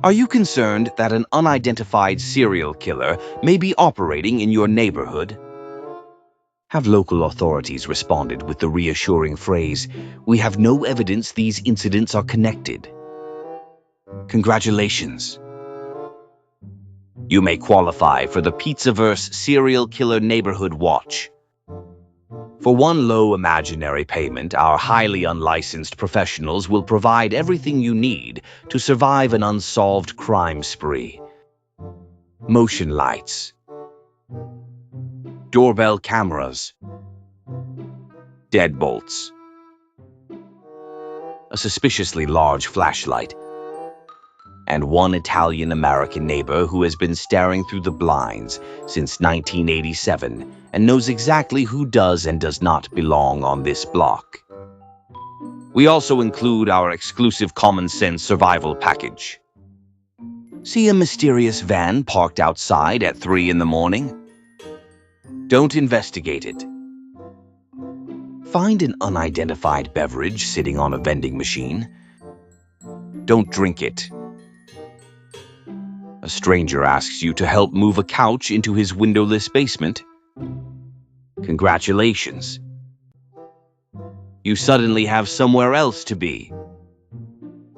Are you concerned that an unidentified serial killer may be operating in your neighborhood? Have local authorities responded with the reassuring phrase, "We have no evidence these incidents are connected"? Congratulations! You may qualify for the Pizzaverse Serial Killer Neighborhood Watch. For one low imaginary payment, our highly unlicensed professionals will provide everything you need to survive an unsolved crime spree. Motion lights, doorbell cameras, deadbolts, a suspiciously large flashlight, and one Italian-American neighbor who has been staring through the blinds since 1987 and knows exactly who does and does not belong on this block. We also include our exclusive common sense survival package. See a mysterious van parked outside at 3 in the morning? Don't investigate it. Find an unidentified beverage sitting on a vending machine? Don't drink it. A stranger asks you to help move a couch into his windowless basement? Congratulations. You suddenly have somewhere else to be.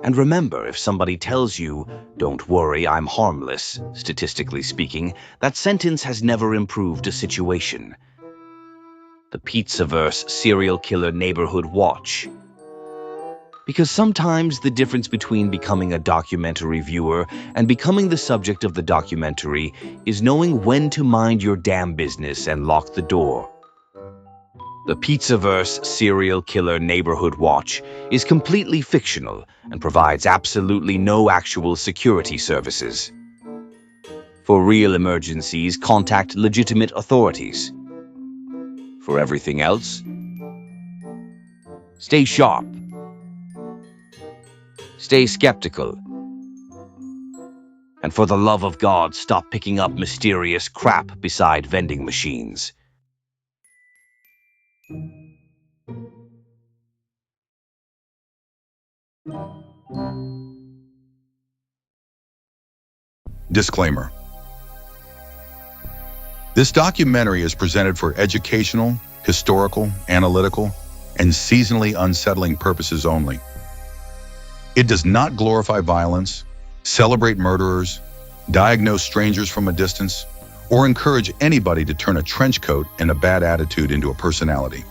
And remember, if somebody tells you, "Don't worry, I'm harmless," statistically speaking, that sentence has never improved a situation. The Pizzaverse Serial Killer Neighborhood Watch. Because sometimes the difference between becoming a documentary viewer and becoming the subject of the documentary is knowing when to mind your damn business and lock the door. The Pizzaverse Serial Killer Neighborhood Watch is completely fictional and provides absolutely no actual security services. For real emergencies, contact legitimate authorities. For everything else, stay sharp. Stay skeptical. And for the love of God, stop picking up mysterious crap beside vending machines. Disclaimer. This documentary is presented for educational, historical, analytical, and seasonally unsettling purposes only. It does not glorify violence, celebrate murderers, diagnose strangers from a distance, or encourage anybody to turn a trench coat and a bad attitude into a personality.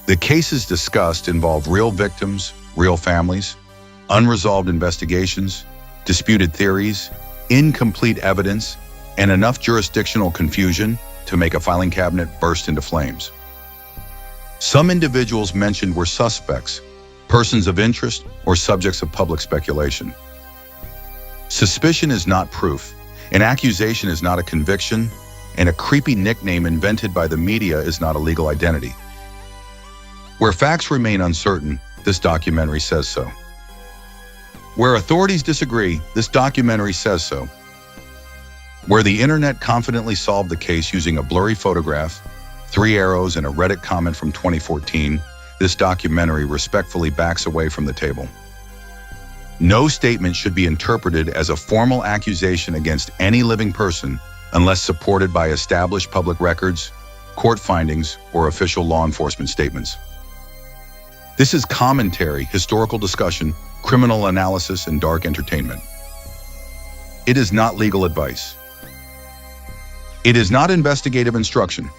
The cases discussed involve real victims, real families, unresolved investigations, disputed theories, incomplete evidence, and enough jurisdictional confusion to make a filing cabinet burst into flames. Some individuals mentioned were suspects, persons of interest, or subjects of public speculation. Suspicion is not proof, an accusation is not a conviction, and a creepy nickname invented by the media is not a legal identity. Where facts remain uncertain, this documentary says so. Where authorities disagree, this documentary says so. Where the internet confidently solved the case using a blurry photograph, 3 arrows, and a Reddit comment from 2014, this documentary respectfully backs away from the table. No statement should be interpreted as a formal accusation against any living person unless supported by established public records, court findings, or official law enforcement statements. This is commentary, historical discussion, criminal analysis, and dark entertainment. It is not legal advice. It is not investigative instruction.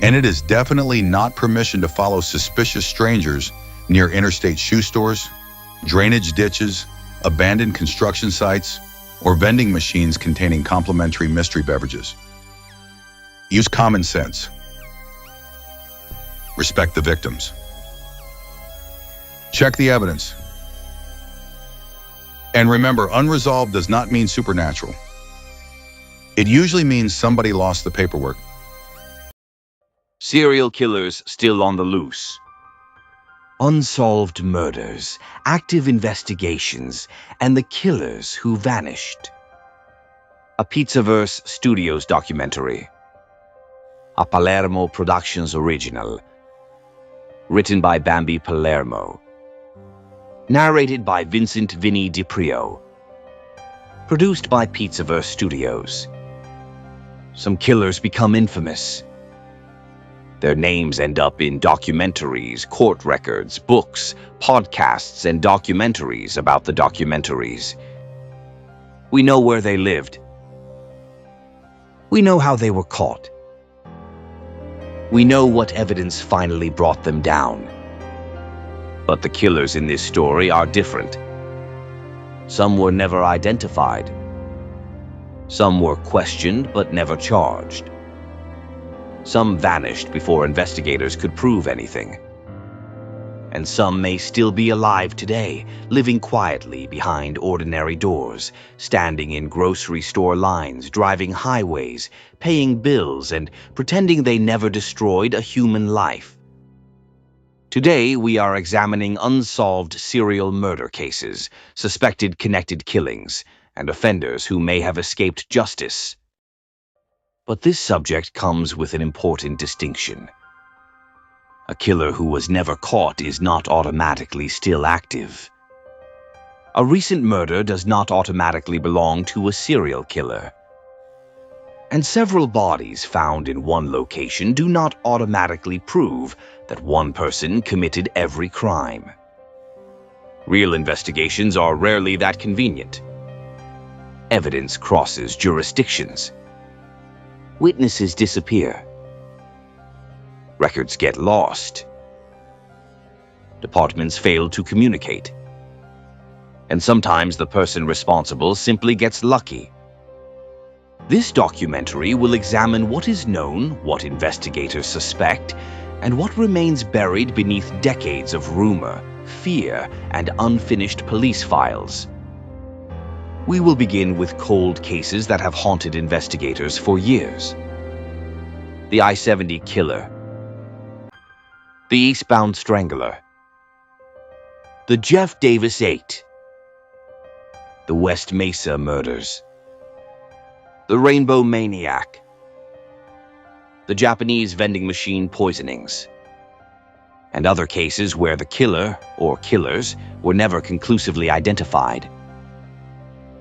And it is definitely not permission to follow suspicious strangers near interstate shoe stores, drainage ditches, abandoned construction sites, or vending machines containing complimentary mystery beverages. Use common sense. Respect the victims. Check the evidence. And remember, unresolved does not mean supernatural. It usually means somebody lost the paperwork. Serial killers still on the loose. Unsolved murders, active investigations, and the killers who vanished. A Pizzaverse Studios documentary. A Palermo Productions original. Written by Bambi Palermo. Narrated by Vincent Vinny DiPrio. Produced by Pizzaverse Studios. Some killers become infamous. Their names end up in documentaries, court records, books, podcasts, and documentaries about the documentaries. We know where they lived. We know how they were caught. We know what evidence finally brought them down. But the killers in this story are different. Some were never identified. Some were questioned but never charged. Some vanished before investigators could prove anything. And some may still be alive today, living quietly behind ordinary doors, standing in grocery store lines, driving highways, paying bills, and pretending they never destroyed a human life. Today, we are examining unsolved serial murder cases, suspected connected killings, and offenders who may have escaped justice. But this subject comes with an important distinction. A killer who was never caught is not automatically still active. A recent murder does not automatically belong to a serial killer. And several bodies found in one location do not automatically prove that one person committed every crime. Real investigations are rarely that convenient. Evidence crosses jurisdictions. Witnesses disappear. Records get lost. Departments fail to communicate. And sometimes the person responsible simply gets lucky. This documentary will examine what is known, what investigators suspect, and what remains buried beneath decades of rumor, fear, and unfinished police files. We will begin with cold cases that have haunted investigators for years. The I-70 killer. The Eastbound Strangler. The Jeff Davis 8. The West Mesa murders. The Rainbow Maniac. The Japanese vending machine poisonings. And other cases where the killer, or killers, were never conclusively identified.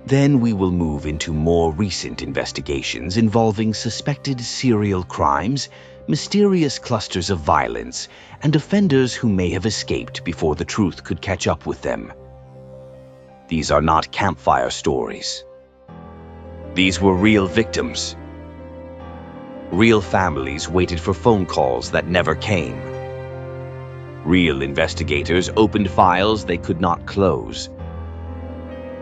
Then we will move into more recent investigations involving suspected serial crimes, mysterious clusters of violence, and offenders who may have escaped before the truth could catch up with them. These are not campfire stories. These were real victims. Real families waited for phone calls that never came. Real investigators opened files they could not close.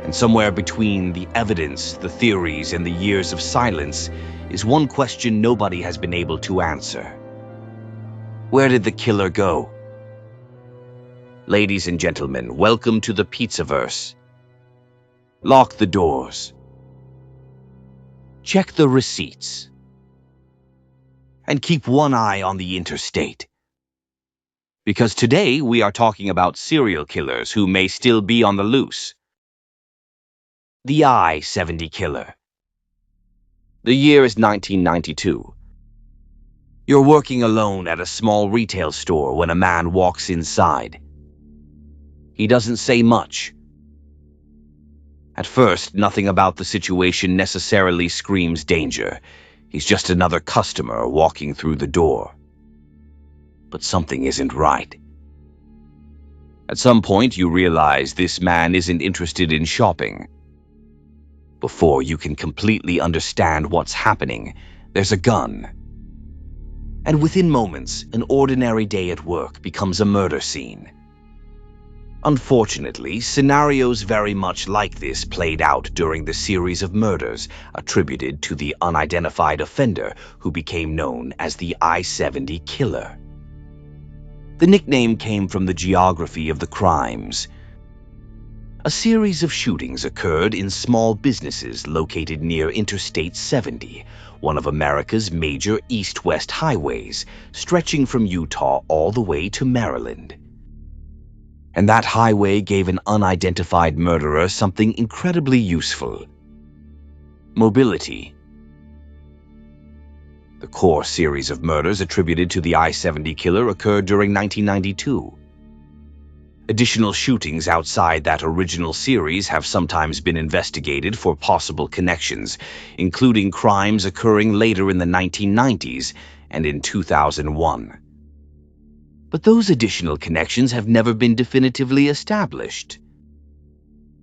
And somewhere between the evidence, the theories, and the years of silence is one question nobody has been able to answer. Where did the killer go? Ladies and gentlemen, welcome to the Pizzaverse. Lock the doors. Check the receipts. And keep one eye on the interstate. Because today we are talking about serial killers who may still be on the loose. The I-70 killer. The year is 1992. You're working alone at a small retail store when a man walks inside. He doesn't say much. At first, nothing about the situation necessarily screams danger. He's just another customer walking through the door. But something isn't right. At some point, you realize this man isn't interested in shopping. Before you can completely understand what's happening, there's a gun. And within moments, an ordinary day at work becomes a murder scene. Unfortunately, scenarios very much like this played out during the series of murders attributed to the unidentified offender who became known as the I-70 killer. The nickname came from the geography of the crimes. A series of shootings occurred in small businesses located near Interstate 70, one of America's major east-west highways, stretching from Utah all the way to Maryland. And that highway gave an unidentified murderer something incredibly useful: mobility. The core series of murders attributed to the I-70 killer occurred during 1992. Additional shootings outside that original series have sometimes been investigated for possible connections, including crimes occurring later in the 1990s and in 2001. But those additional connections have never been definitively established.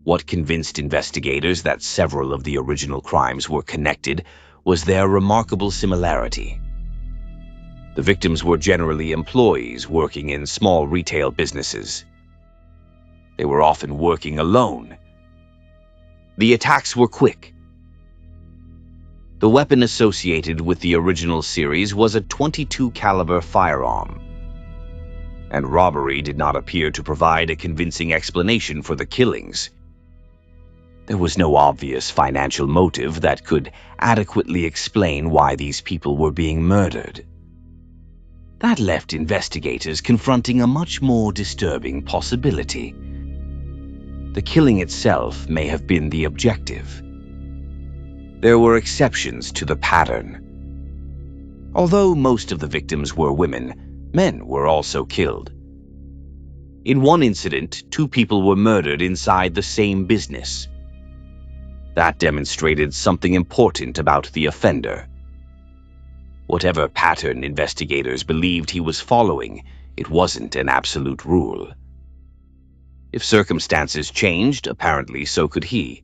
What convinced investigators that several of the original crimes were connected was their remarkable similarity. The victims were generally employees working in small retail businesses. They were often working alone. The attacks were quick. The weapon associated with the original series was a .22 caliber firearm, and robbery did not appear to provide a convincing explanation for the killings. There was no obvious financial motive that could adequately explain why these people were being murdered. That left investigators confronting a much more disturbing possibility. The killing itself may have been the objective. There were exceptions to the pattern. Although most of the victims were women, men were also killed. In one incident, 2 people were murdered inside the same business. That demonstrated something important about the offender. Whatever pattern investigators believed he was following, it wasn't an absolute rule. If circumstances changed, apparently so could he.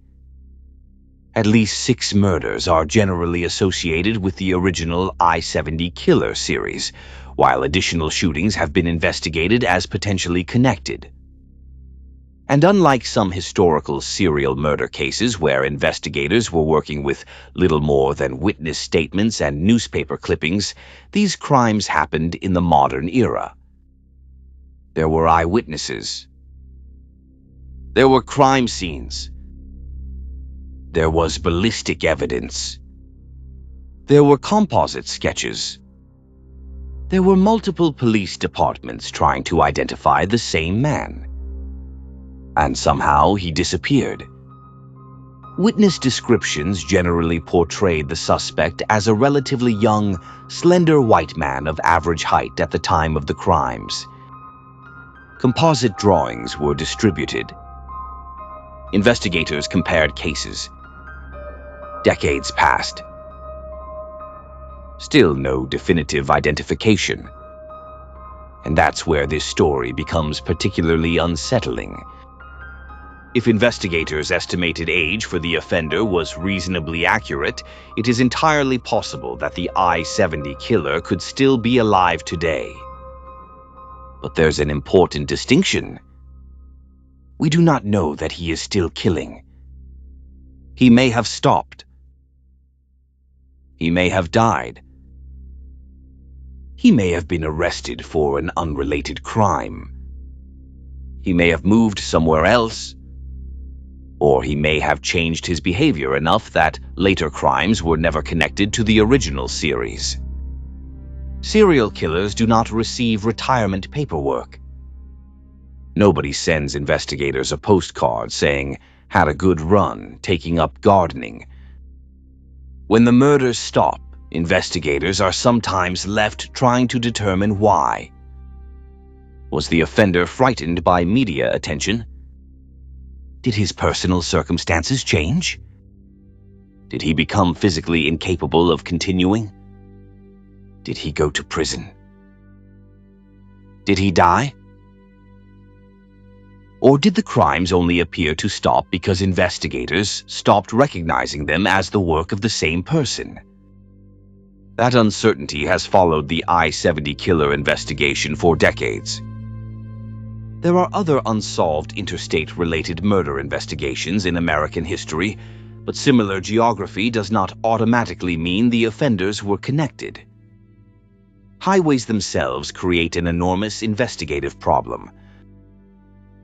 At least 6 murders are generally associated with the original I-70 killer series, while additional shootings have been investigated as potentially connected. And unlike some historical serial murder cases where investigators were working with little more than witness statements and newspaper clippings, these crimes happened in the modern era. There were eyewitnesses. There were crime scenes. There was ballistic evidence. There were composite sketches. There were multiple police departments trying to identify the same man. And somehow he disappeared. Witness descriptions generally portrayed the suspect as a relatively young, slender white man of average height at the time of the crimes. Composite drawings were distributed. Investigators compared cases. Decades passed. Still no definitive identification. And that's where this story becomes particularly unsettling. If investigators' estimated age for the offender was reasonably accurate, it is entirely possible that the I-70 killer could still be alive today. But there's an important distinction. We do not know that he is still killing. He may have stopped. He may have died. He may have been arrested for an unrelated crime. He may have moved somewhere else. Or he may have changed his behavior enough that later crimes were never connected to the original series. Serial killers do not receive retirement paperwork. Nobody sends investigators a postcard saying, "Had a good run, taking up gardening." When the murders stop, investigators are sometimes left trying to determine why. Was the offender frightened by media attention? Did his personal circumstances change? Did he become physically incapable of continuing? Did he go to prison? Did he die? Or did the crimes only appear to stop because investigators stopped recognizing them as the work of the same person? That uncertainty has followed the I-70 killer investigation for decades. There are other unsolved interstate-related murder investigations in American history, but similar geography does not automatically mean the offenders were connected. Highways themselves create an enormous investigative problem.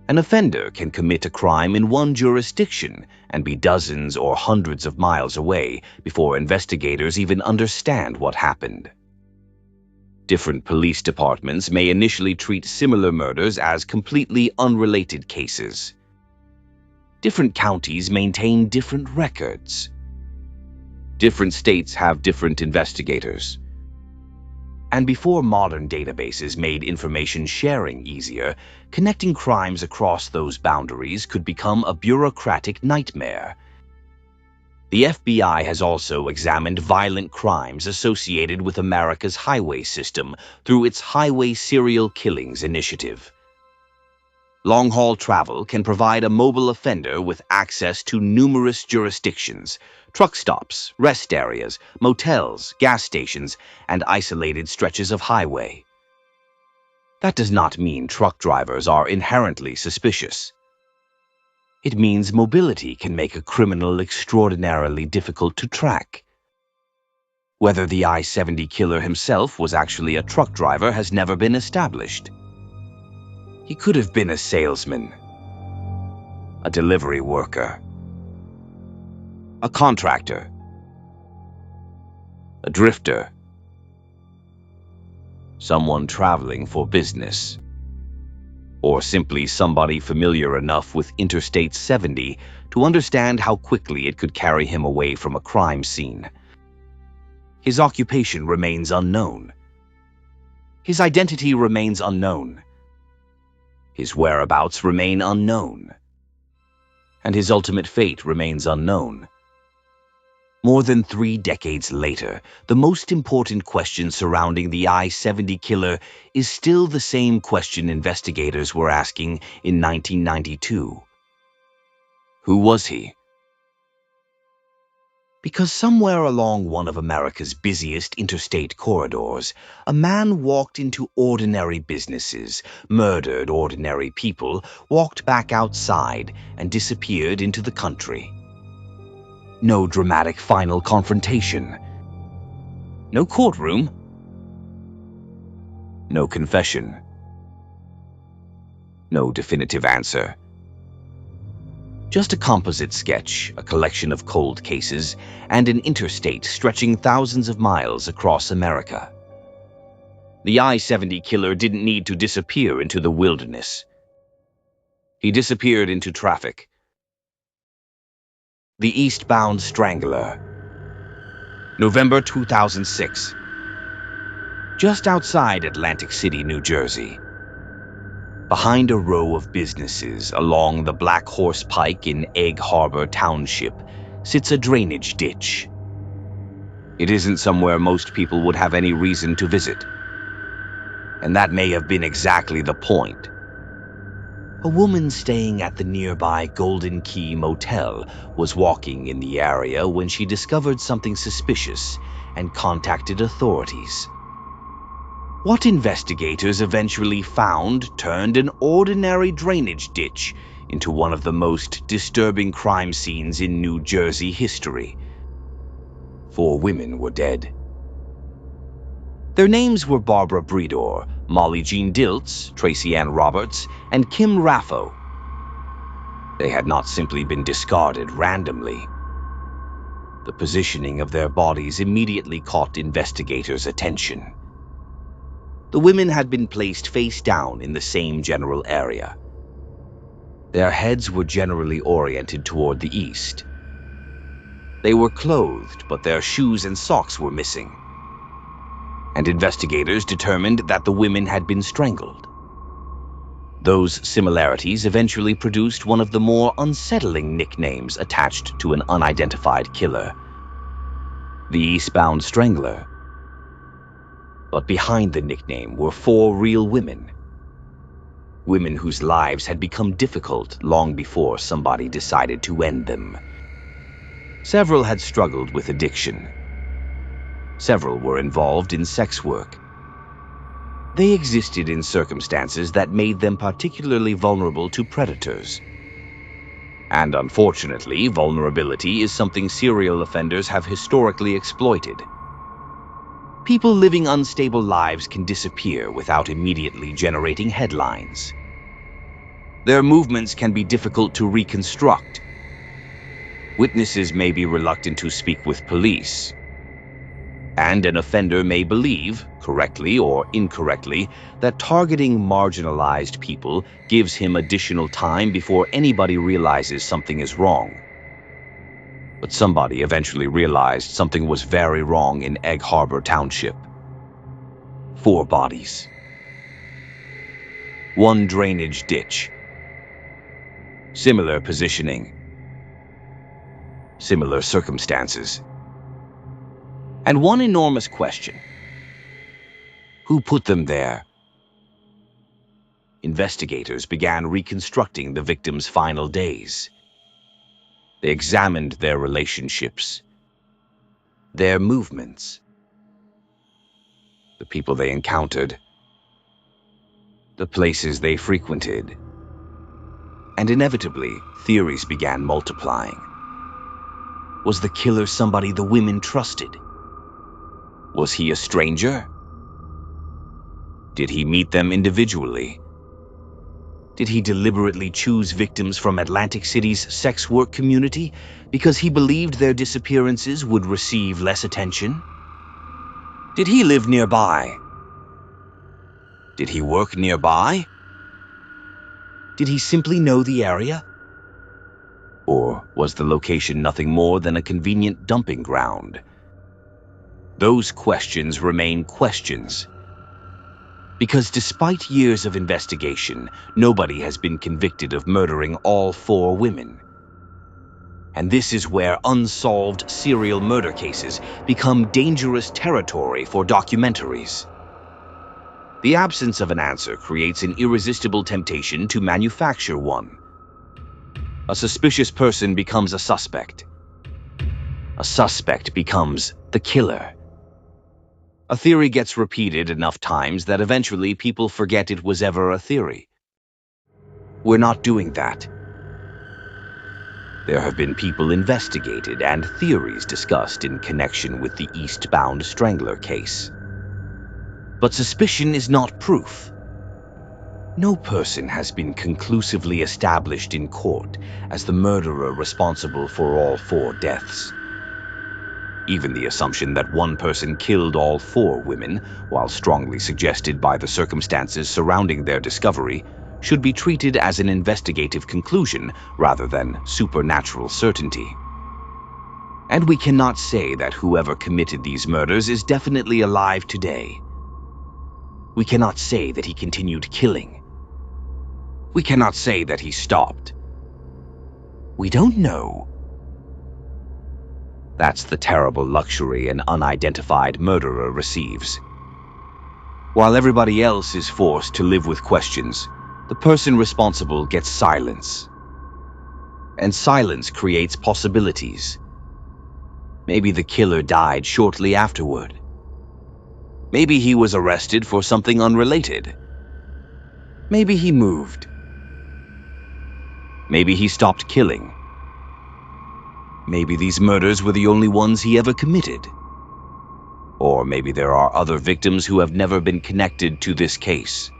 An offender can commit a crime in one jurisdiction and be dozens or hundreds of miles away before investigators even understand what happened. Different police departments may initially treat similar murders as completely unrelated cases. Different counties maintain different records. Different states have different investigators. And before modern databases made information sharing easier, connecting crimes across those boundaries could become a bureaucratic nightmare. The FBI has also examined violent crimes associated with America's highway system through its Highway Serial Killings Initiative. Long-haul travel can provide a mobile offender with access to numerous jurisdictions, truck stops, rest areas, motels, gas stations, and isolated stretches of highway. That does not mean truck drivers are inherently suspicious. It means mobility can make a criminal extraordinarily difficult to track. Whether the I-70 killer himself was actually a truck driver has never been established. He could have been a salesman, a delivery worker, a contractor, a drifter, someone traveling for business, or simply somebody familiar enough with Interstate 70 to understand how quickly it could carry him away from a crime scene. His occupation remains unknown. His identity remains unknown. His whereabouts remain unknown. And his ultimate fate remains unknown. More than 3 decades later, the most important question surrounding the I-70 killer is still the same question investigators were asking in 1992. Who was he? Because somewhere along one of America's busiest interstate corridors, a man walked into ordinary businesses, murdered ordinary people, walked back outside, and disappeared into the country. No dramatic final confrontation. No courtroom. No confession. No definitive answer. Just a composite sketch, a collection of cold cases, and an interstate stretching thousands of miles across America. The I-70 killer didn't need to disappear into the wilderness. He disappeared into traffic. The Eastbound Strangler. November 2006. Just outside Atlantic City, New Jersey. Behind a row of businesses along the Black Horse Pike in Egg Harbor Township sits a drainage ditch. It isn't somewhere most people would have any reason to visit. And that may have been exactly the point. A woman staying at the nearby Golden Key Motel was walking in the area when she discovered something suspicious and contacted authorities. What investigators eventually found turned an ordinary drainage ditch into one of the most disturbing crime scenes in New Jersey history. 4 women were dead. Their names were Barbara Bredor, Molly Jean Diltz, Tracy Ann Roberts, and Kim Raffo. They had not simply been discarded randomly. The positioning of their bodies immediately caught investigators' attention. The women had been placed face down in the same general area. Their heads were generally oriented toward the east. They were clothed, but their shoes and socks were missing. And investigators determined that the women had been strangled. Those similarities eventually produced one of the more unsettling nicknames attached to an unidentified killer: the Eastbound Strangler. But behind the nickname were 4 real women. Women whose lives had become difficult long before somebody decided to end them. Several had struggled with addiction. Several were involved in sex work. They existed in circumstances that made them particularly vulnerable to predators. And unfortunately, vulnerability is something serial offenders have historically exploited. People living unstable lives can disappear without immediately generating headlines. Their movements can be difficult to reconstruct. Witnesses may be reluctant to speak with police. And an offender may believe, correctly or incorrectly, that targeting marginalized people gives him additional time before anybody realizes something is wrong. But somebody eventually realized something was very wrong in Egg Harbor Township. 4 bodies. 1 drainage ditch. Similar positioning. Similar circumstances. And 1 enormous question. Who put them there? Investigators began reconstructing the victims' final days. They examined their relationships, their movements, the people they encountered, the places they frequented. And inevitably, theories began multiplying. Was the killer somebody the women trusted? Was he a stranger? Did he meet them individually? Did he deliberately choose victims from Atlantic City's sex work community because he believed their disappearances would receive less attention? Did he live nearby? Did he work nearby? Did he simply know the area? Or was the location nothing more than a convenient dumping ground? Those questions remain questions. Because despite years of investigation, nobody has been convicted of murdering all 4 women. And this is where unsolved serial murder cases become dangerous territory for documentaries. The absence of an answer creates an irresistible temptation to manufacture one. A suspicious person becomes a suspect. A suspect becomes the killer. A theory gets repeated enough times that eventually people forget it was ever a theory. We're not doing that. There have been people investigated and theories discussed in connection with the Eastbound Strangler case. But suspicion is not proof. No person has been conclusively established in court as the murderer responsible for all 4 deaths. Even the assumption that one person killed all 4 women, while strongly suggested by the circumstances surrounding their discovery, should be treated as an investigative conclusion rather than supernatural certainty. And we cannot say that whoever committed these murders is definitely alive today. We cannot say that he continued killing. We cannot say that he stopped. We don't know. That's the terrible luxury an unidentified murderer receives. While everybody else is forced to live with questions, the person responsible gets silence. And silence creates possibilities. Maybe the killer died shortly afterward. Maybe he was arrested for something unrelated. Maybe he moved. Maybe he stopped killing. Maybe these murders were the only ones he ever committed. Or maybe there are other victims who have never been connected to this case.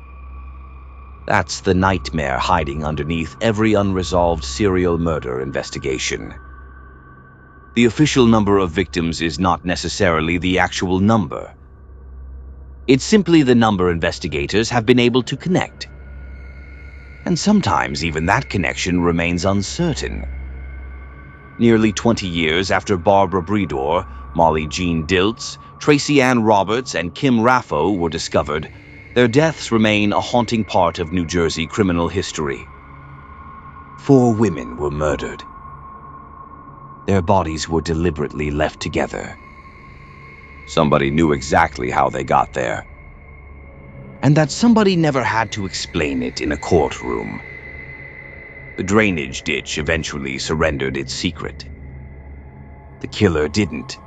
That's the nightmare hiding underneath every unresolved serial murder investigation. The official number of victims is not necessarily the actual number. It's simply the number investigators have been able to connect. And sometimes even that connection remains uncertain. Nearly 20 years after Barbara Bredor, Molly Jean Dilts, Tracy Ann Roberts, and Kim Raffo were discovered, their deaths remain a haunting part of New Jersey criminal history. 4 women were murdered. Their bodies were deliberately left together. Somebody knew exactly how they got there. And that somebody never had to explain it in a courtroom. The drainage ditch eventually surrendered its secret. The killer didn't.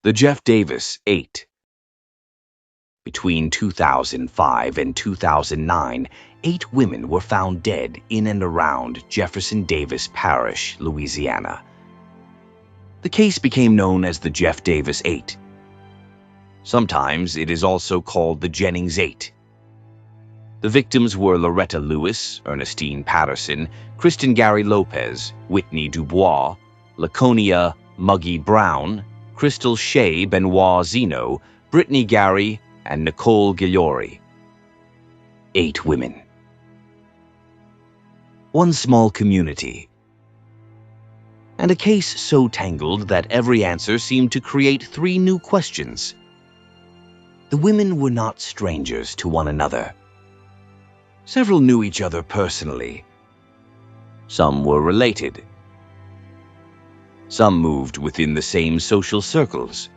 The Jeff Davis 8. Between 2005 and 2009, 8 women were found dead in and around Jefferson Davis Parish, Louisiana. The case became known as the Jeff Davis 8. Sometimes it is also called the Jennings 8. The victims were Loretta Lewis, Ernestine Patterson, Kristen Gary Lopez, Whitney Dubois, Laconia Muggy Brown, Crystal Shea Benoit Zeno, Brittany Gary, and Nicole Guillory. 8 women. One small community. And a case so tangled that every answer seemed to create 3 new questions. The women were not strangers to one another. Several knew each other personally. Some were related. Some moved within the same social circles.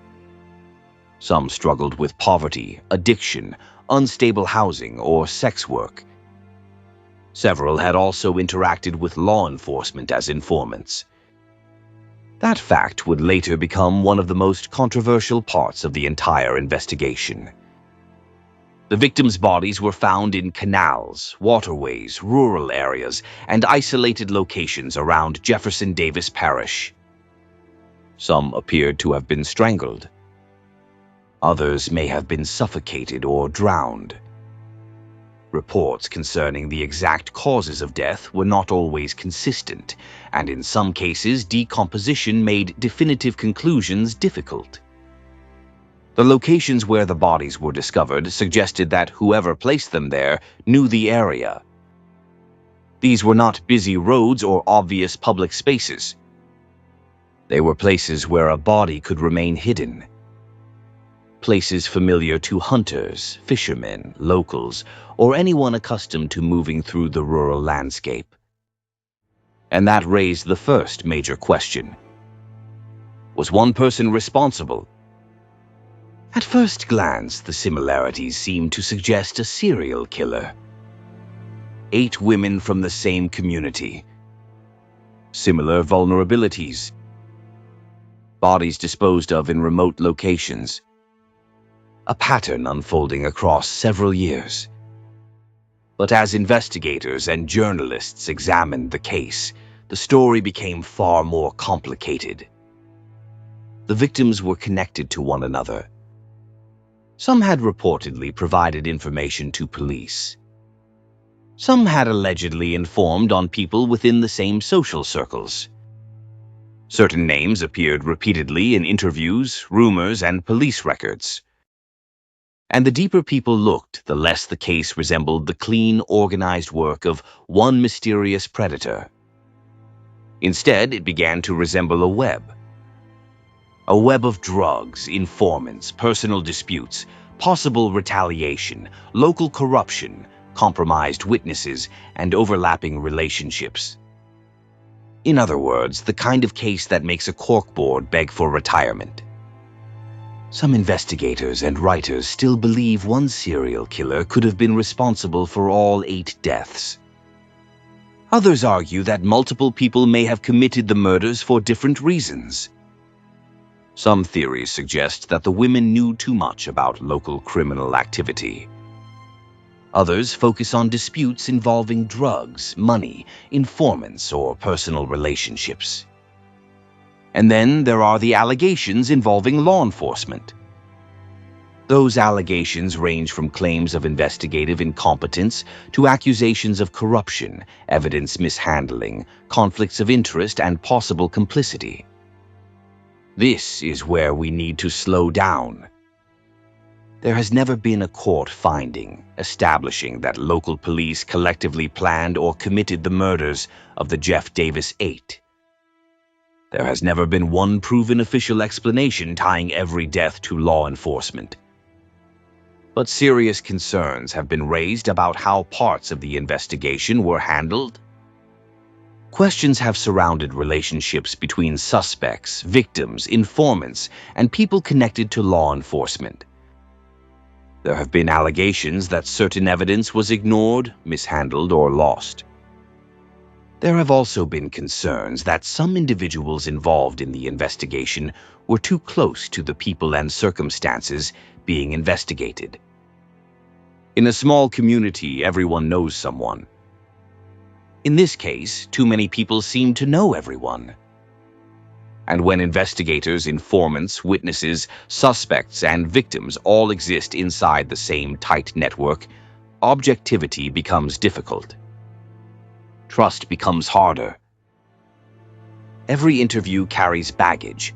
Some struggled with poverty, addiction, unstable housing, or sex work. Several had also interacted with law enforcement as informants. That fact would later become one of the most controversial parts of the entire investigation. The victims' bodies were found in canals, waterways, rural areas, and isolated locations around Jefferson Davis Parish. Some appeared to have been strangled. Others may have been suffocated or drowned. Reports concerning the exact causes of death were not always consistent, and in some cases decomposition made definitive conclusions difficult. The locations where the bodies were discovered suggested that whoever placed them there knew the area. These were not busy roads or obvious public spaces. They were places where a body could remain hidden. Places familiar to hunters, fishermen, locals, or anyone accustomed to moving through the rural landscape. And that raised the first major question. Was one person responsible? At first glance, the similarities seemed to suggest a serial killer. 8 women from the same community. Similar vulnerabilities. Bodies disposed of in remote locations. A pattern unfolding across several years. But as investigators and journalists examined the case, the story became far more complicated. The victims were connected to one another. Some had reportedly provided information to police. Some had allegedly informed on people within the same social circles. Certain names appeared repeatedly in interviews, rumors, and police records. And the deeper people looked, the less the case resembled the clean, organized work of one mysterious predator. Instead, it began to resemble a web. A web of drugs, informants, personal disputes, possible retaliation, local corruption, compromised witnesses, and overlapping relationships. In other words, the kind of case that makes a corkboard beg for retirement. Some investigators and writers still believe one serial killer could have been responsible for all 8 deaths. Others argue that multiple people may have committed the murders for different reasons. Some theories suggest that the women knew too much about local criminal activity. Others focus on disputes involving drugs, money, informants, or personal relationships. And then there are the allegations involving law enforcement. Those allegations range from claims of investigative incompetence to accusations of corruption, evidence mishandling, conflicts of interest, and possible complicity. This is where we need to slow down. There has never been a court finding establishing that local police collectively planned or committed the murders of the Jeff Davis 8. There has never been one proven official explanation tying every death to law enforcement. But serious concerns have been raised about how parts of the investigation were handled. Questions have surrounded relationships between suspects, victims, informants, and people connected to law enforcement. There have been allegations that certain evidence was ignored, mishandled, or lost. There have also been concerns that some individuals involved in the investigation were too close to the people and circumstances being investigated. In a small community, everyone knows someone. In this case, too many people seem to know everyone. And when investigators, informants, witnesses, suspects, and victims all exist inside the same tight network, objectivity becomes difficult. Trust becomes harder. Every interview carries baggage.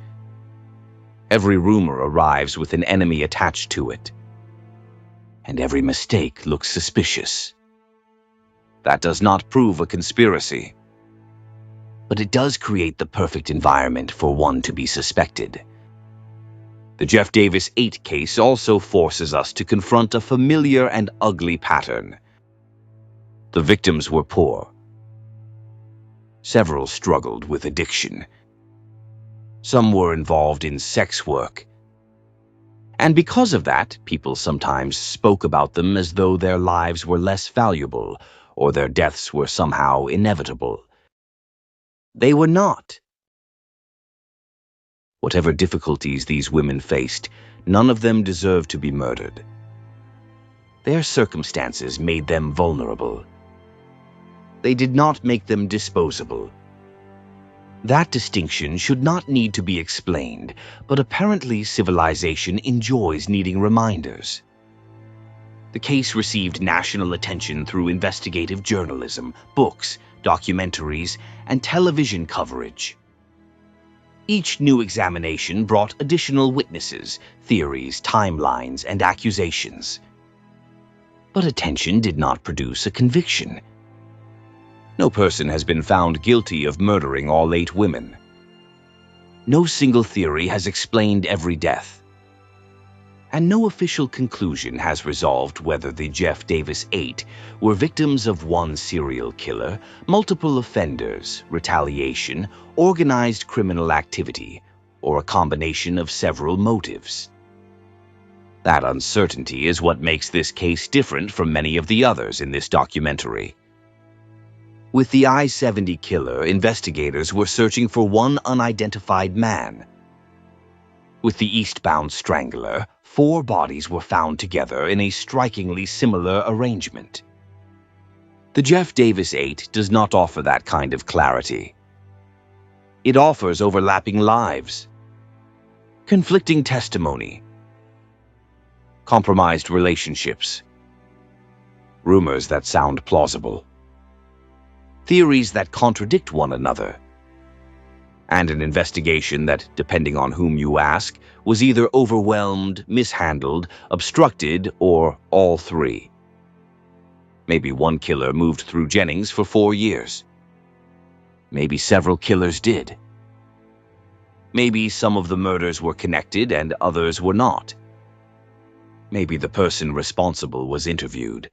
Every rumor arrives with an enemy attached to it. And every mistake looks suspicious. That does not prove a conspiracy. But it does create the perfect environment for one to be suspected. The Jeff Davis 8 case also forces us to confront a familiar and ugly pattern. The victims were poor. Several struggled with addiction. Some were involved in sex work. And because of that, people sometimes spoke about them as though their lives were less valuable or their deaths were somehow inevitable. They were not. Whatever difficulties these women faced, none of them deserved to be murdered. Their circumstances made them vulnerable. They did not make them disposable. That distinction should not need to be explained, but apparently civilization enjoys needing reminders. The case received national attention through investigative journalism, books, documentaries, and television coverage. Each new examination brought additional witnesses, theories, timelines, and accusations. But attention did not produce a conviction. No person has been found guilty of murdering all 8 women. No single theory has explained every death. And no official conclusion has resolved whether the Jeff Davis 8 were victims of one serial killer, multiple offenders, retaliation, organized criminal activity, or a combination of several motives. That uncertainty is what makes this case different from many of the others in this documentary. With the I-70 killer, investigators were searching for one unidentified man. With the eastbound strangler, 4 bodies were found together in a strikingly similar arrangement. The Jeff Davis 8 does not offer that kind of clarity. It offers overlapping lives, conflicting testimony, compromised relationships, rumors that sound plausible, theories that contradict one another, and an investigation that, depending on whom you ask, was either overwhelmed, mishandled, obstructed, or all 3. Maybe one killer moved through Jennings for 4 years. Maybe several killers did. Maybe some of the murders were connected and others were not. Maybe the person responsible was interviewed.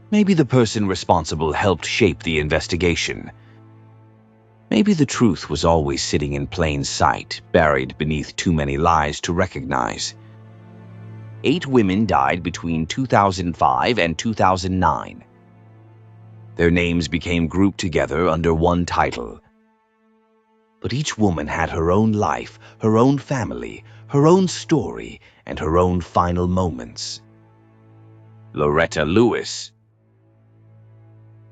Maybe the person responsible helped shape the investigation. Maybe the truth was always sitting in plain sight, buried beneath too many lies to recognize. 8 women died between 2005 and 2009. Their names became grouped together under one title. But each woman had her own life, her own family, her own story, and her own final moments. Loretta Lewis,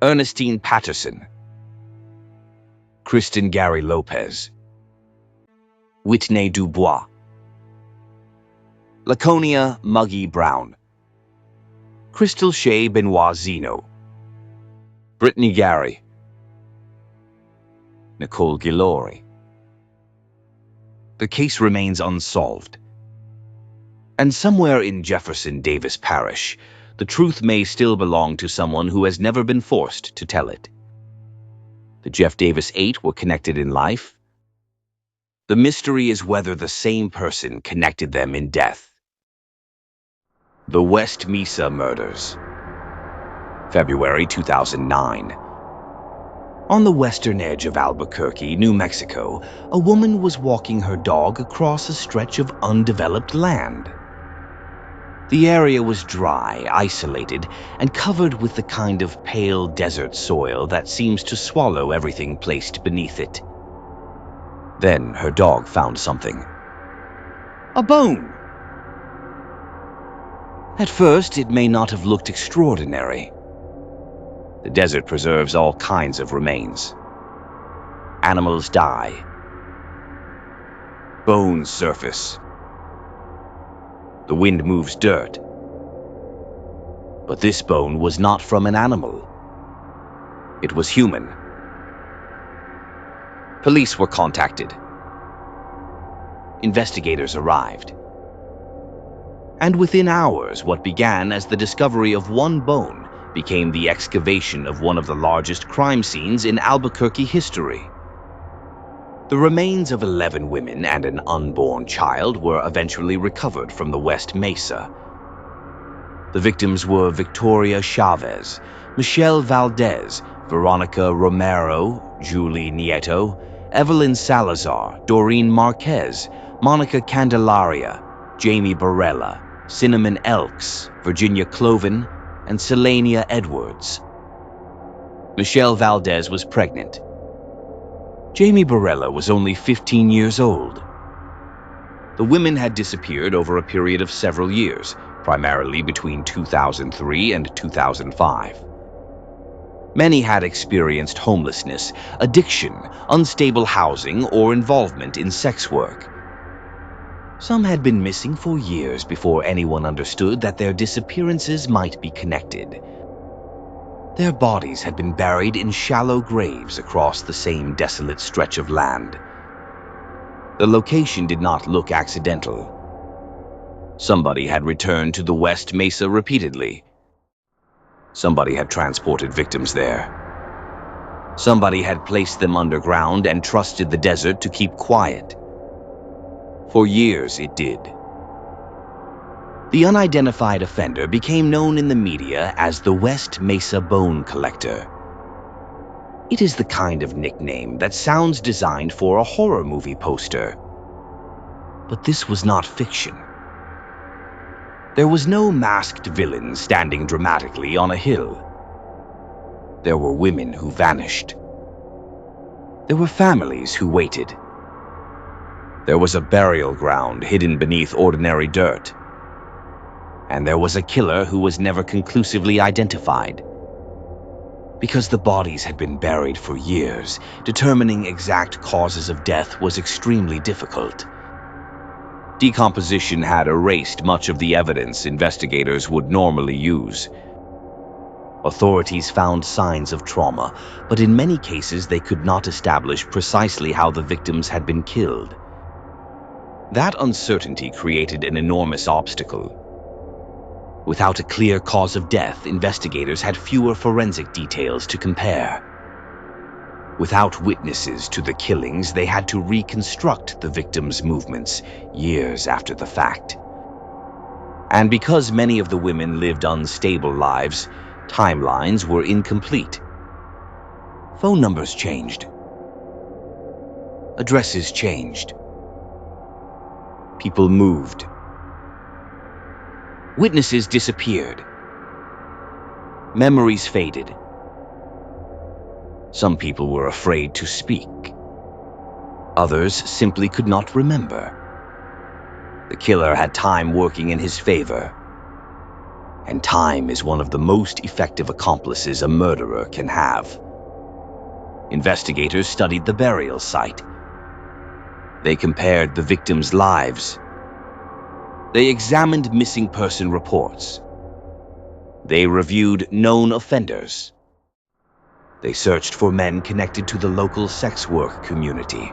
Ernestine Patterson, Kristen Gary Lopez, Whitney Dubois, Laconia Muggy Brown, Crystal Shea Benoit Zeno, Brittany Gary, Nicole Gillory. The case remains unsolved. And somewhere in Jefferson Davis Parish, the truth may still belong to someone who has never been forced to tell it. The Jeff Davis 8 were connected in life. The mystery is whether the same person connected them in death. The West Mesa Murders, February 2009. On the western edge of Albuquerque, New Mexico, a woman was walking her dog across a stretch of undeveloped land. The area was dry, isolated, and covered with the kind of pale desert soil that seems to swallow everything placed beneath it. Then her dog found something. A bone! At first, it may not have looked extraordinary. The desert preserves all kinds of remains. Animals die. Bones surface. The wind moves dirt. But this bone was not from an animal. It was human. Police were contacted. Investigators arrived. And within hours, what began as the discovery of one bone became the excavation of one of the largest crime scenes in Albuquerque history. The remains of 11 women and an unborn child were eventually recovered from the West Mesa. The victims were Victoria Chavez, Michelle Valdez, Veronica Romero, Julie Nieto, Evelyn Salazar, Doreen Marquez, Monica Candelaria, Jamie Barella, Cinnamon Elks, Virginia Cloven, and Selania Edwards. Michelle Valdez was pregnant. Jamie Barella was only 15 years old. The women had disappeared over a period of several years, primarily between 2003 and 2005. Many had experienced homelessness, addiction, unstable housing, or involvement in sex work. Some had been missing for years before anyone understood that their disappearances might be connected. Their bodies had been buried in shallow graves across the same desolate stretch of land. The location did not look accidental. Somebody had returned to the West Mesa repeatedly. Somebody had transported victims there. Somebody had placed them underground and trusted the desert to keep quiet. For years it did. The unidentified offender became known in the media as the West Mesa Bone Collector. It is the kind of nickname that sounds designed for a horror movie poster. But this was not fiction. There was no masked villain standing dramatically on a hill. There were women who vanished. There were families who waited. There was a burial ground hidden beneath ordinary dirt. And there was a killer who was never conclusively identified. Because the bodies had been buried for years, determining exact causes of death was extremely difficult. Decomposition had erased much of the evidence investigators would normally use. Authorities found signs of trauma, but in many cases they could not establish precisely how the victims had been killed. That uncertainty created an enormous obstacle. Without a clear cause of death, investigators had fewer forensic details to compare. Without witnesses to the killings, they had to reconstruct the victims' movements years after the fact. And because many of the women lived unstable lives, timelines were incomplete. Phone numbers changed. Addresses changed. People moved. Witnesses disappeared. Memories faded. Some people were afraid to speak. Others simply could not remember. The killer had time working in his favor. And time is one of the most effective accomplices a murderer can have. Investigators studied the burial site. They compared the victims' lives. They examined missing person reports. They reviewed known offenders. They searched for men connected to the local sex work community.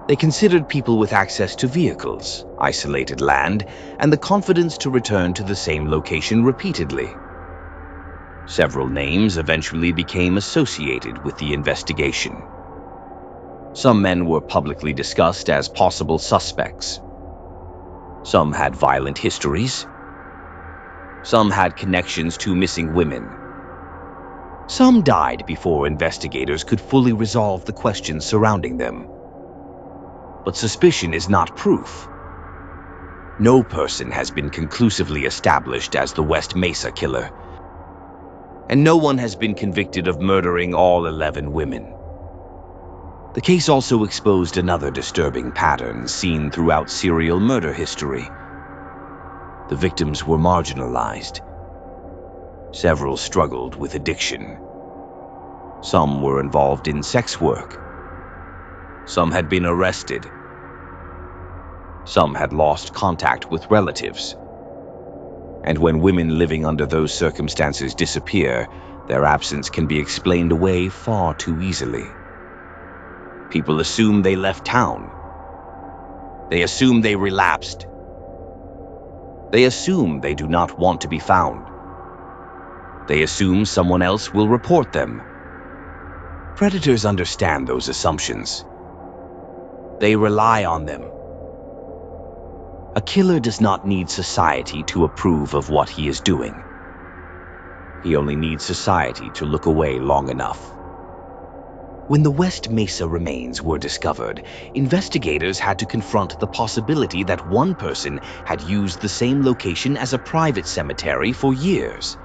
They considered people with access to vehicles, isolated land, and the confidence to return to the same location repeatedly. Several names eventually became associated with the investigation. Some men were publicly discussed as possible suspects. Some had violent histories. Some had connections to missing women. Some died before investigators could fully resolve the questions surrounding them. But suspicion is not proof. No person has been conclusively established as the West Mesa killer. And no one has been convicted of murdering all 11 women. The case also exposed another disturbing pattern seen throughout serial murder history. The victims were marginalized. Several struggled with addiction. Some were involved in sex work. Some had been arrested. Some had lost contact with relatives. And when women living under those circumstances disappear, their absence can be explained away far too easily. People assume they left town. They assume they relapsed. They assume they do not want to be found. They assume someone else will report them. Predators understand those assumptions. They rely on them. A killer does not need society to approve of what he is doing. He only needs society to look away long enough. When the West Mesa remains were discovered, investigators had to confront the possibility that one person had used the same location as a private cemetery for years.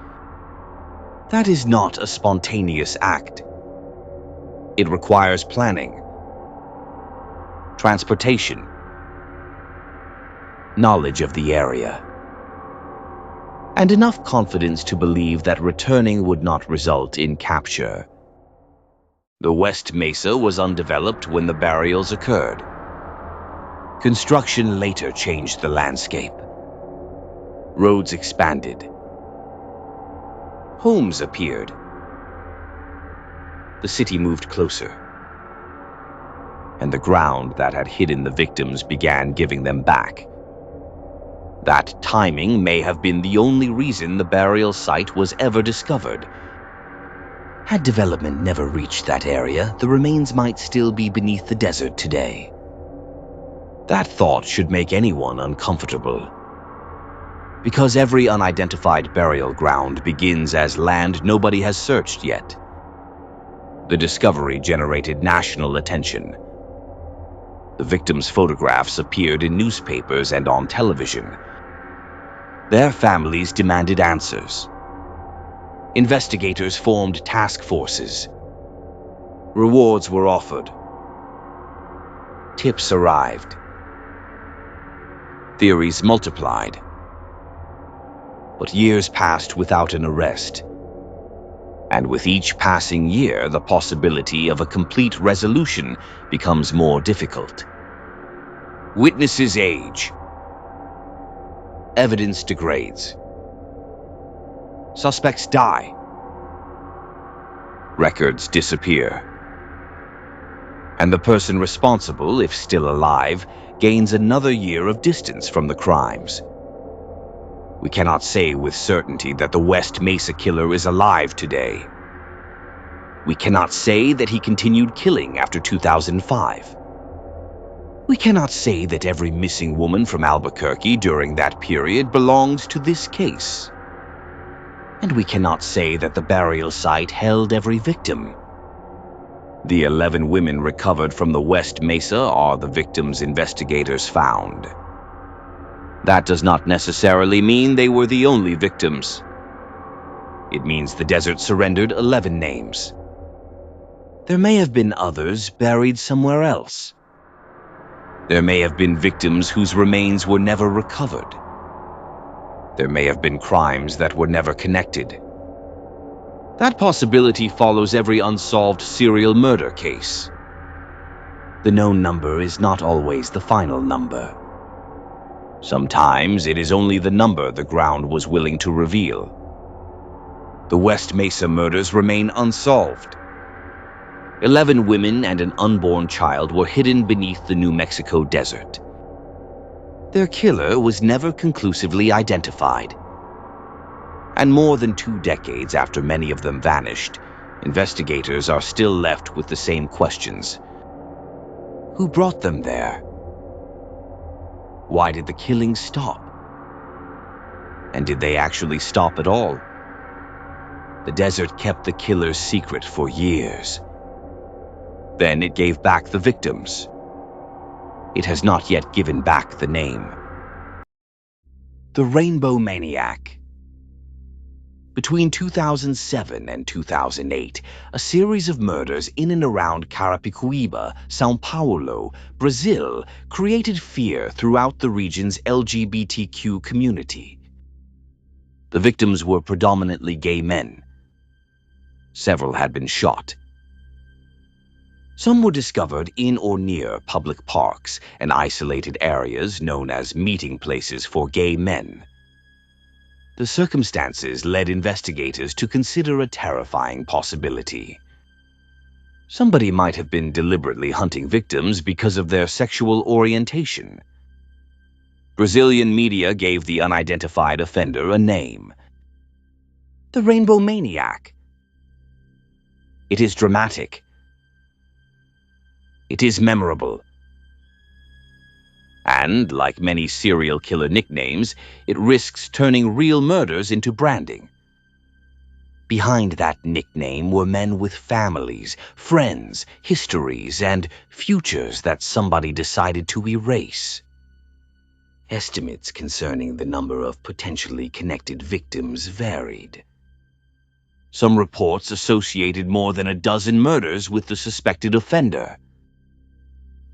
That is not a spontaneous act. It requires planning, transportation, knowledge of the area, and enough confidence to believe that returning would not result in capture. The West Mesa was undeveloped when the burials occurred. Construction later changed the landscape. Roads expanded. Homes appeared. The city moved closer. And the ground that had hidden the victims began giving them back. That timing may have been the only reason the burial site was ever discovered. Had development never reached that area, the remains might still be beneath the desert today. That thought should make anyone uncomfortable. Because every unidentified burial ground begins as land nobody has searched yet. The discovery generated national attention. The victims' photographs appeared in newspapers and on television. Their families demanded answers. Investigators formed task forces. Rewards were offered. Tips arrived. Theories multiplied. But years passed without an arrest. And with each passing year, the possibility of a complete resolution becomes more difficult. Witnesses age. Evidence degrades. Suspects die. Records disappear. And the person responsible, if still alive, gains another year of distance from the crimes. We cannot say with certainty that the West Mesa killer is alive today. We cannot say that he continued killing after 2005. We cannot say that every missing woman from Albuquerque during that period belongs to this case. And we cannot say that the burial site held every victim. The 11 women recovered from the West Mesa are the victims investigators found. That does not necessarily mean they were the only victims. It means the desert surrendered 11 names. There may have been others buried somewhere else. There may have been victims whose remains were never recovered. There may have been crimes that were never connected. That possibility follows every unsolved serial murder case. The known number is not always the final number. Sometimes it is only the number the ground was willing to reveal. The West Mesa murders remain unsolved. 11 women and an unborn child were hidden beneath the New Mexico desert. Their killer was never conclusively identified. And more than 2 decades after many of them vanished, investigators are still left with the same questions. Who brought them there? Why did the killings stop? And did they actually stop at all? The desert kept the killer's secret for years. Then it gave back the victims. It has not yet given back the name. The Rainbow Maniac. Between 2007 and 2008, a series of murders in and around Carapicuíba, São Paulo, Brazil, created fear throughout the region's LGBTQ community. The victims were predominantly gay men. Several had been shot. Some were discovered in or near public parks and isolated areas known as meeting places for gay men. The circumstances led investigators to consider a terrifying possibility. Somebody might have been deliberately hunting victims because of their sexual orientation. Brazilian media gave the unidentified offender a name: the Rainbow Maniac. It is dramatic. It is memorable. And, like many serial killer nicknames, it risks turning real murders into branding. Behind that nickname were men with families, friends, histories, and futures that somebody decided to erase. Estimates concerning the number of potentially connected victims varied. Some reports associated more than a dozen murders with the suspected offender.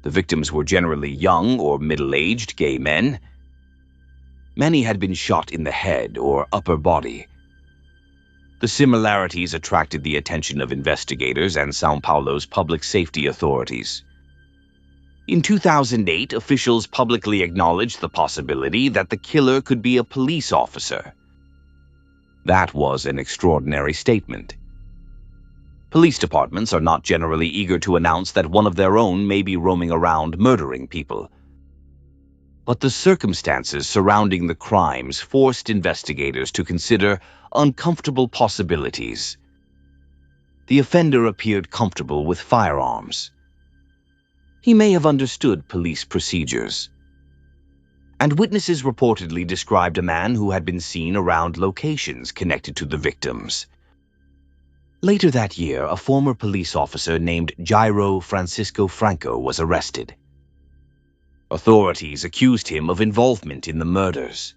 The victims were generally young or middle-aged gay men. Many had been shot in the head or upper body. The similarities attracted the attention of investigators and São Paulo's public safety authorities. In 2008, officials publicly acknowledged the possibility that the killer could be a police officer. That was an extraordinary statement. Police departments are not generally eager to announce that one of their own may be roaming around murdering people. But the circumstances surrounding the crimes forced investigators to consider uncomfortable possibilities. The offender appeared comfortable with firearms. He may have understood police procedures. And witnesses reportedly described a man who had been seen around locations connected to the victims. Later that year, a former police officer named Jairo Francisco Franco was arrested. Authorities accused him of involvement in the murders.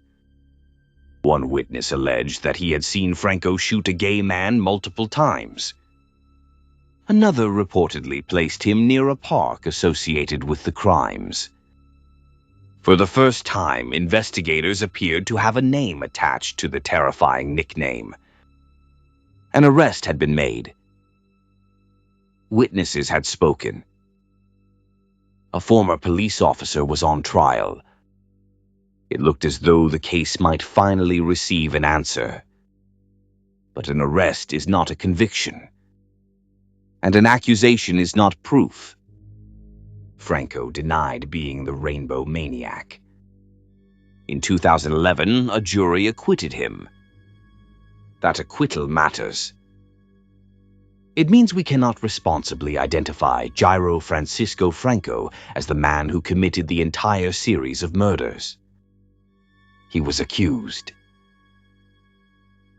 One witness alleged that he had seen Franco shoot a gay man multiple times. Another reportedly placed him near a park associated with the crimes. For the first time, investigators appeared to have a name attached to the terrifying nickname. An arrest had been made. Witnesses had spoken. A former police officer was on trial. It looked as though the case might finally receive an answer. But an arrest is not a conviction. And an accusation is not proof. Franco denied being the Rainbow Maniac. In 2011, a jury acquitted him. That acquittal matters. It means we cannot responsibly identify Jairo Francisco Franco as the man who committed the entire series of murders. He was accused.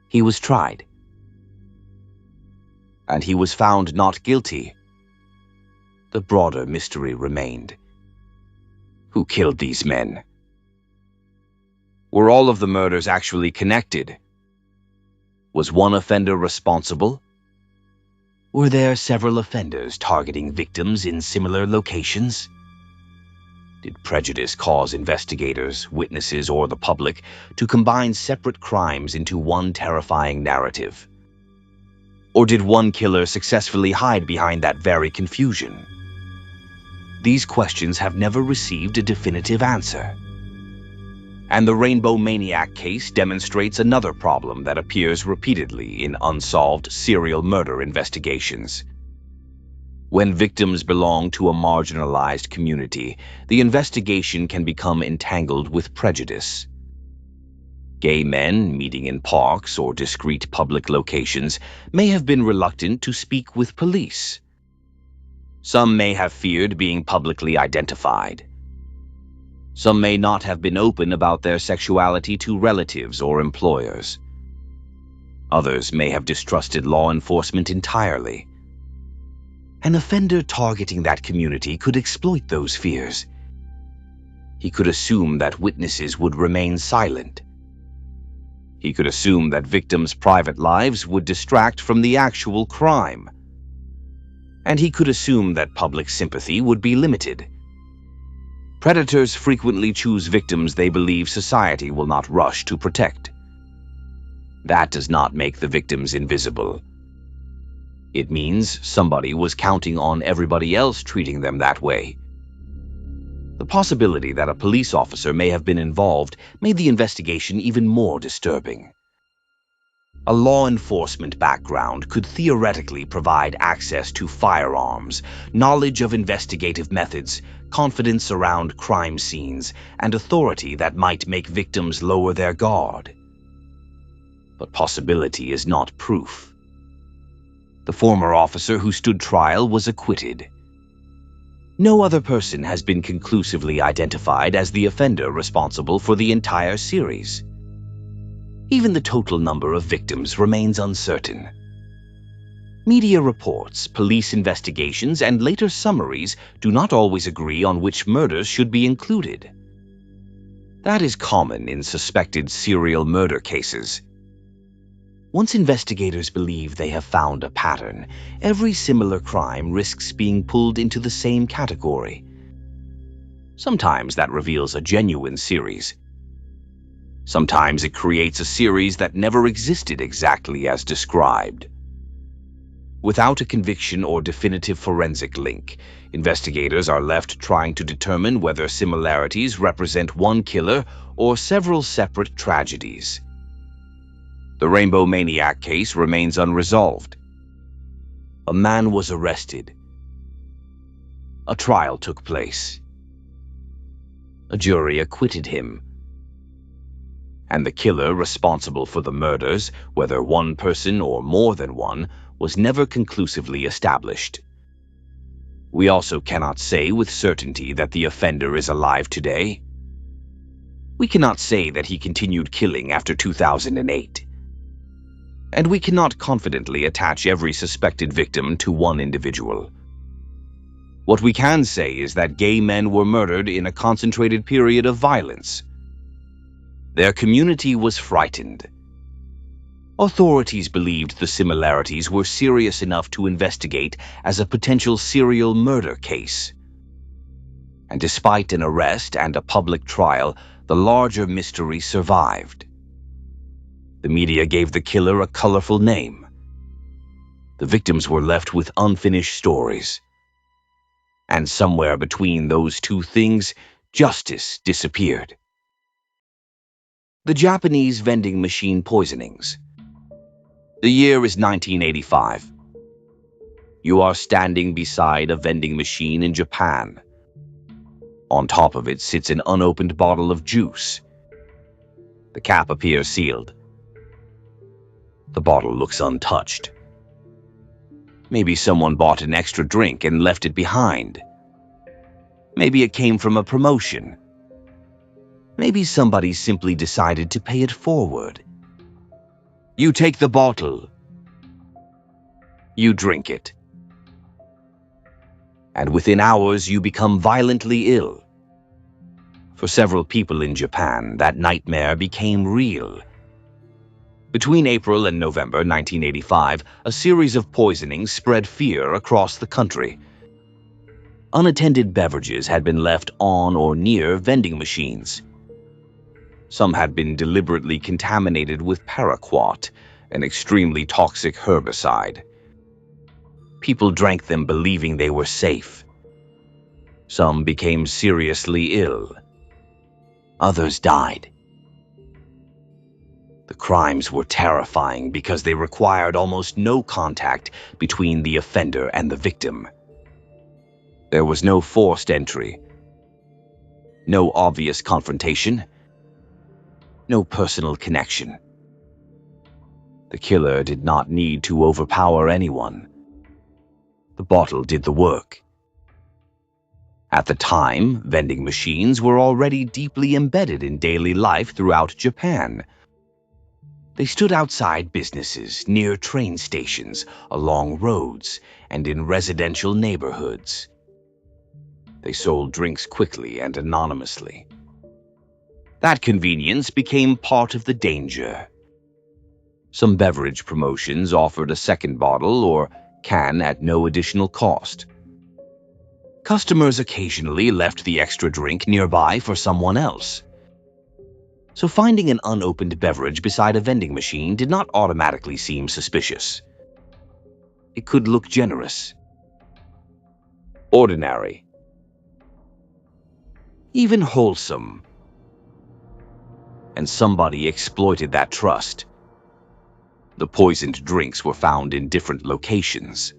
He was tried. And he was found not guilty. The broader mystery remained. Who killed these men? Were all of the murders actually connected? Was one offender responsible? Were there several offenders targeting victims in similar locations? Did prejudice cause investigators, witnesses, or the public to combine separate crimes into one terrifying narrative? Or did one killer successfully hide behind that very confusion? These questions have never received a definitive answer. And the Rainbow Maniac case demonstrates another problem that appears repeatedly in unsolved serial murder investigations. When victims belong to a marginalized community, the investigation can become entangled with prejudice. Gay men meeting in parks or discreet public locations may have been reluctant to speak with police. Some may have feared being publicly identified. Some may not have been open about their sexuality to relatives or employers. Others may have distrusted law enforcement entirely. An offender targeting that community could exploit those fears. He could assume that witnesses would remain silent. He could assume that victims' private lives would distract from the actual crime. And he could assume that public sympathy would be limited. Predators frequently choose victims they believe society will not rush to protect. That does not make the victims invisible. It means somebody was counting on everybody else treating them that way. The possibility that a police officer may have been involved made the investigation even more disturbing. A law enforcement background could theoretically provide access to firearms, knowledge of investigative methods, confidence around crime scenes, and authority that might make victims lower their guard. But possibility is not proof. The former officer who stood trial was acquitted. No other person has been conclusively identified as the offender responsible for the entire series. Even the total number of victims remains uncertain. Media reports, police investigations, and later summaries do not always agree on which murders should be included. That is common in suspected serial murder cases. Once investigators believe they have found a pattern, every similar crime risks being pulled into the same category. Sometimes that reveals a genuine series. Sometimes it creates a series that never existed exactly as described. Without a conviction or definitive forensic link, investigators are left trying to determine whether similarities represent one killer or several separate tragedies. The Rainbow Maniac case remains unresolved. A man was arrested. A trial took place. A jury acquitted him. And the killer responsible for the murders, whether one person or more than one, was never conclusively established. We also cannot say with certainty that the offender is alive today. We cannot say that he continued killing after 2008. And we cannot confidently attach every suspected victim to one individual. What we can say is that gay men were murdered in a concentrated period of violence. Their community was frightened. Authorities believed the similarities were serious enough to investigate as a potential serial murder case. And despite an arrest and a public trial, the larger mystery survived. The media gave the killer a colorful name. The victims were left with unfinished stories. And somewhere between those two things, justice disappeared. The Japanese vending machine poisonings. The year is 1985. You are standing beside a vending machine in Japan. On top of it sits an unopened bottle of juice. The cap appears sealed. The bottle looks untouched. Maybe someone bought an extra drink and left it behind. Maybe it came from a promotion. Maybe somebody simply decided to pay it forward. You take the bottle. You drink it. And within hours you become violently ill. For several people in Japan, that nightmare became real. Between April and November 1985, a series of poisonings spread fear across the country. Unattended beverages had been left on or near vending machines. Some had been deliberately contaminated with paraquat, an extremely toxic herbicide. People drank them believing they were safe. Some became seriously ill. Others died. The crimes were terrifying because they required almost no contact between the offender and the victim. There was no forced entry, no obvious confrontation, no personal connection. The killer did not need to overpower anyone. The bottle did the work. At the time, vending machines were already deeply embedded in daily life throughout Japan. They stood outside businesses, near train stations, along roads, and in residential neighborhoods. They sold drinks quickly and anonymously. That convenience became part of the danger. Some beverage promotions offered a second bottle or can at no additional cost. Customers occasionally left the extra drink nearby for someone else. So finding an unopened beverage beside a vending machine did not automatically seem suspicious. It could look generous, ordinary, even wholesome. And somebody exploited that trust. The poisoned drinks were found in different locations.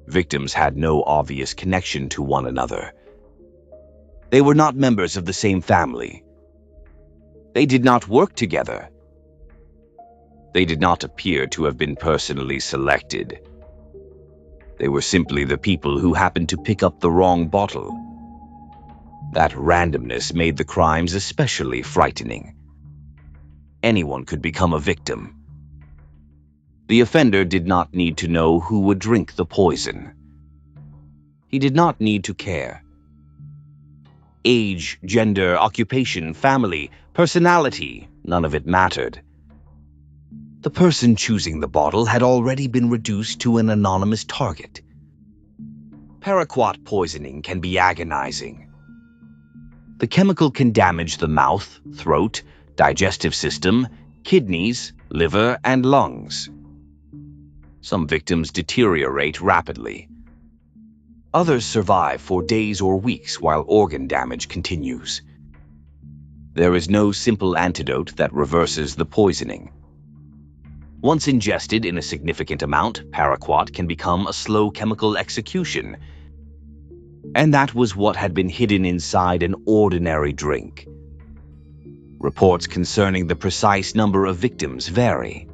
Victims had no obvious connection to one another. They were not members of the same family. They did not work together. They did not appear to have been personally selected. They were simply the people who happened to pick up the wrong bottle. That randomness made the crimes especially frightening. Anyone could become a victim. The offender did not need to know who would drink the poison. He did not need to care. Age, gender, occupation, family, personality, none of it mattered. The person choosing the bottle had already been reduced to an anonymous target. Paraquat poisoning can be agonizing. The chemical can damage the mouth, throat, digestive system, kidneys, liver, and lungs. Some victims deteriorate rapidly. Others survive for days or weeks while organ damage continues. There is no simple antidote that reverses the poisoning. Once ingested in a significant amount, paraquat can become a slow chemical execution. And that was what had been hidden inside an ordinary drink. Reports concerning the precise number of victims vary.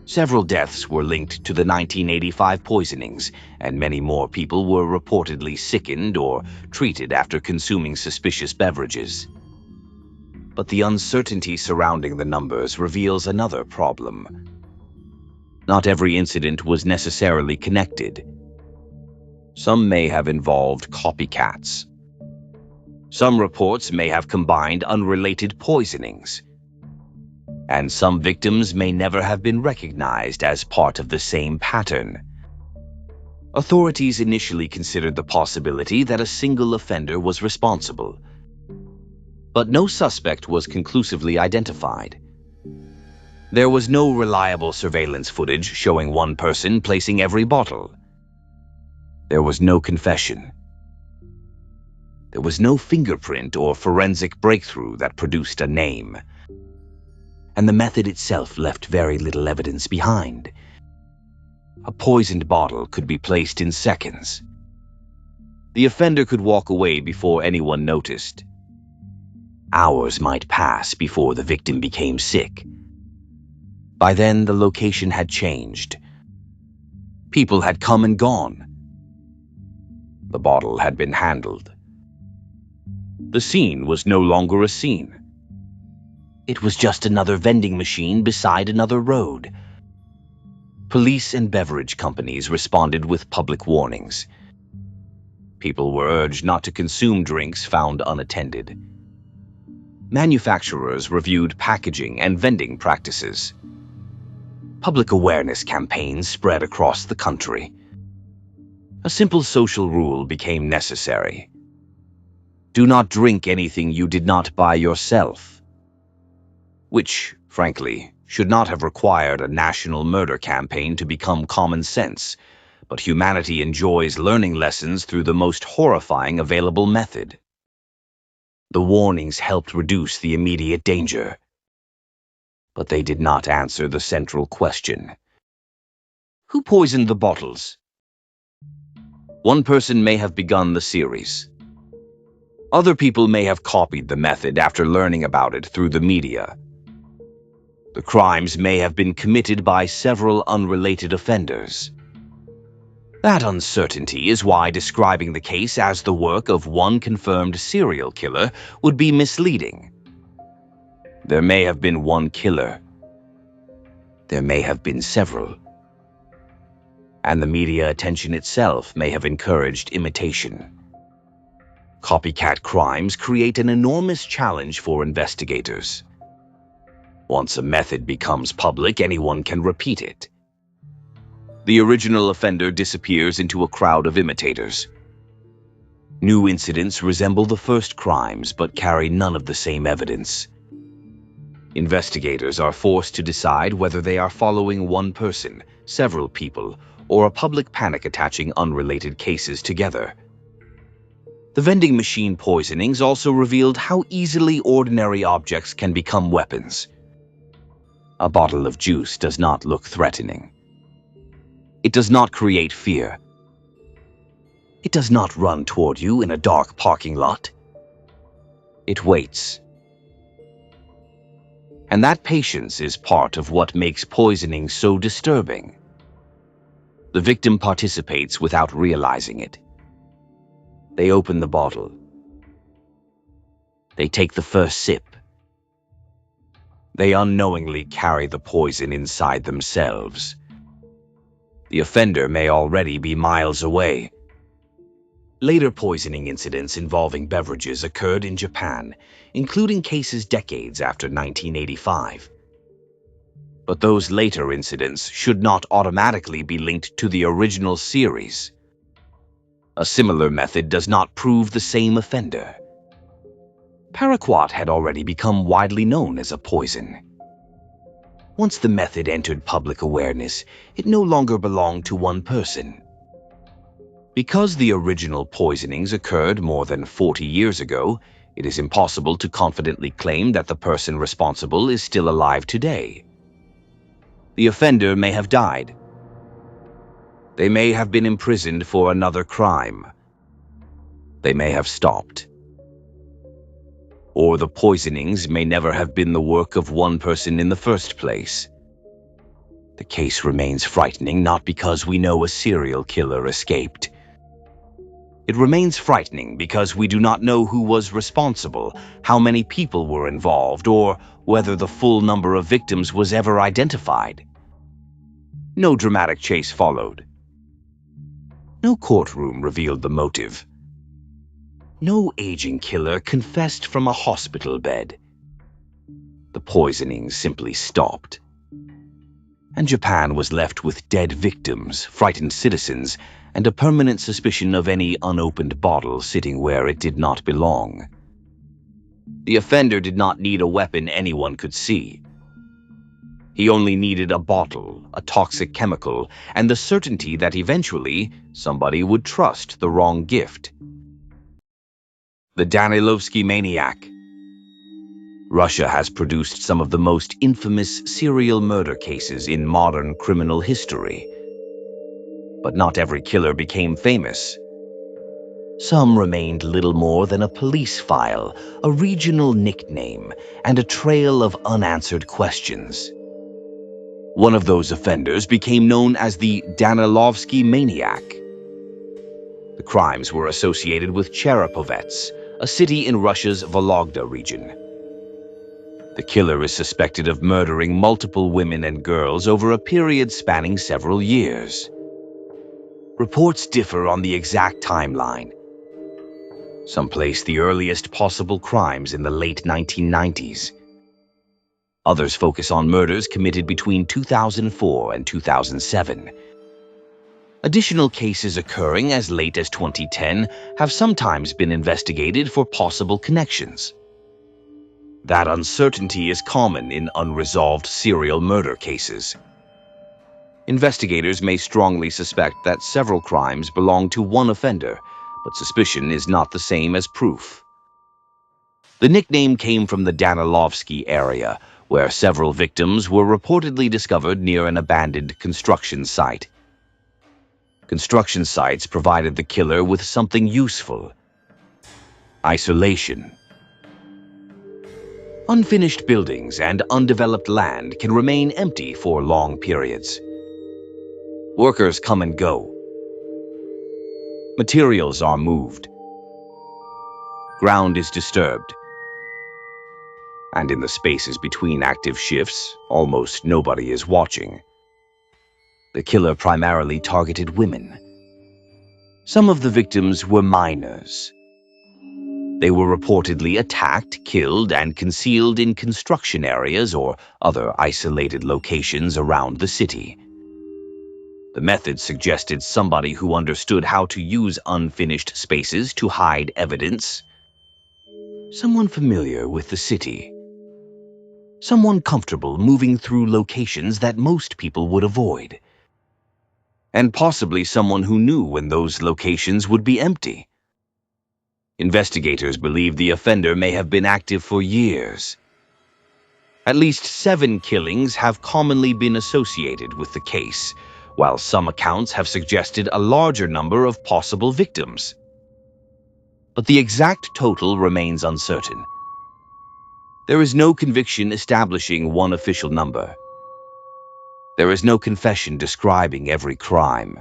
Several deaths were linked to the 1985 poisonings, and many more people were reportedly sickened or treated after consuming suspicious beverages. But the uncertainty surrounding the numbers reveals another problem. Not every incident was necessarily connected. Some may have involved copycats. Some reports may have combined unrelated poisonings. And some victims may never have been recognized as part of the same pattern. Authorities initially considered the possibility that a single offender was responsible. But no suspect was conclusively identified. There was no reliable surveillance footage showing one person placing every bottle. There was no confession. There was no fingerprint or forensic breakthrough that produced a name. And the method itself left very little evidence behind. A poisoned bottle could be placed in seconds. The offender could walk away before anyone noticed. Hours might pass before the victim became sick. By then, the location had changed. People had come and gone. The bottle had been handled. The scene was no longer a scene. It was just another vending machine beside another road. Police and beverage companies responded with public warnings. People were urged not to consume drinks found unattended. Manufacturers reviewed packaging and vending practices. Public awareness campaigns spread across the country. A simple social rule became necessary. Do not drink anything you did not buy yourself. Which, frankly, should not have required a national murder campaign to become common sense, but humanity enjoys learning lessons through the most horrifying available method. The warnings helped reduce the immediate danger, but they did not answer the central question. Who poisoned the bottles? One person may have begun the series. Other people may have copied the method after learning about it through the media. The crimes may have been committed by several unrelated offenders. That uncertainty is why describing the case as the work of one confirmed serial killer would be misleading. There may have been one killer. There may have been several. And the media attention itself may have encouraged imitation. Copycat crimes create an enormous challenge for investigators. Once a method becomes public, anyone can repeat it. The original offender disappears into a crowd of imitators. New incidents resemble the first crimes but carry none of the same evidence. Investigators are forced to decide whether they are following one person, several people, or a public panic attaching unrelated cases together. The vending machine poisonings also revealed how easily ordinary objects can become weapons. A bottle of juice does not look threatening. It does not create fear. It does not run toward you in a dark parking lot. It waits. And that patience is part of what makes poisoning so disturbing. The victim participates without realizing it. They open the bottle. They take the first sip. They unknowingly carry the poison inside themselves. The offender may already be miles away. Later poisoning incidents involving beverages occurred in Japan, including cases decades after 1985. But those later incidents should not automatically be linked to the original series. A similar method does not prove the same offender. Paraquat had already become widely known as a poison. Once the method entered public awareness, it no longer belonged to one person. Because the original poisonings occurred more than 40 years ago, it is impossible to confidently claim that the person responsible is still alive today. The offender may have died. They may have been imprisoned for another crime. They may have stopped. Or the poisonings may never have been the work of one person in the first place. The case remains frightening not because we know a serial killer escaped. It remains frightening because we do not know who was responsible, how many people were involved, or whether the full number of victims was ever identified. No dramatic chase followed. No courtroom revealed the motive. No aging killer confessed from a hospital bed. The poisoning simply stopped. And Japan was left with dead victims, frightened citizens, and a permanent suspicion of any unopened bottle sitting where it did not belong. The offender did not need a weapon anyone could see. He only needed a bottle, a toxic chemical, and the certainty that eventually somebody would trust the wrong gift. The Danilovsky maniac. Russia has produced some of the most infamous serial murder cases in modern criminal history. But not every killer became famous. Some remained little more than a police file, a regional nickname, and a trail of unanswered questions. One of those offenders became known as the Danilovsky maniac. The crimes were associated with Cherepovets, a city in Russia's Vologda region. The killer is suspected of murdering multiple women and girls over a period spanning several years. Reports differ on the exact timeline. Some place the earliest possible crimes in the late 1990s. Others focus on murders committed between 2004 and 2007. Additional cases occurring as late as 2010 have sometimes been investigated for possible connections. That uncertainty is common in unresolved serial murder cases. Investigators may strongly suspect that several crimes belong to one offender, but suspicion is not the same as proof. The nickname came from the Danilovsky area, where several victims were reportedly discovered near an abandoned construction site. Construction sites provided the killer with something useful: isolation. Unfinished buildings and undeveloped land can remain empty for long periods. Workers come and go. Materials are moved. Ground is disturbed. And in the spaces between active shifts, almost nobody is watching. The killer primarily targeted women. Some of the victims were minors. They were reportedly attacked, killed, and concealed in construction areas or other isolated locations around the city. The method suggested somebody who understood how to use unfinished spaces to hide evidence. Someone familiar with the city. Someone comfortable moving through locations that most people would avoid. And possibly someone who knew when those locations would be empty. Investigators believe the offender may have been active for years. At least 7 killings have commonly been associated with the case, while some accounts have suggested a larger number of possible victims. But the exact total remains uncertain. There is no conviction establishing one official number. There is no confession describing every crime,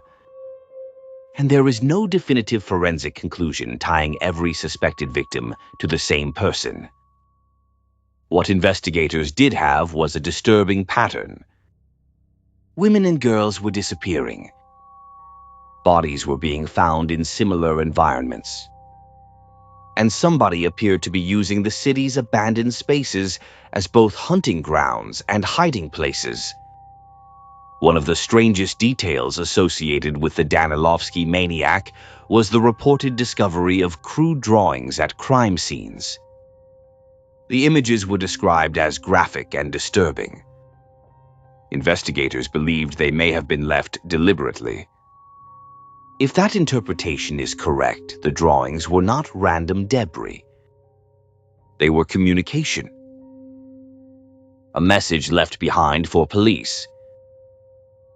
and there is no definitive forensic conclusion tying every suspected victim to the same person. What investigators did have was a disturbing pattern. Women and girls were disappearing. Bodies were being found in similar environments. And somebody appeared to be using the city's abandoned spaces as both hunting grounds and hiding places. One of the strangest details associated with the Danilovsky maniac was the reported discovery of crude drawings at crime scenes. The images were described as graphic and disturbing. Investigators believed they may have been left deliberately. If that interpretation is correct, the drawings were not random debris. They were communication. A message left behind for police.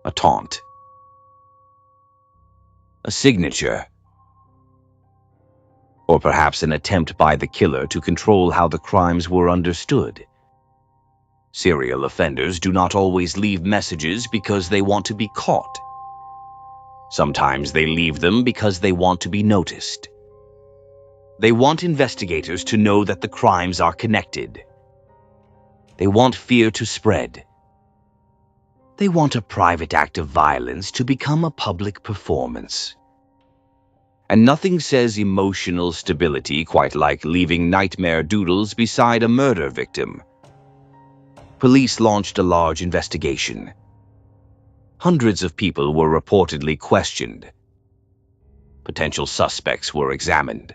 A taunt. A signature. Or perhaps an attempt by the killer to control how the crimes were understood. Serial offenders do not always leave messages because they want to be caught. Sometimes they leave them because they want to be noticed. They want investigators to know that the crimes are connected. They want fear to spread. They want a private act of violence to become a public performance. And nothing says emotional stability quite like leaving nightmare doodles beside a murder victim. Police launched a large investigation. Hundreds of people were reportedly questioned. Potential suspects were examined.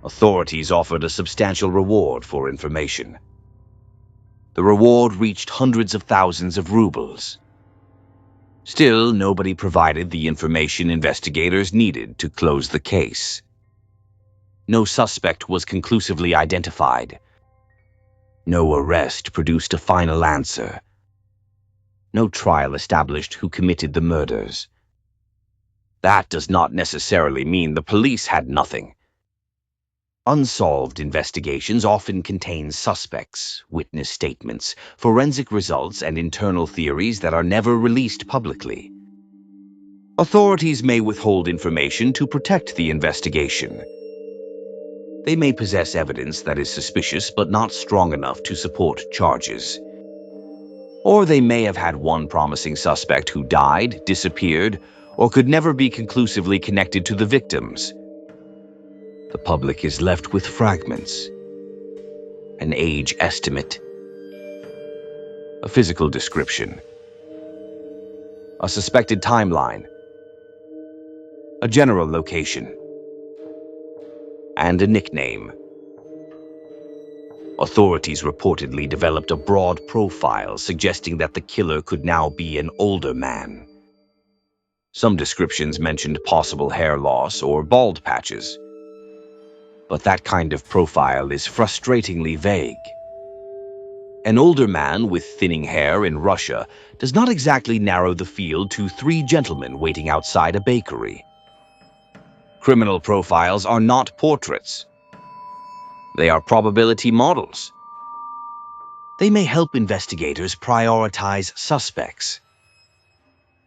Authorities offered a substantial reward for information. The reward reached hundreds of thousands of rubles. Still, nobody provided the information investigators needed to close the case. No suspect was conclusively identified. No arrest produced a final answer. No trial established who committed the murders. That does not necessarily mean the police had nothing. Unsolved investigations often contain suspects, witness statements, forensic results, and internal theories that are never released publicly. Authorities may withhold information to protect the investigation. They may possess evidence that is suspicious but not strong enough to support charges. Or they may have had one promising suspect who died, disappeared, or could never be conclusively connected to the victims. The public is left with fragments, an age estimate, a physical description, a suspected timeline, a general location, and a nickname. Authorities reportedly developed a broad profile suggesting that the killer could now be an older man. Some descriptions mentioned possible hair loss or bald patches. But that kind of profile is frustratingly vague. An older man with thinning hair in Russia does not exactly narrow the field to three gentlemen waiting outside a bakery. Criminal profiles are not portraits. They are probability models. They may help investigators prioritize suspects.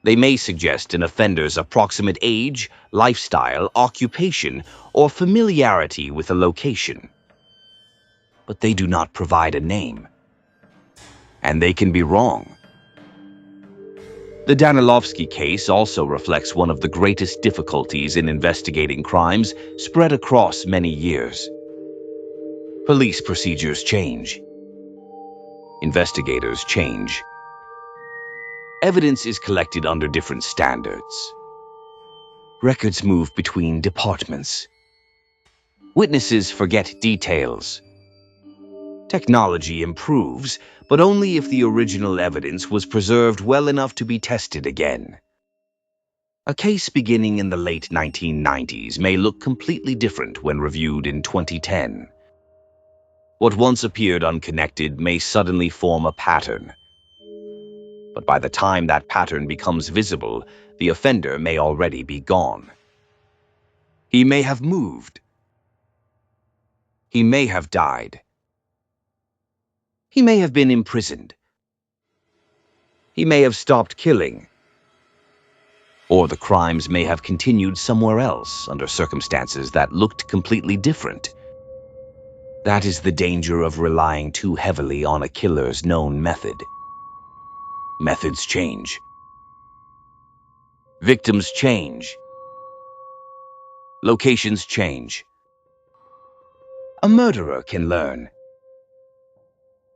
They may suggest an offender's approximate age, lifestyle, occupation, or familiarity with a location. But they do not provide a name. And they can be wrong. The Danilovsky case also reflects one of the greatest difficulties in investigating crimes spread across many years. Police procedures change. Investigators change. Evidence is collected under different standards. Records move between departments. Witnesses forget details. Technology improves, but only if the original evidence was preserved well enough to be tested again. A case beginning in the late 1990s may look completely different when reviewed in 2010. What once appeared unconnected may suddenly form a pattern. But by the time that pattern becomes visible, the offender may already be gone. He may have moved. He may have died. He may have been imprisoned. He may have stopped killing, or the crimes may have continued somewhere else under circumstances that looked completely different. That is the danger of relying too heavily on a killer's known method. Methods change. Victims change. Locations change. A murderer can learn.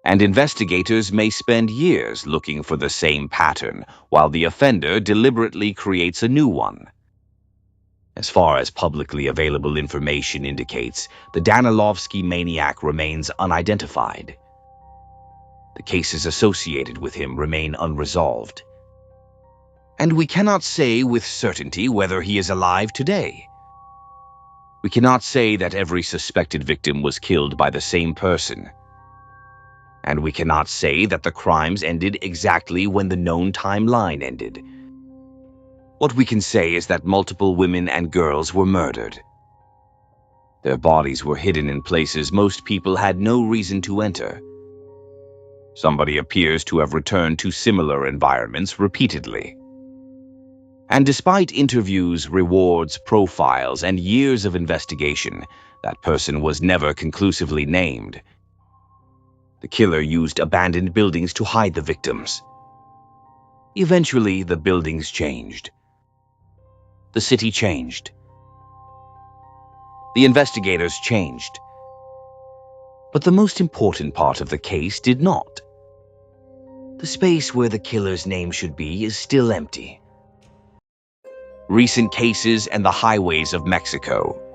And investigators may spend years looking for the same pattern, while the offender deliberately creates a new one. As far as publicly available information indicates, the Danilovsky maniac remains unidentified. The cases associated with him remain unresolved. And we cannot say with certainty whether he is alive today. We cannot say that every suspected victim was killed by the same person. And we cannot say that the crimes ended exactly when the known timeline ended. What we can say is that multiple women and girls were murdered. Their bodies were hidden in places most people had no reason to enter. Somebody appears to have returned to similar environments repeatedly. And despite interviews, rewards, profiles, and years of investigation, that person was never conclusively named. The killer used abandoned buildings to hide the victims. Eventually, the buildings changed. The city changed. The investigators changed. But the most important part of the case did not. The space where the killer's name should be is still empty. Recent cases and the highways of Mexico.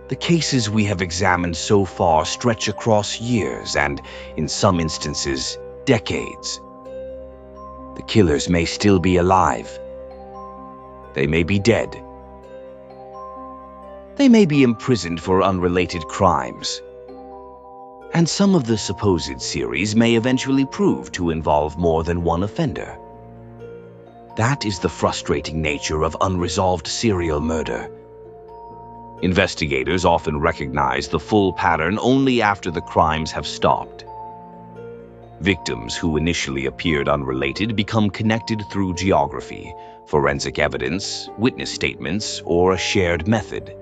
The cases we have examined so far stretch across years and, in some instances, decades. The killers may still be alive. They may be dead. They may be imprisoned for unrelated crimes. And some of the supposed series may eventually prove to involve more than one offender. That is the frustrating nature of unresolved serial murder. Investigators often recognize the full pattern only after the crimes have stopped. Victims who initially appeared unrelated become connected through geography, forensic evidence, witness statements, or a shared method.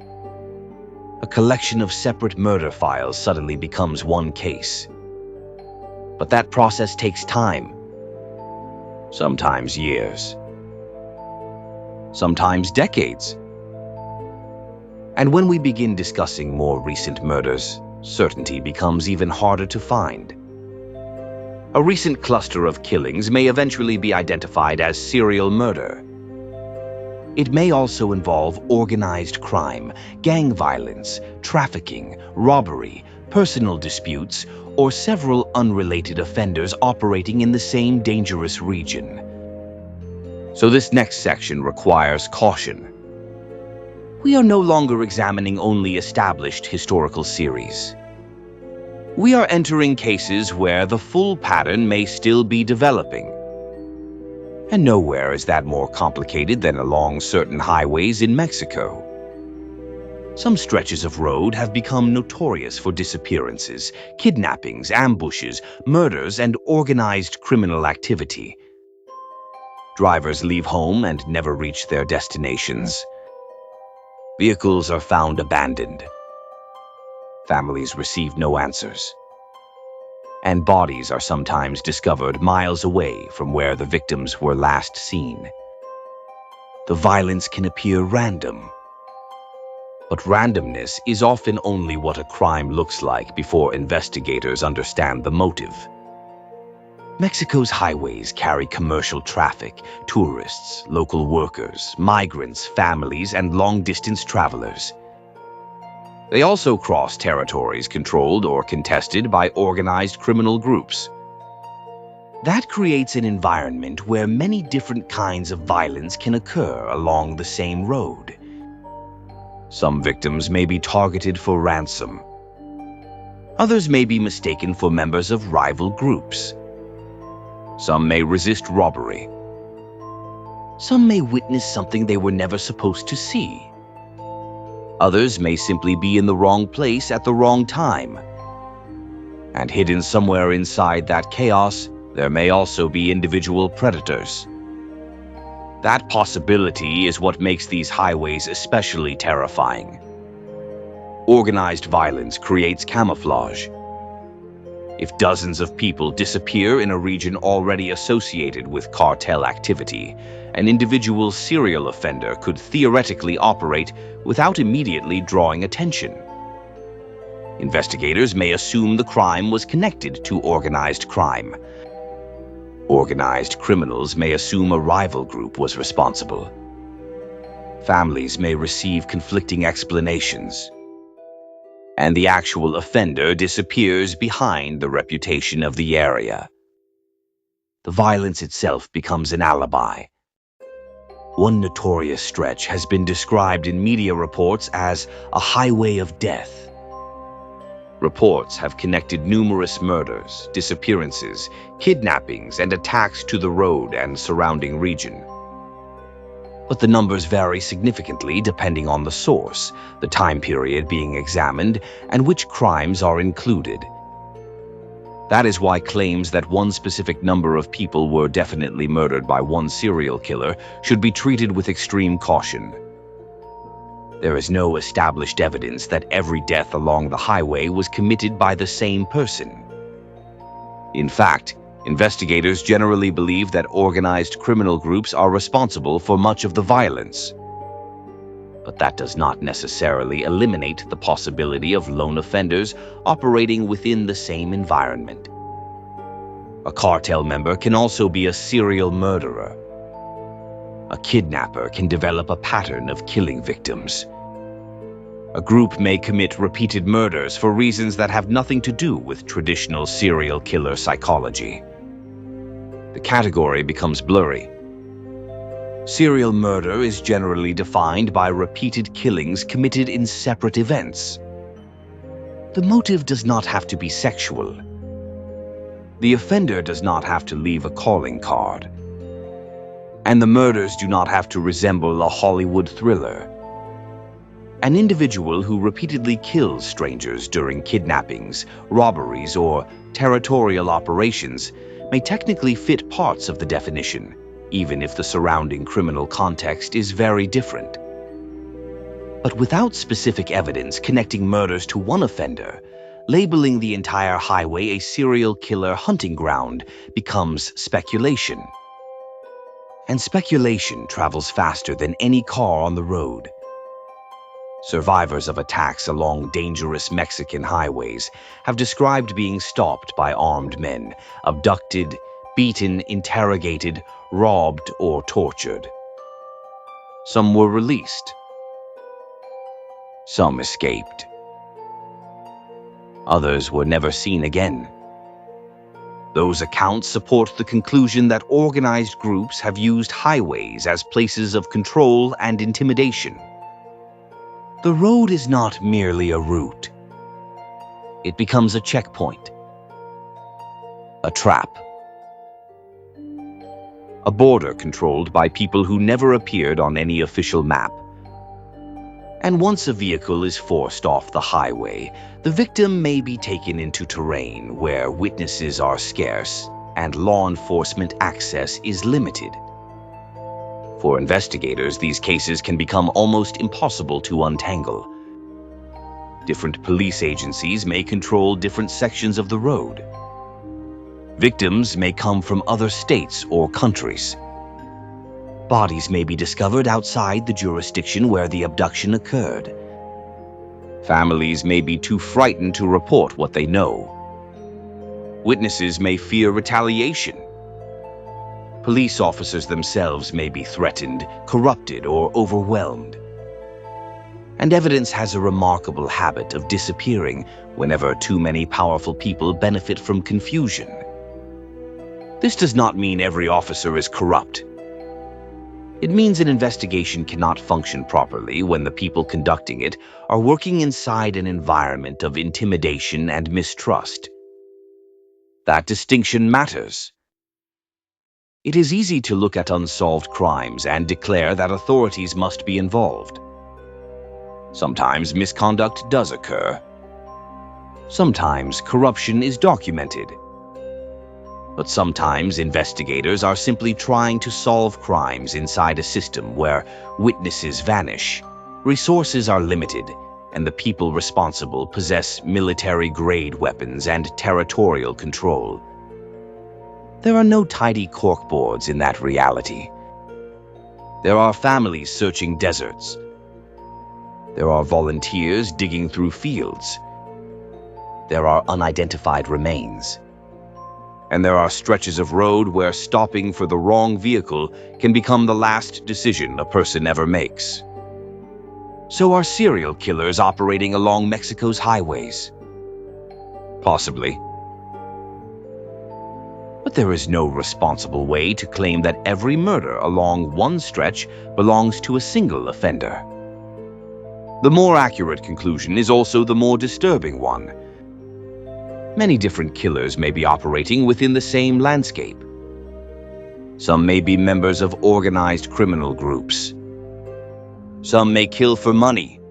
A collection of separate murder files suddenly becomes one case. But that process takes time. Sometimes years. Sometimes decades. And when we begin discussing more recent murders, certainty becomes even harder to find. A recent cluster of killings may eventually be identified as serial murder. It may also involve organized crime, gang violence, trafficking, robbery, personal disputes, or several unrelated offenders operating in the same dangerous region. So this next section requires caution. We are no longer examining only established historical series. We are entering cases where the full pattern may still be developing. And nowhere is that more complicated than along certain highways in Mexico. Some stretches of road have become notorious for disappearances, kidnappings, ambushes, murders, and organized criminal activity. Drivers leave home and never reach their destinations. Vehicles are found abandoned. Families receive no answers. And bodies are sometimes discovered miles away from where the victims were last seen. The violence can appear random. But randomness is often only what a crime looks like before investigators understand the motive. Mexico's highways carry commercial traffic, tourists, local workers, migrants, families, and long-distance travelers. They also cross territories controlled or contested by organized criminal groups. That creates an environment where many different kinds of violence can occur along the same road. Some victims may be targeted for ransom. Others may be mistaken for members of rival groups. Some may resist robbery. Some may witness something they were never supposed to see. Others may simply be in the wrong place at the wrong time. And hidden somewhere inside that chaos There may also be individual predators. That possibility is what makes these highways especially terrifying. Organized violence creates camouflage. If dozens of people disappear in a region already associated with cartel activity, an individual serial offender could theoretically operate without immediately drawing attention. Investigators may assume the crime was connected to organized crime. Organized criminals may assume a rival group was responsible. Families may receive conflicting explanations. And the actual offender disappears behind the reputation of the area. The violence itself becomes an alibi. One notorious stretch has been described in media reports as a highway of death. Reports have connected numerous murders, disappearances, kidnappings, and attacks to the road and surrounding region. But the numbers vary significantly depending on the source, the time period being examined, and which crimes are included. That is why claims that one specific number of people were definitely murdered by one serial killer should be treated with extreme caution. There is no established evidence that every death along the highway was committed by the same person. In fact, investigators generally believe that organized criminal groups are responsible for much of the violence. But that does not necessarily eliminate the possibility of lone offenders operating within the same environment. A cartel member can also be a serial murderer. A kidnapper can develop a pattern of killing victims. A group may commit repeated murders for reasons that have nothing to do with traditional serial killer psychology. The category becomes blurry. Serial murder is generally defined by repeated killings committed in separate events. The motive does not have to be sexual. The offender does not have to leave a calling card. And the murders do not have to resemble a Hollywood thriller. An individual who repeatedly kills strangers during kidnappings, robberies, or territorial operations may technically fit parts of the definition, even if the surrounding criminal context is very different. But without specific evidence connecting murders to one offender, labeling the entire highway a serial killer hunting ground becomes speculation. And speculation travels faster than any car on the road. Survivors of attacks along dangerous Mexican highways have described being stopped by armed men, abducted, beaten, interrogated, robbed, or tortured. Some were released. Some escaped. Others were never seen again. Those accounts support the conclusion that organized groups have used highways as places of control and intimidation. The road is not merely a route. It becomes a checkpoint, a trap, a border controlled by people who never appeared on any official map. And once a vehicle is forced off the highway, the victim may be taken into terrain where witnesses are scarce and law enforcement access is limited. For investigators, these cases can become almost impossible to untangle. Different police agencies may control different sections of the road. Victims may come from other states or countries. Bodies may be discovered outside the jurisdiction where the abduction occurred. Families may be too frightened to report what they know. Witnesses may fear retaliation. Police officers themselves may be threatened, corrupted, or overwhelmed. And evidence has a remarkable habit of disappearing whenever too many powerful people benefit from confusion. This does not mean every officer is corrupt. It means an investigation cannot function properly when the people conducting it are working inside an environment of intimidation and mistrust. That distinction matters. It is easy to look at unsolved crimes and declare that authorities must be involved. Sometimes misconduct does occur. Sometimes corruption is documented. But sometimes investigators are simply trying to solve crimes inside a system where witnesses vanish, resources are limited, and the people responsible possess military-grade weapons and territorial control. There are no tidy corkboards in that reality. There are families searching deserts. There are volunteers digging through fields. There are unidentified remains. And there are stretches of road where stopping for the wrong vehicle can become the last decision a person ever makes. So are serial killers operating along Mexico's highways? Possibly. But there is no responsible way to claim that every murder along one stretch belongs to a single offender. The more accurate conclusion is also the more disturbing one. Many different killers may be operating within the same landscape. Some may be members of organized criminal groups. Some may kill for money.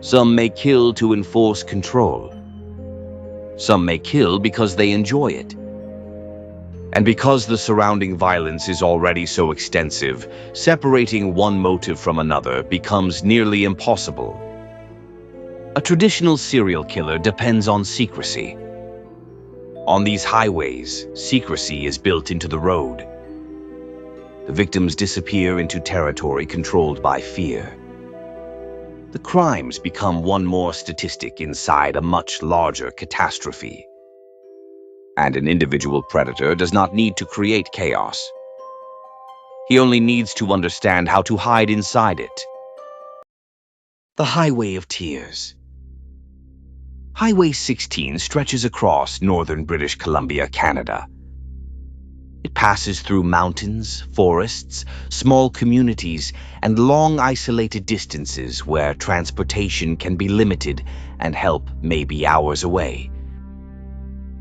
Some may kill to enforce control. Some may kill because they enjoy it. And because the surrounding violence is already so extensive, separating one motive from another becomes nearly impossible. A traditional serial killer depends on secrecy. On these highways, secrecy is built into the road. The victims disappear into territory controlled by fear. The crimes become one more statistic inside a much larger catastrophe. And an individual predator does not need to create chaos. He only needs to understand how to hide inside it. The Highway of Tears. Highway 16 stretches across northern British Columbia, Canada. It passes through mountains, forests, small communities, and long isolated distances where transportation can be limited and help may be hours away.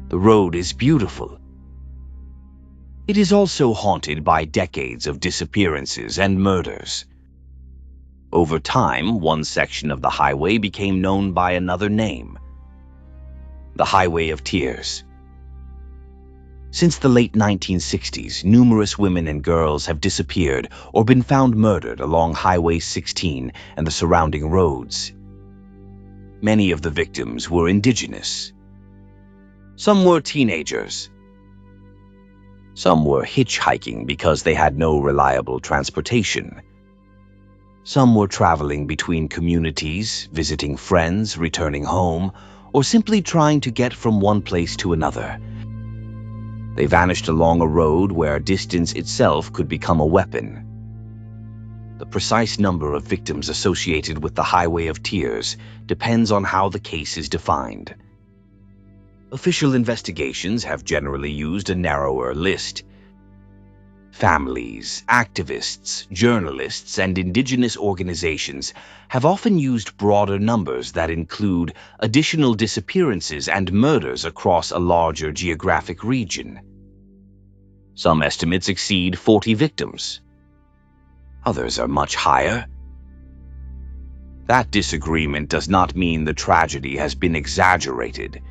The road is beautiful. It is also haunted by decades of disappearances and murders. Over time, one section of the highway became known by another name: the Highway of Tears. Since the late 1960s, numerous women and girls have disappeared or been found murdered along Highway 16 and the surrounding roads. Many of the victims were indigenous. Some were teenagers. Some were hitchhiking because they had no reliable transportation. Some were traveling between communities, visiting friends, returning home, or simply trying to get from one place to another. They vanished along a road where distance itself could become a weapon. The precise number of victims associated with the Highway of Tears depends on how the case is defined. Official investigations have generally used a narrower list. Families, activists, journalists, and indigenous organizations have often used broader numbers that include additional disappearances and murders across a larger geographic region. Some estimates exceed 40 victims. Others are much higher. That disagreement does not mean the tragedy has been exaggerated.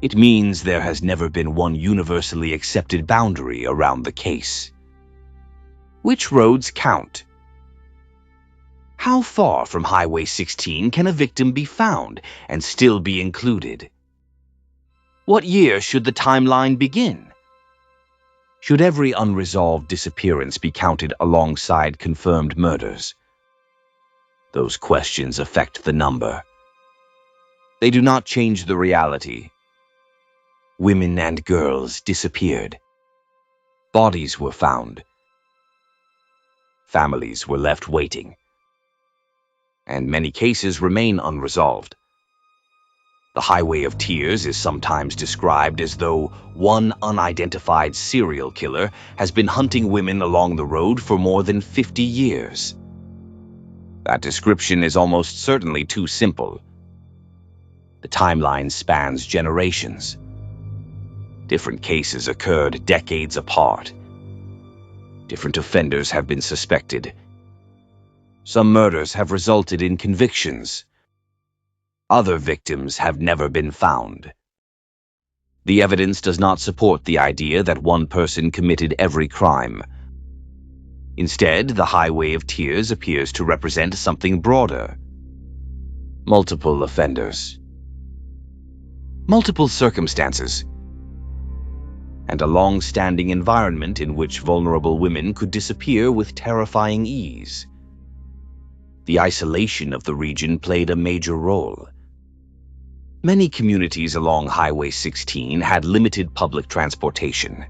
It means there has never been one universally accepted boundary around the case. Which roads count? How far from Highway 16 can a victim be found and still be included? What year should the timeline begin? Should every unresolved disappearance be counted alongside confirmed murders? Those questions affect the number. They do not change the reality. Women and girls disappeared. Bodies were found. Families were left waiting. And many cases remain unresolved. The Highway of Tears is sometimes described as though one unidentified serial killer has been hunting women along the road for more than 50 years. That description is almost certainly too simple. The timeline spans generations. Different cases occurred decades apart. Different offenders have been suspected. Some murders have resulted in convictions. Other victims have never been found. The evidence does not support the idea that one person committed every crime. Instead, the Highway of Tears appears to represent something broader. Multiple offenders, multiple circumstances, and a long-standing environment in which vulnerable women could disappear with terrifying ease. The isolation of the region played a major role. Many communities along Highway 16 had limited public transportation.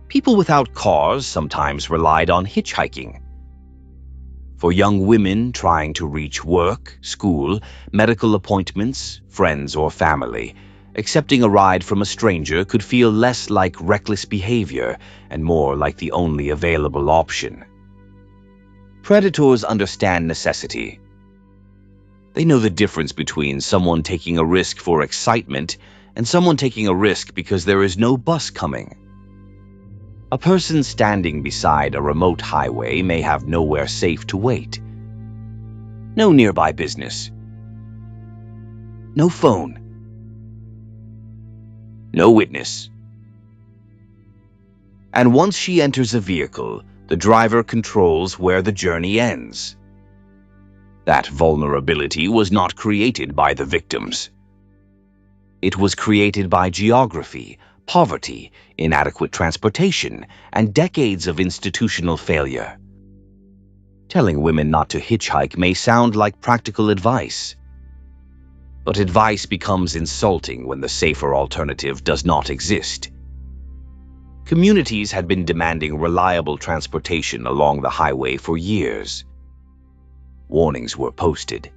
People without cars sometimes relied on hitchhiking. For young women trying to reach work, school, medical appointments, friends, or family, accepting a ride from a stranger could feel less like reckless behavior and more like the only available option. Predators understand necessity. They know the difference between someone taking a risk for excitement and someone taking a risk because there is no bus coming. A person standing beside a remote highway may have nowhere safe to wait. No nearby business. No phone. No witness. And once she enters a vehicle, the driver controls where the journey ends. That vulnerability was not created by the victims. It was created by geography, poverty, inadequate transportation, and decades of institutional failure. Telling women not to hitchhike may sound like practical advice, but advice becomes insulting when the safer alternative does not exist. Communities had been demanding reliable transportation along the highway for years. Warnings were posted.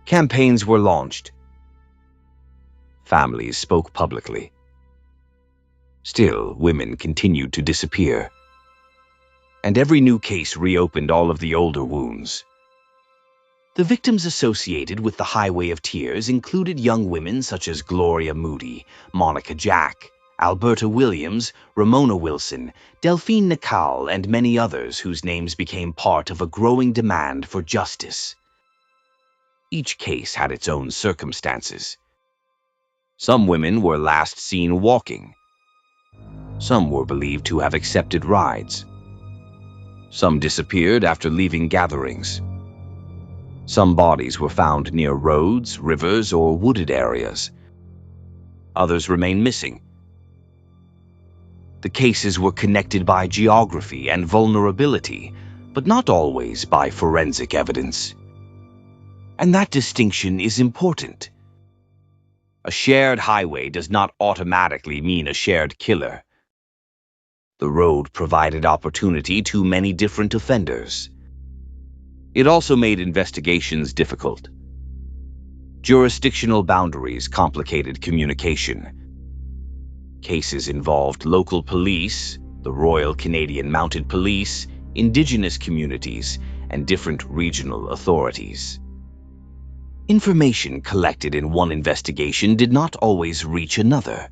Campaigns were launched. Families spoke publicly. Still, women continued to disappear. And every new case reopened all of the older wounds. The victims associated with the Highway of Tears included young women such as Gloria Moody, Monica Jack, Alberta Williams, Ramona Wilson, Delphine Nichal, and many others whose names became part of a growing demand for justice. Each case had its own circumstances. Some women were last seen walking. Some were believed to have accepted rides. Some disappeared after leaving gatherings. Some bodies were found near roads, rivers, or wooded areas. Others remain missing. The cases were connected by geography and vulnerability, but not always by forensic evidence. And that distinction is important. A shared highway does not automatically mean a shared killer. The road provided opportunity to many different offenders. It also made investigations difficult. Jurisdictional boundaries complicated communication. Cases involved local police, the Royal Canadian Mounted Police, Indigenous communities, and different regional authorities. Information collected in one investigation did not always reach another.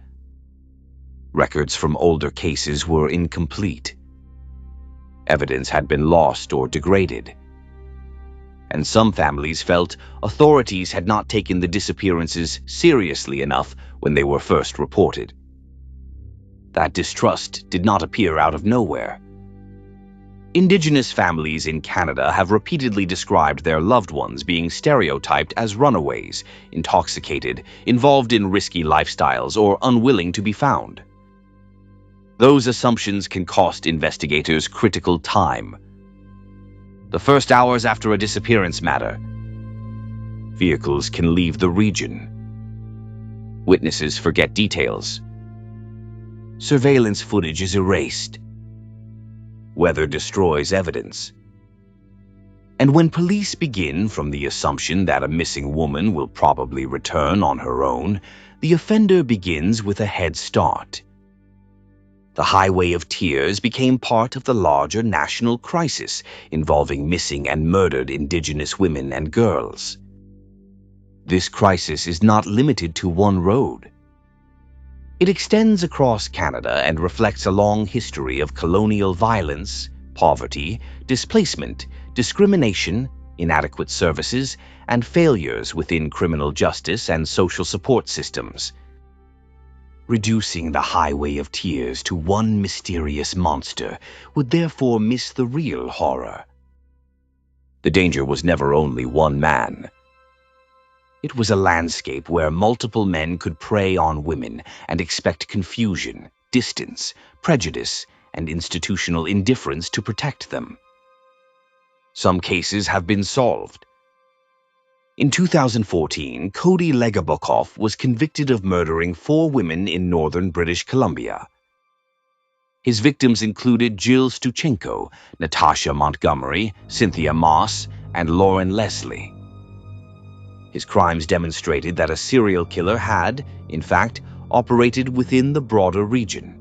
Records from older cases were incomplete. Evidence had been lost or degraded. And some families felt authorities had not taken the disappearances seriously enough when they were first reported. That distrust did not appear out of nowhere. Indigenous families in Canada have repeatedly described their loved ones being stereotyped as runaways, intoxicated, involved in risky lifestyles, or unwilling to be found. Those assumptions can cost investigators critical time. The first hours after a disappearance matter. Vehicles can leave the region. Witnesses forget details. Surveillance footage is erased. Weather destroys evidence. And when police begin from the assumption that a missing woman will probably return on her own, the offender begins with a head start. The Highway of Tears became part of the larger national crisis involving missing and murdered Indigenous women and girls. This crisis is not limited to one road. It extends across Canada and reflects a long history of colonial violence, poverty, displacement, discrimination, inadequate services, and failures within criminal justice and social support systems. Reducing the Highway of Tears to one mysterious monster would therefore miss the real horror. The danger was never only one man. It was a landscape where multiple men could prey on women and expect confusion, distance, prejudice, and institutional indifference to protect them. Some cases have been solved. In 2014, Cody Legabokov was convicted of murdering 4 women in northern British Columbia. His victims included Jill Stuchenko, Natasha Montgomery, Cynthia Moss, and Lauren Leslie. His crimes demonstrated that a serial killer had, in fact, operated within the broader region.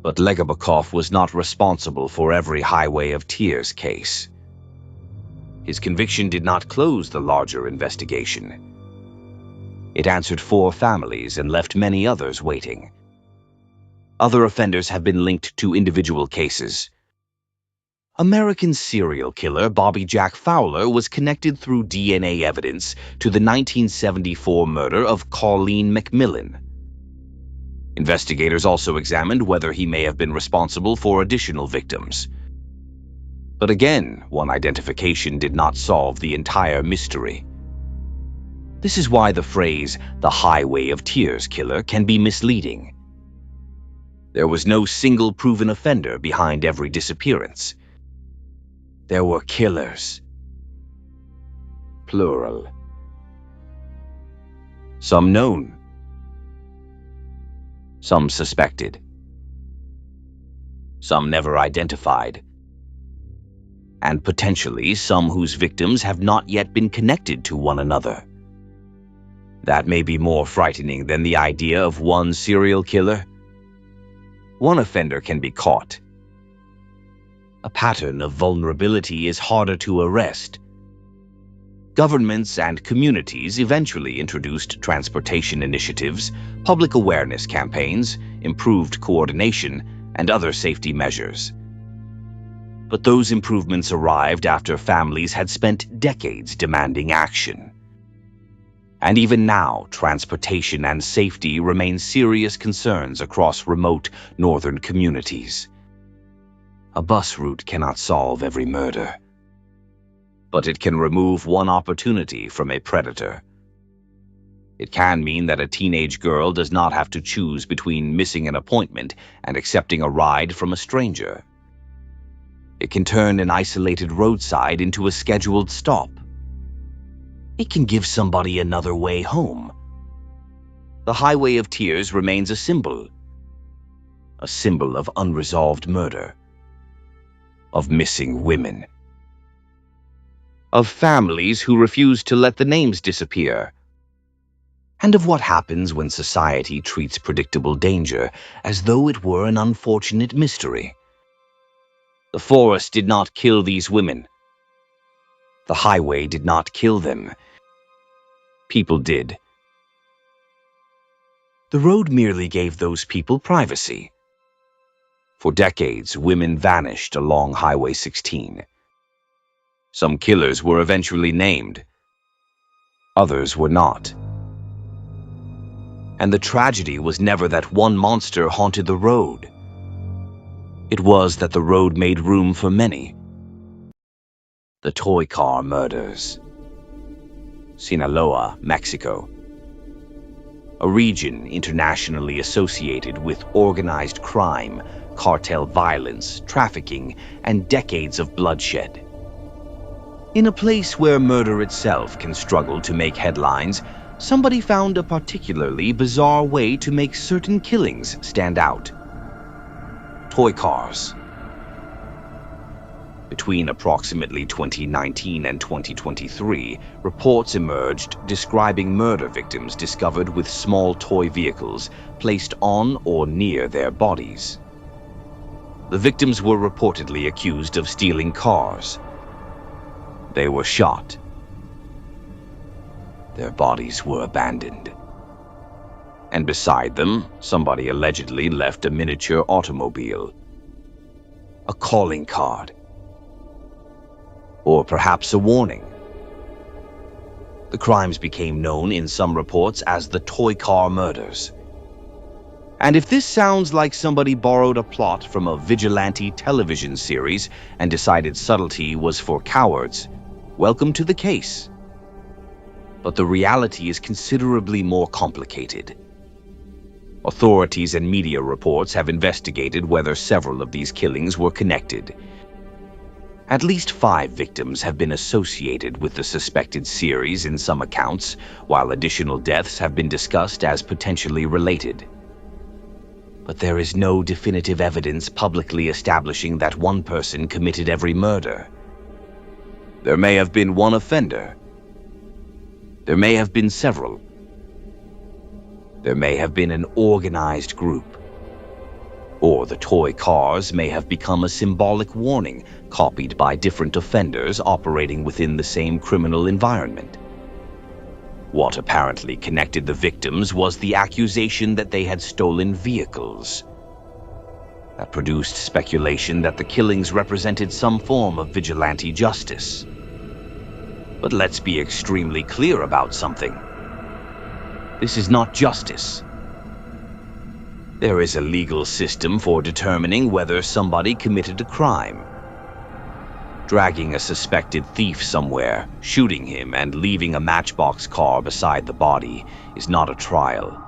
But Legabokov was not responsible for every Highway of Tears case. His conviction did not close the larger investigation. It answered 4 families and left many others waiting. Other offenders have been linked to individual cases. American serial killer Bobby Jack Fowler was connected through DNA evidence to the 1974 murder of Colleen McMillan. Investigators also examined whether he may have been responsible for additional victims. But again, one identification did not solve the entire mystery. This is why the phrase, "the Highway of Tears killer," can be misleading. There was no single proven offender behind every disappearance. There were killers. Plural. Some known. Some suspected. Some never identified. And potentially some whose victims have not yet been connected to one another. That may be more frightening than the idea of one serial killer. One offender can be caught. A pattern of vulnerability is harder to arrest. Governments and communities eventually introduced transportation initiatives, public awareness campaigns, improved coordination, and other safety measures. But those improvements arrived after families had spent decades demanding action. And even now, transportation and safety remain serious concerns across remote northern communities. A bus route cannot solve every murder, but it can remove one opportunity from a predator. It can mean that a teenage girl does not have to choose between missing an appointment and accepting a ride from a stranger. It can turn an isolated roadside into a scheduled stop. It can give somebody another way home. The Highway of Tears remains a symbol of unresolved murder, of missing women, of families who refuse to let the names disappear, and of what happens when society treats predictable danger as though it were an unfortunate mystery. The forest did not kill these women. The highway did not kill them. People did. The road merely gave those people privacy. For decades, women vanished along Highway 16. Some killers were eventually named. Others were not. And the tragedy was never that one monster haunted the road. It was that the road made room for many. The toy car murders. Sinaloa, Mexico. A region internationally associated with organized crime, cartel violence, trafficking, and decades of bloodshed. In a place where murder itself can struggle to make headlines, somebody found a particularly bizarre way to make certain killings stand out. Toy cars. Between approximately 2019 and 2023, reports emerged describing murder victims discovered with small toy vehicles placed on or near their bodies. The victims were reportedly accused of stealing cars. They were shot. Their bodies were abandoned. And beside them, somebody allegedly left a miniature automobile. A calling card. Or perhaps a warning. The crimes became known in some reports as the toy car murders. And if this sounds like somebody borrowed a plot from a vigilante television series and decided subtlety was for cowards, welcome to the case. But the reality is considerably more complicated. Authorities and media reports have investigated whether several of these killings were connected. At least 5 victims have been associated with the suspected series in some accounts, while additional deaths have been discussed as potentially related. But there is no definitive evidence publicly establishing that one person committed every murder. There may have been one offender. There may have been several. There may have been an organized group. Or the toy cars may have become a symbolic warning copied by different offenders operating within the same criminal environment. What apparently connected the victims was the accusation that they had stolen vehicles. That produced speculation that the killings represented some form of vigilante justice. But let's be extremely clear about something. This is not justice. There is a legal system for determining whether somebody committed a crime. Dragging a suspected thief somewhere, shooting him, and leaving a matchbox car beside the body is not a trial.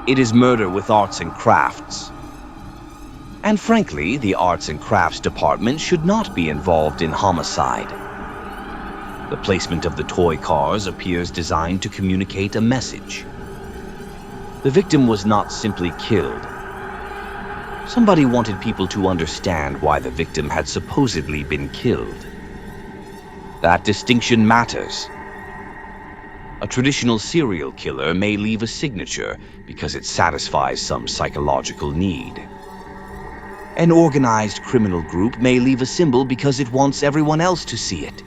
It is murder with arts and crafts. And frankly, the arts and crafts department should not be involved in homicide. The placement of the toy cars appears designed to communicate a message. The victim was not simply killed. Somebody wanted people to understand why the victim had supposedly been killed. That distinction matters. A traditional serial killer may leave a signature because it satisfies some psychological need. An organized criminal group may leave a symbol because it wants everyone else to see it.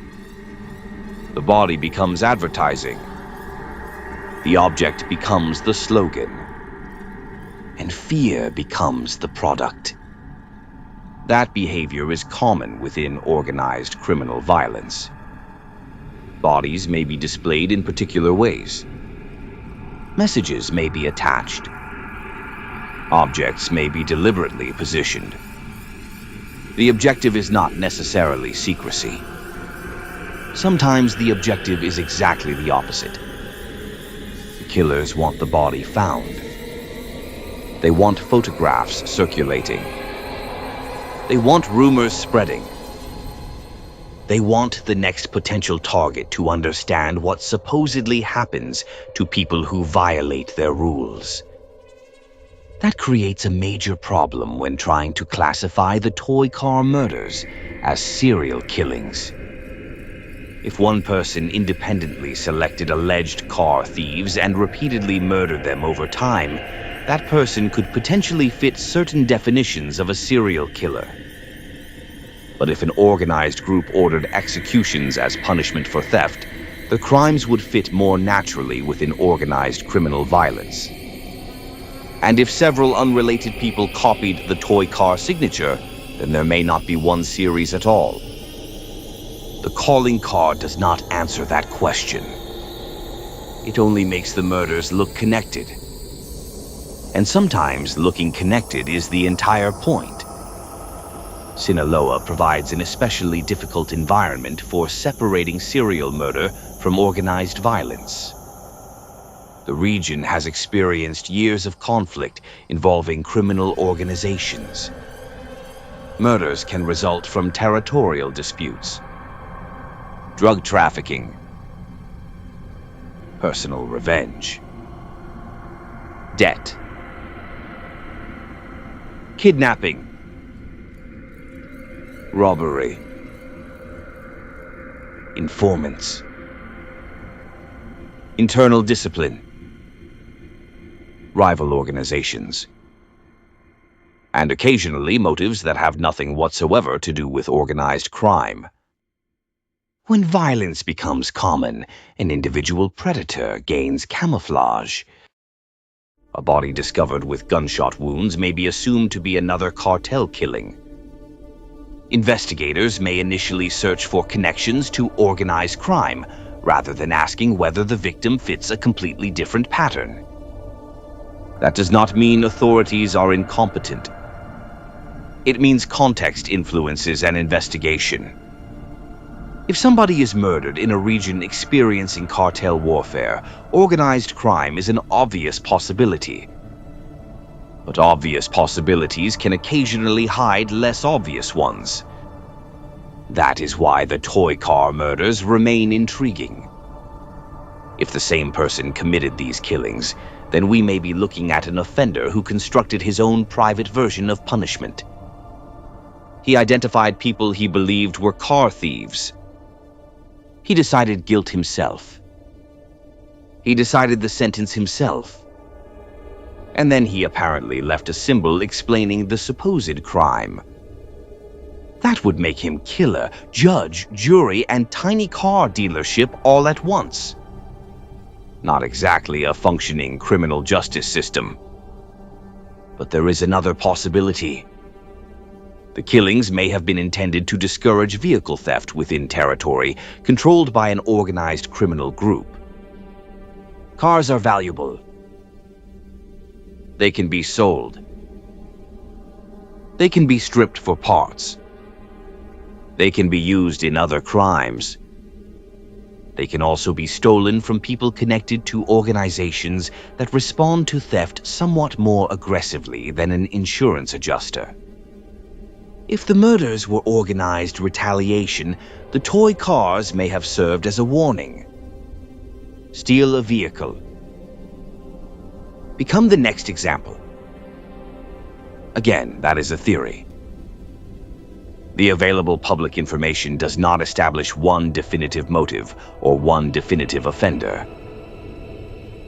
The body becomes advertising. The object becomes the slogan. And fear becomes the product. That behavior is common within organized criminal violence. Bodies may be displayed in particular ways. Messages may be attached. Objects may be deliberately positioned. The objective is not necessarily secrecy. Sometimes the objective is exactly the opposite. The killers want the body found. They want photographs circulating. They want rumors spreading. They want the next potential target to understand what supposedly happens to people who violate their rules. That creates a major problem when trying to classify the toy car murders as serial killings. If one person independently selected alleged car thieves and repeatedly murdered them over time, that person could potentially fit certain definitions of a serial killer. But if an organized group ordered executions as punishment for theft, the crimes would fit more naturally within organized criminal violence. And if several unrelated people copied the toy car signature, then there may not be one series at all. The calling card does not answer that question. It only makes the murders look connected. And sometimes looking connected is the entire point. Sinaloa provides an especially difficult environment for separating serial murder from organized violence. The region has experienced years of conflict involving criminal organizations. Murders can result from territorial disputes, drug trafficking, personal revenge, debt, kidnapping, robbery, informants, internal discipline, rival organizations, and occasionally motives that have nothing whatsoever to do with organized crime. When violence becomes common, an individual predator gains camouflage. A body discovered with gunshot wounds may be assumed to be another cartel killing. Investigators may initially search for connections to organized crime, rather than asking whether the victim fits a completely different pattern. That does not mean authorities are incompetent. It means context influences an investigation. If somebody is murdered in a region experiencing cartel warfare, organized crime is an obvious possibility. But obvious possibilities can occasionally hide less obvious ones. That is why the toy car murders remain intriguing. If the same person committed these killings, then we may be looking at an offender who constructed his own private version of punishment. He identified people he believed were car thieves. He decided guilt himself. He decided the sentence himself. And then he apparently left a symbol explaining the supposed crime. That would make him killer, judge, jury, and tiny car dealership all at once. Not exactly a functioning criminal justice system. But there is another possibility. The killings may have been intended to discourage vehicle theft within territory controlled by an organized criminal group. Cars are valuable. They can be sold. They can be stripped for parts. They can be used in other crimes. They can also be stolen from people connected to organizations that respond to theft somewhat more aggressively than an insurance adjuster. If the murders were organized retaliation, the toy cars may have served as a warning. Steal a vehicle. Become the next example. Again, that is a theory. The available public information does not establish one definitive motive or one definitive offender.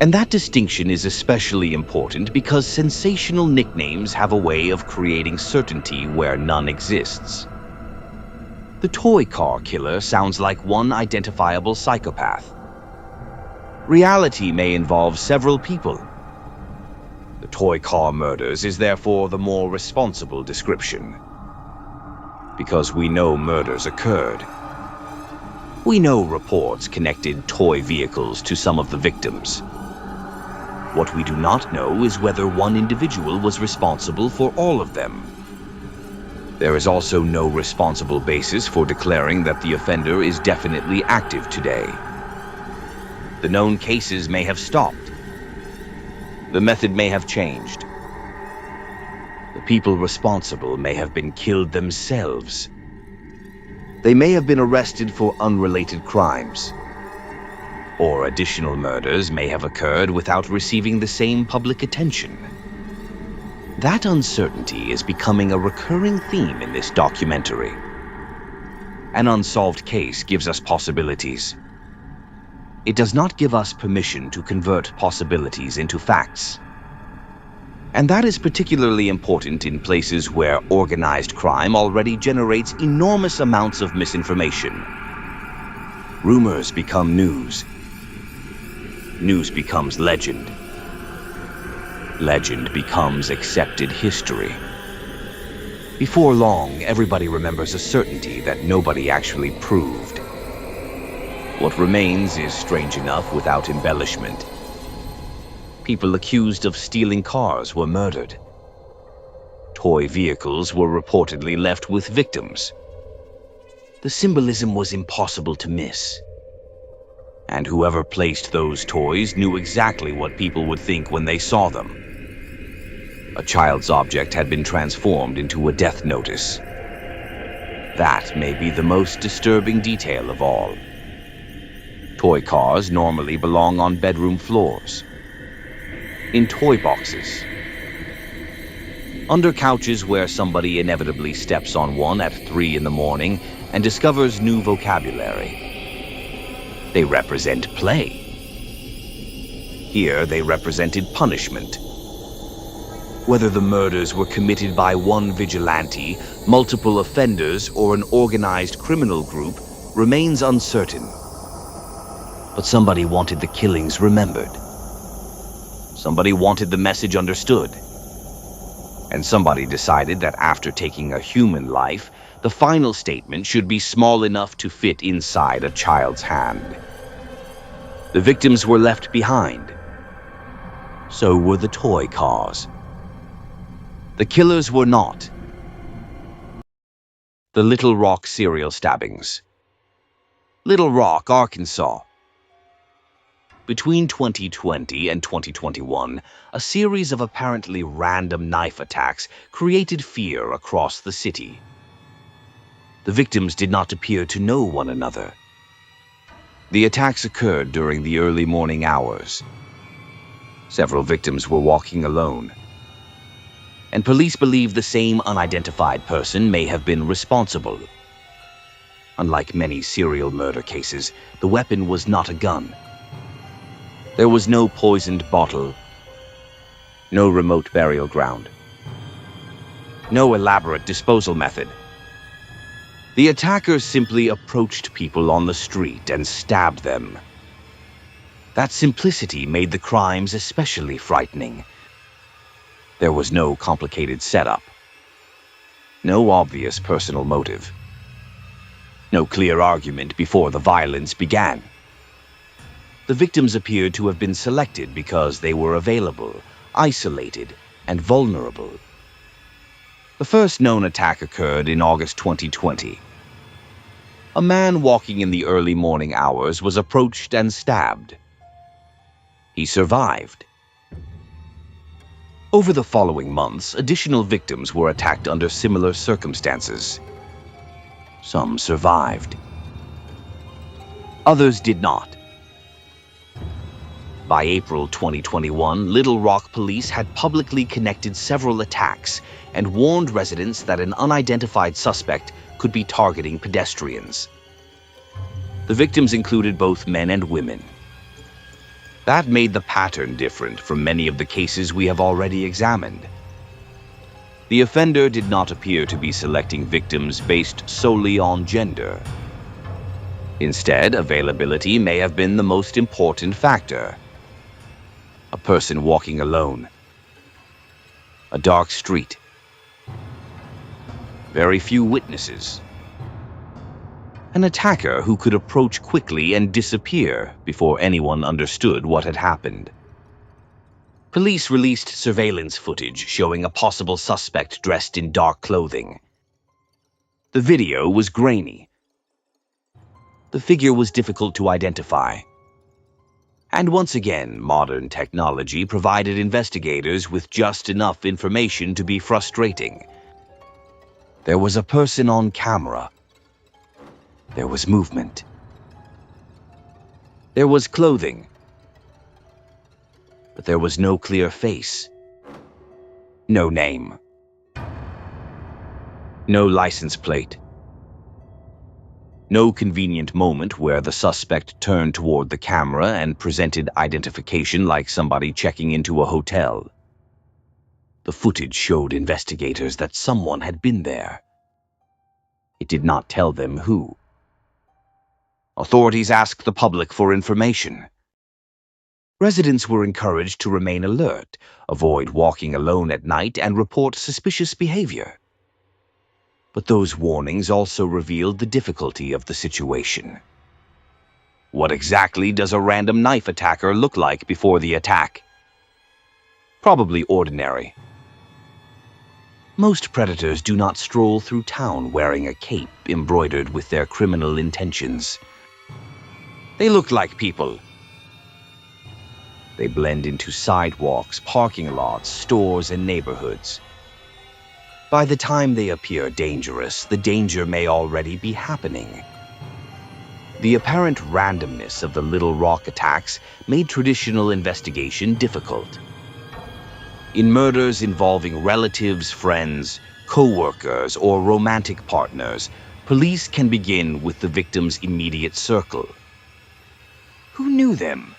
And that distinction is especially important because sensational nicknames have a way of creating certainty where none exists. The toy car killer sounds like one identifiable psychopath. Reality may involve several people. The toy car murders is therefore the more responsible description. Because we know murders occurred. We know reports connected toy vehicles to some of the victims. What we do not know is whether one individual was responsible for all of them. There is also no responsible basis for declaring that the offender is definitely active today. The known cases may have stopped. The method may have changed. The people responsible may have been killed themselves. They may have been arrested for unrelated crimes. Or additional murders may have occurred without receiving the same public attention. That uncertainty is becoming a recurring theme in this documentary. An unsolved case gives us possibilities. It does not give us permission to convert possibilities into facts. And that is particularly important in places where organized crime already generates enormous amounts of misinformation. Rumors become news. News becomes legend. Legend becomes accepted history. Before long, everybody remembers a certainty that nobody actually proved. What remains is strange enough without embellishment. People accused of stealing cars were murdered. Toy vehicles were reportedly left with victims. The symbolism was impossible to miss. And whoever placed those toys knew exactly what people would think when they saw them. A child's object had been transformed into a death notice. That may be the most disturbing detail of all. Toy cars normally belong on bedroom floors, in toy boxes, under couches where somebody inevitably steps on one at 3 in the morning and discovers new vocabulary. They represent play. Here they represented punishment. Whether the murders were committed by one vigilante, multiple offenders, or an organized criminal group remains uncertain. But somebody wanted the killings remembered. Somebody wanted the message understood. And somebody decided that after taking a human life, the final statement should be small enough to fit inside a child's hand. The victims were left behind. So were the toy cars. The killers were not. The Little Rock serial stabbings. Little Rock, Arkansas. Between 2020 and 2021, a series of apparently random knife attacks created fear across the city. The victims did not appear to know one another. The attacks occurred during the early morning hours. Several victims were walking alone, and police believe the same unidentified person may have been responsible. Unlike many serial murder cases, the weapon was not a gun. There was no poisoned bottle, no remote burial ground, no elaborate disposal method. The attackers simply approached people on the street and stabbed them. That simplicity made the crimes especially frightening. There was no complicated setup, no obvious personal motive, no clear argument before the violence began. The victims appeared to have been selected because they were available, isolated, and vulnerable. The first known attack occurred in August 2020. A man walking in the early morning hours was approached and stabbed. He survived. Over the following months, additional victims were attacked under similar circumstances. Some survived. Others did not. By April 2021, Little Rock police had publicly connected several attacks and warned residents that an unidentified suspect could be targeting pedestrians. The victims included both men and women. That made the pattern different from many of the cases we have already examined. The offender did not appear to be selecting victims based solely on gender. Instead, availability may have been the most important factor. A person walking alone. A dark street. Very few witnesses. An attacker who could approach quickly and disappear before anyone understood what had happened. Police released surveillance footage showing a possible suspect dressed in dark clothing. The video was grainy. The figure was difficult to identify. And once again, modern technology provided investigators with just enough information to be frustrating. There was a person on camera. There was movement. There was clothing. But there was no clear face. No name. No license plate. No convenient moment where the suspect turned toward the camera and presented identification like somebody checking into a hotel. The footage showed investigators that someone had been there. It did not tell them who. Authorities asked the public for information. Residents were encouraged to remain alert, avoid walking alone at night, and report suspicious behavior. But those warnings also revealed the difficulty of the situation. What exactly does a random knife attacker look like before the attack? Probably ordinary. Most predators do not stroll through town wearing a cape embroidered with their criminal intentions. They look like people. They blend into sidewalks, parking lots, stores, and neighborhoods. By the time they appear dangerous, the danger may already be happening. The apparent randomness of the Little Rock attacks made traditional investigation difficult. In murders involving relatives, friends, co-workers, or romantic partners, police can begin with the victim's immediate circle. Who knew them?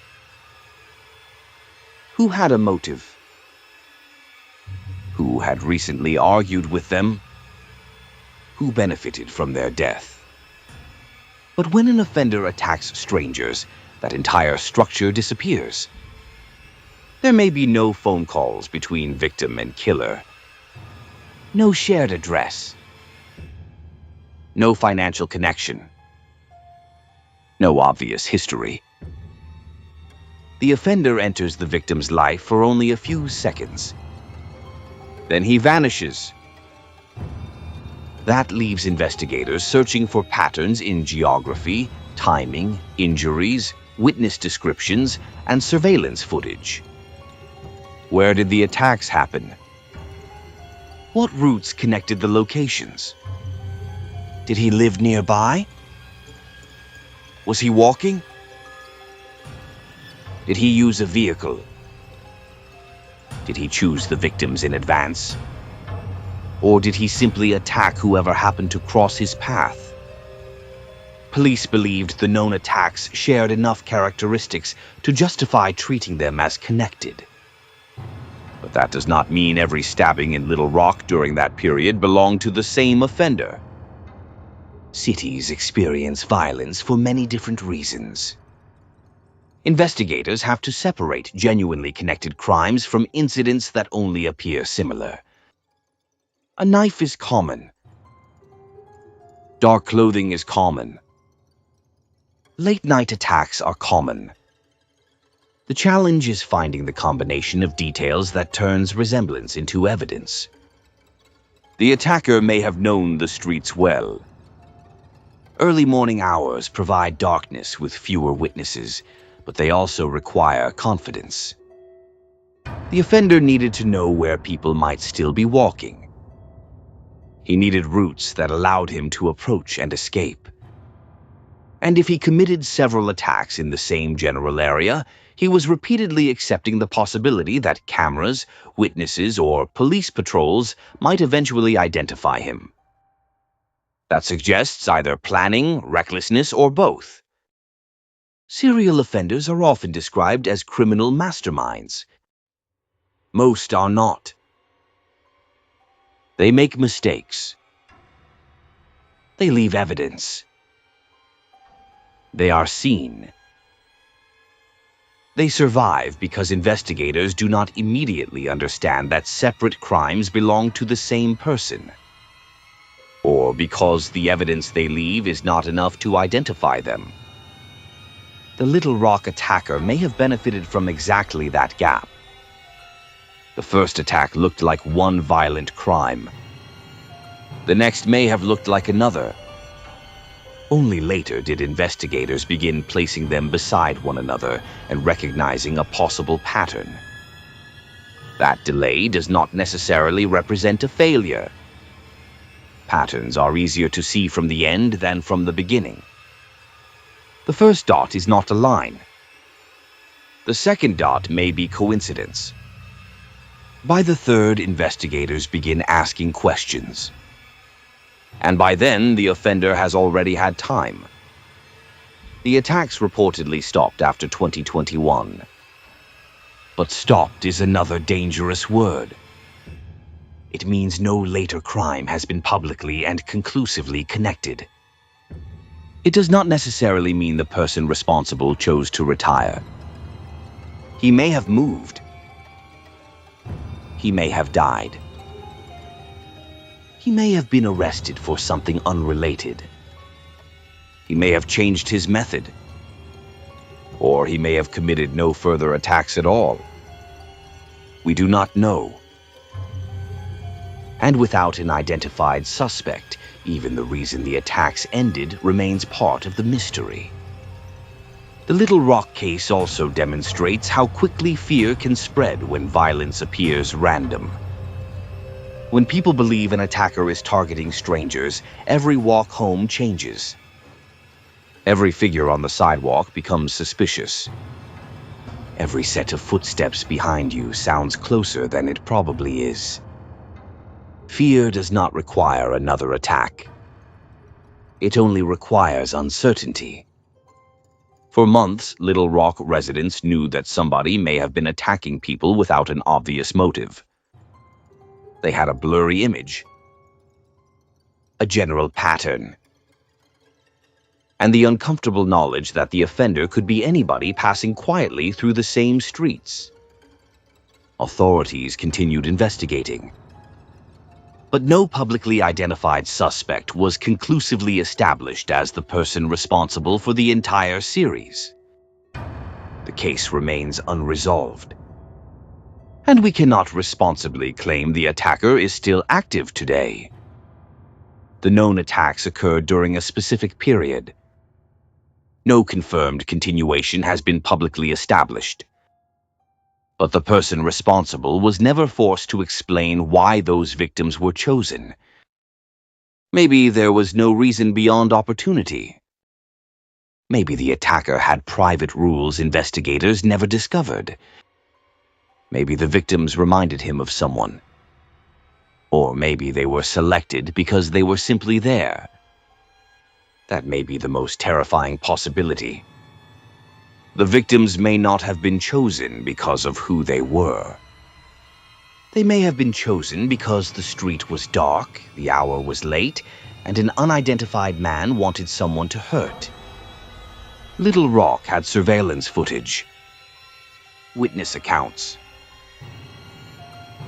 Who had a motive? Who had recently argued with them? Who benefited from their death? But when an offender attacks strangers, that entire structure disappears. There may be no phone calls between victim and killer. No shared address. No financial connection. No obvious history. The offender enters the victim's life for only a few seconds. Then he vanishes. That leaves investigators searching for patterns in geography, timing, injuries, witness descriptions, and surveillance footage. Where did the attacks happen? What routes connected the locations? Did he live nearby? Was he walking? Did he use a vehicle? Did he choose the victims in advance? Or did he simply attack whoever happened to cross his path? Police believed the known attacks shared enough characteristics to justify treating them as connected. But that does not mean every stabbing in Little Rock during that period belonged to the same offender. Cities experience violence for many different reasons. Investigators have to separate genuinely connected crimes from incidents that only appear similar. A knife is common. Dark clothing is common. Late-night attacks are common. The challenge is finding the combination of details that turns resemblance into evidence. The attacker may have known the streets well. Early morning hours provide darkness with fewer witnesses, but they also require confidence. The offender needed to know where people might still be walking. He needed routes that allowed him to approach and escape. And if he committed several attacks in the same general area, he was repeatedly accepting the possibility that cameras, witnesses, or police patrols might eventually identify him. That suggests either planning, recklessness, or both. Serial offenders are often described as criminal masterminds. Most are not. They make mistakes. They leave evidence. They are seen. They survive because investigators do not immediately understand that separate crimes belong to the same person, or because the evidence they leave is not enough to identify them. The Little Rock attacker may have benefited from exactly that gap. The first attack looked like one violent crime. The next may have looked like another. Only later did investigators begin placing them beside one another and recognizing a possible pattern. That delay does not necessarily represent a failure. Patterns are easier to see from the end than from the beginning. The first dot is not a line. The second dot may be coincidence. By the third, investigators begin asking questions. And by then, the offender has already had time. The attacks reportedly stopped after 2021. But stopped is another dangerous word. It means no later crime has been publicly and conclusively connected. It does not necessarily mean the person responsible chose to retire. He may have moved. He may have died. He may have been arrested for something unrelated. He may have changed his method. Or he may have committed no further attacks at all. We do not know. And without an identified suspect, even the reason the attacks ended remains part of the mystery. The Little Rock case also demonstrates how quickly fear can spread when violence appears random. When people believe an attacker is targeting strangers, every walk home changes. Every figure on the sidewalk becomes suspicious. Every set of footsteps behind you sounds closer than it probably is. Fear does not require another attack. It only requires uncertainty. For months, Little Rock residents knew that somebody may have been attacking people without an obvious motive. They had a blurry image, a general pattern, and the uncomfortable knowledge that the offender could be anybody passing quietly through the same streets. Authorities continued investigating, but no publicly identified suspect was conclusively established as the person responsible for the entire series. the case remains unresolved. And we cannot responsibly claim the attacker is still active today. The known attacks occurred during a specific period. No confirmed continuation has been publicly established. But the person responsible was never forced to explain why those victims were chosen. Maybe there was no reason beyond opportunity. Maybe the attacker had private rules investigators never discovered. Maybe the victims reminded him of someone. Or maybe they were selected because they were simply there. That may be the most terrifying possibility. The victims may not have been chosen because of who they were. They may have been chosen because the street was dark, the hour was late, and an unidentified man wanted someone to hurt. Little Rock had surveillance footage, witness accounts,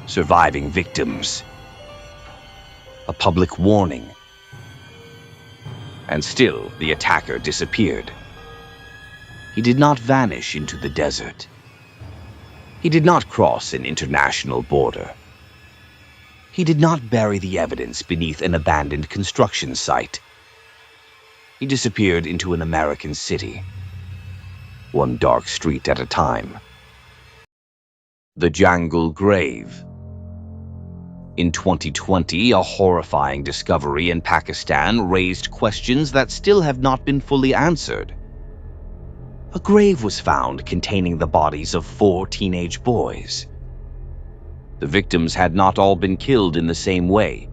surviving victims, a public warning. And still, the attacker disappeared. He did not vanish into the desert. He did not cross an international border. He did not bury the evidence beneath an abandoned construction site. He disappeared into an American city, one dark street at a time. The Jangle Grave. In 2020, a horrifying discovery in Pakistan raised questions that still have not been fully answered. A grave was found containing the bodies of 4 teenage boys. The victims had not all been killed in the same way.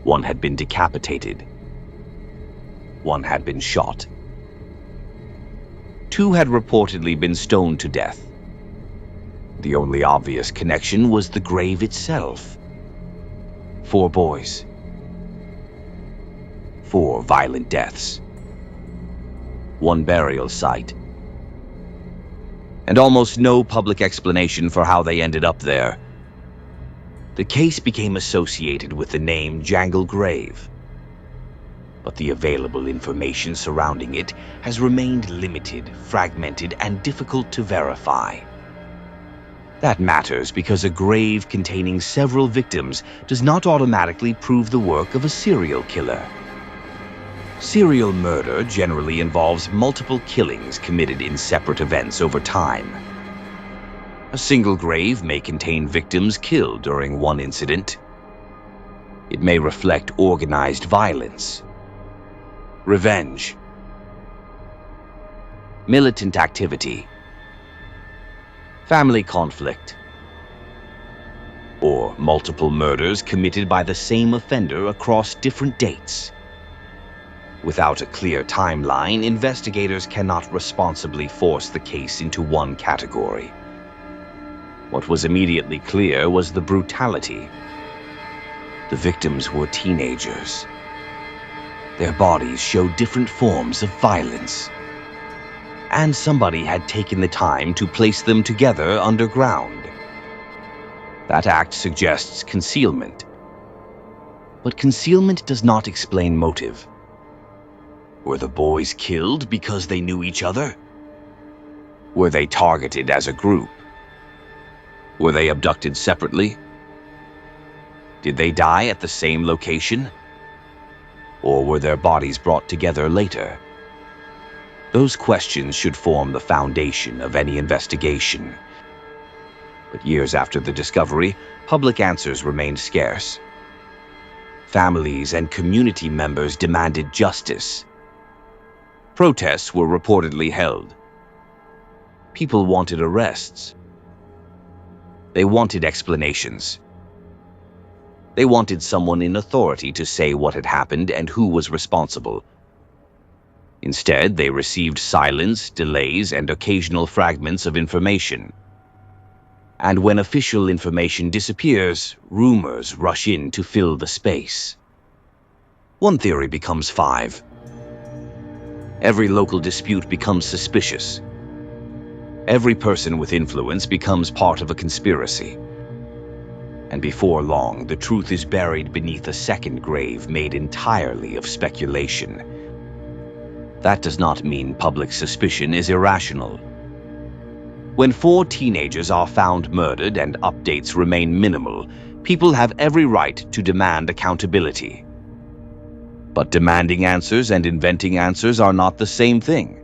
One had been decapitated. One had been shot. 2 had reportedly been stoned to death. The only obvious connection was the grave itself. 4 boys. 4 violent deaths. 1 burial site. And almost no public explanation for how they ended up there. The case became associated with the name Jangle Grave. But the available information surrounding it has remained limited, fragmented, and difficult to verify. That matters because a grave containing several victims does not automatically prove the work of a serial killer. Serial murder generally involves multiple killings committed in separate events over time. A single grave may contain victims killed during one incident. It may reflect organized violence, revenge, militant activity, family conflict, or multiple murders committed by the same offender across different dates. Without a clear timeline, investigators cannot responsibly force the case into one category. What was immediately clear was the brutality. The victims were teenagers. Their bodies showed different forms of violence. And somebody had taken the time to place them together underground. That act suggests concealment. But concealment does not explain motive. Were the boys killed because they knew each other? Were they targeted as a group? Were they abducted separately? Did they die at the same location? Or were their bodies brought together later? Those questions should form the foundation of any investigation. But years after the discovery, public answers remained scarce. Families and community members demanded justice. Protests were reportedly held. People wanted arrests. They wanted explanations. They wanted someone in authority to say what had happened and who was responsible. Instead, they received silence, delays, and occasional fragments of information. And when official information disappears, rumors rush in to fill the space. One theory becomes 5. Every local dispute becomes suspicious. Every person with influence becomes part of a conspiracy. And before long, the truth is buried beneath a second grave made entirely of speculation. That does not mean public suspicion is irrational. When 4 teenagers are found murdered and updates remain minimal, people have every right to demand accountability. But demanding answers and inventing answers are not the same thing.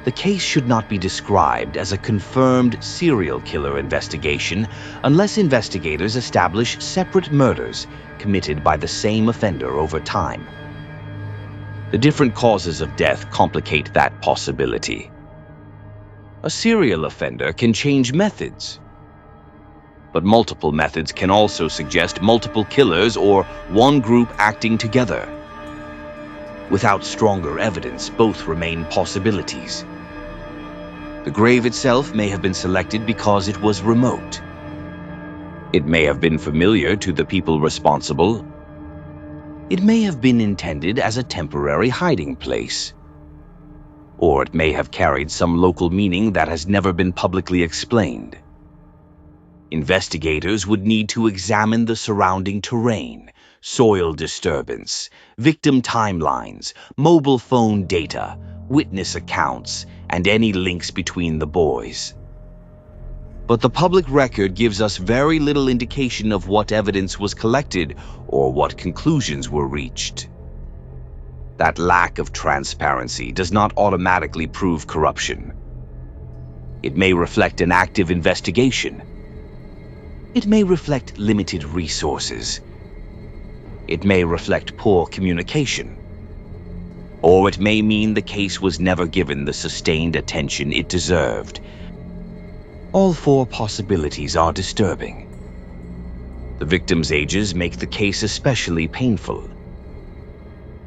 The case should not be described as a confirmed serial killer investigation unless investigators establish separate murders committed by the same offender over time. The different causes of death complicate that possibility. A serial offender can change methods, but multiple methods can also suggest multiple killers or one group acting together. Without stronger evidence, both remain possibilities. The grave itself may have been selected because it was remote. It may have been familiar to the people responsible. It may have been intended as a temporary hiding place. Or it may have carried some local meaning that has never been publicly explained. Investigators would need to examine the surrounding terrain, soil disturbance, victim timelines, mobile phone data, witness accounts, and any links between the boys. But the public record gives us very little indication of what evidence was collected or what conclusions were reached. That lack of transparency does not automatically prove corruption. It may reflect an active investigation. It may reflect limited resources. It may reflect poor communication. Or it may mean the case was never given the sustained attention it deserved. All 4 possibilities are disturbing. The victims' ages make the case especially painful.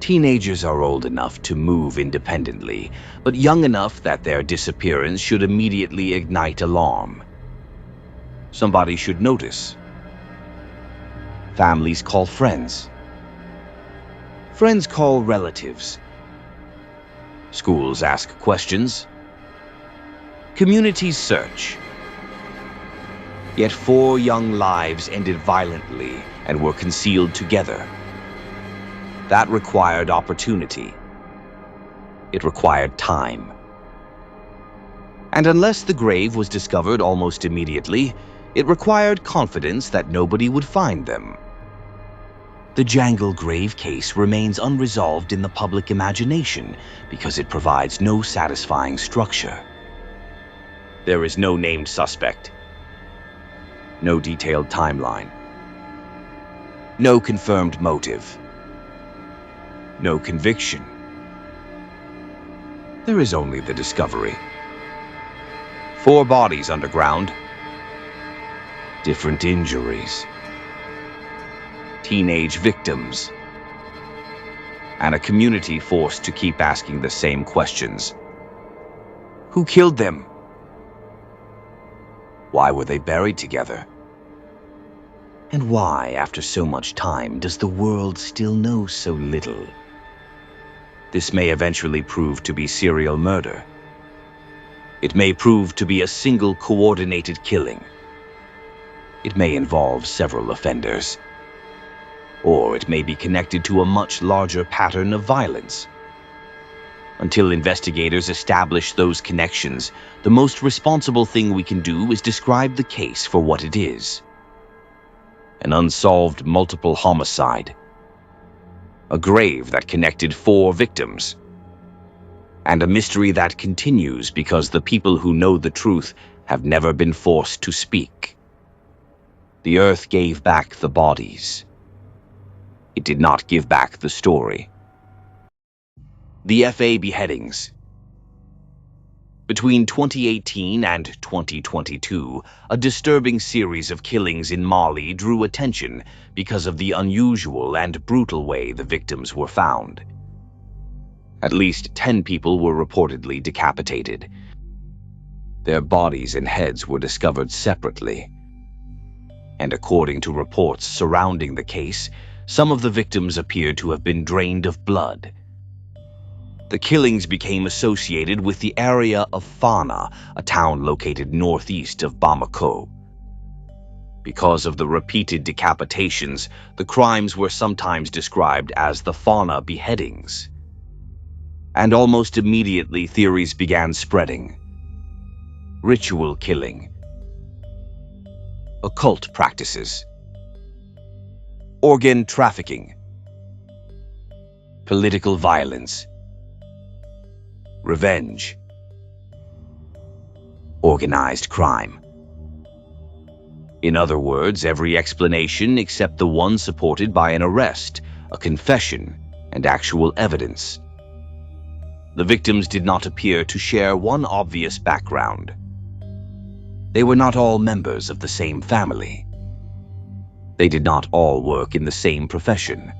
Teenagers are old enough to move independently, but young enough that their disappearance should immediately ignite alarm. Somebody should notice. Families call friends. Friends call relatives. Schools ask questions. Communities search. Yet 4 young lives ended violently and were concealed together. That required opportunity. It required time. And unless the grave was discovered almost immediately, it required confidence that nobody would find them. The Jangle grave case remains unresolved in the public imagination because it provides no satisfying structure. There is no named suspect, no detailed timeline, no confirmed motive, no conviction. There is only the discovery. 4 bodies underground, different injuries, teenage victims, and a community forced to keep asking the same questions. Who killed them? Why were they buried together? And why, after so much time, does the world still know so little? This may eventually prove to be serial murder. It may prove to be a single coordinated killing. It may involve several offenders. Or it may be connected to a much larger pattern of violence. Until investigators establish those connections, the most responsible thing we can do is describe the case for what it is. An unsolved multiple homicide. A grave that connected 4 victims. And a mystery that continues because the people who know the truth have never been forced to speak. The earth gave back the bodies. It did not give back the story. The FA beheadings. Between 2018 and 2022, a disturbing series of killings in Mali drew attention because of the unusual and brutal way the victims were found. At least 10 people were reportedly decapitated. Their bodies and heads were discovered separately. And according to reports surrounding the case, some of the victims appeared to have been drained of blood. The killings became associated with the area of Fana, a town located northeast of Bamako. Because of the repeated decapitations, the crimes were sometimes described as the Fana beheadings. And almost immediately theories began spreading. ritual killing, occult practices, organ trafficking, political violence, revenge, organized crime. In other words, every explanation except the one supported by an arrest, a confession, and actual evidence. The victims did not appear to share one obvious background. They were not all members of the same family. They did not all work in the same profession.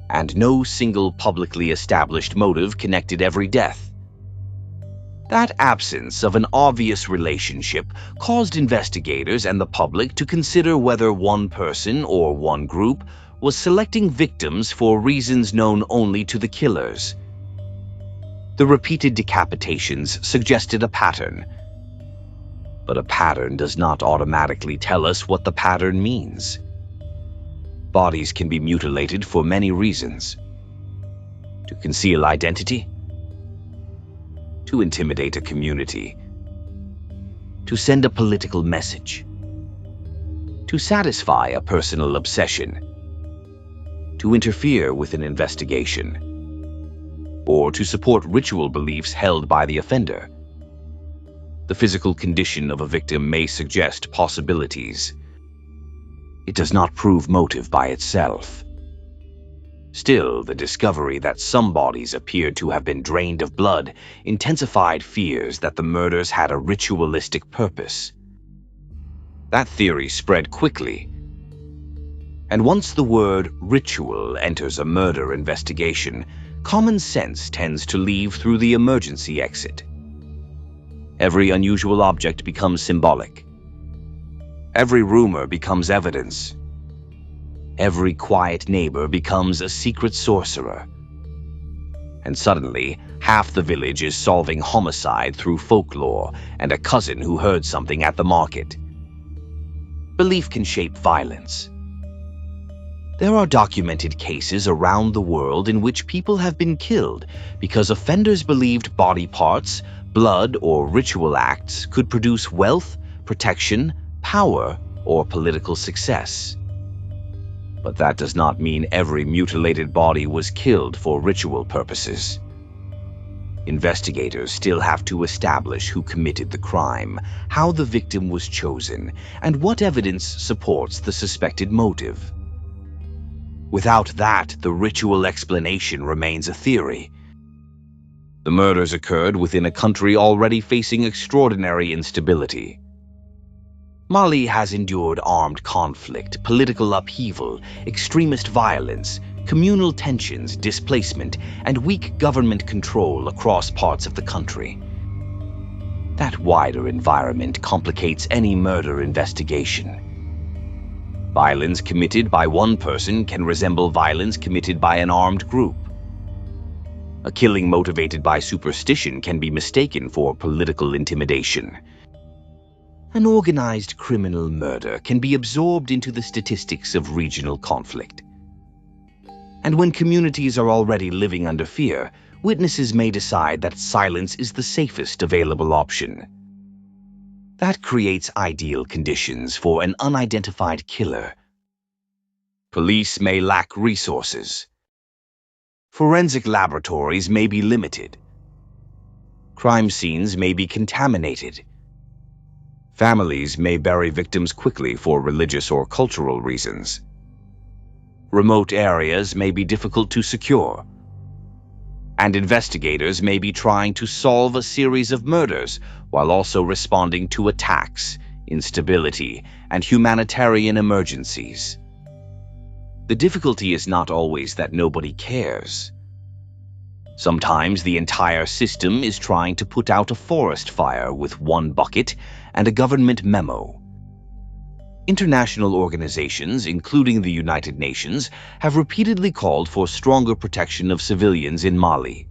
And no single publicly established motive connected every death. That absence of an obvious relationship caused investigators and the public to consider whether one person or one group was selecting victims for reasons known only to the killers. The repeated decapitations suggested a pattern. But a pattern does not automatically tell us what the pattern means. Bodies can be mutilated for many reasons. To conceal identity, to intimidate a community, to send a political message, to satisfy a personal obsession, to interfere with an investigation, or to support ritual beliefs held by the offender. The physical condition of a victim may suggest possibilities. It does not prove motive by itself. Still, the discovery that some bodies appeared to have been drained of blood intensified fears that the murders had a ritualistic purpose. That theory spread quickly, and once the word ritual enters a murder investigation, common sense tends to leave through the emergency exit. Every unusual object becomes symbolic. Every rumor becomes evidence. Every quiet neighbor becomes a secret sorcerer. And suddenly, half the village is solving homicide through folklore and a cousin who heard something at the market. Belief can shape violence. There are documented cases around the world in which people have been killed because offenders believed body parts, blood, or ritual acts could produce wealth, protection, power, or political success. But that does not mean every mutilated body was killed for ritual purposes. Investigators still have to establish who committed the crime, how the victim was chosen, and what evidence supports the suspected motive. Without that, the ritual explanation remains a theory. The murders occurred within a country already facing extraordinary instability. Mali has endured armed conflict, political upheaval, extremist violence, communal tensions, displacement, and weak government control across parts of the country. That wider environment complicates any murder investigation. Violence committed by one person can resemble violence committed by an armed group. A killing motivated by superstition can be mistaken for political intimidation. An organized criminal murder can be absorbed into the statistics of regional conflict. And when communities are already living under fear, witnesses may decide that silence is the safest available option. That creates ideal conditions for an unidentified killer. Police may lack resources. Forensic laboratories may be limited. Crime scenes may be contaminated. Families may bury victims quickly for religious or cultural reasons. Remote areas may be difficult to secure. And investigators may be trying to solve a series of murders while also responding to attacks, instability, and humanitarian emergencies. The difficulty is not always that nobody cares. Sometimes the entire system is trying to put out a forest fire with one bucket and a government memo. International organizations, including the United Nations, have repeatedly called for stronger protection of civilians in Mali.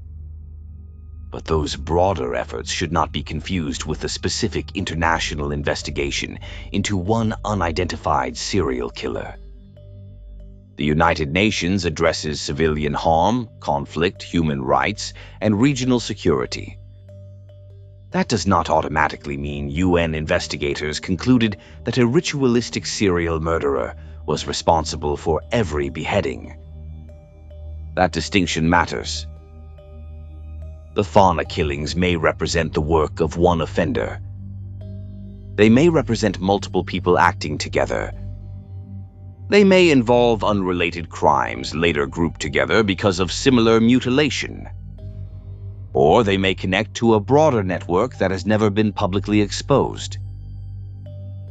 But those broader efforts should not be confused with a specific international investigation into one unidentified serial killer. The United Nations addresses civilian harm, conflict, human rights, and regional security. That does not automatically mean UN investigators concluded that a ritualistic serial murderer was responsible for every beheading. That distinction matters. The fauna killings may represent the work of one offender. They may represent multiple people acting together. They may involve unrelated crimes later grouped together because of similar mutilation. Or they may connect to a broader network that has never been publicly exposed.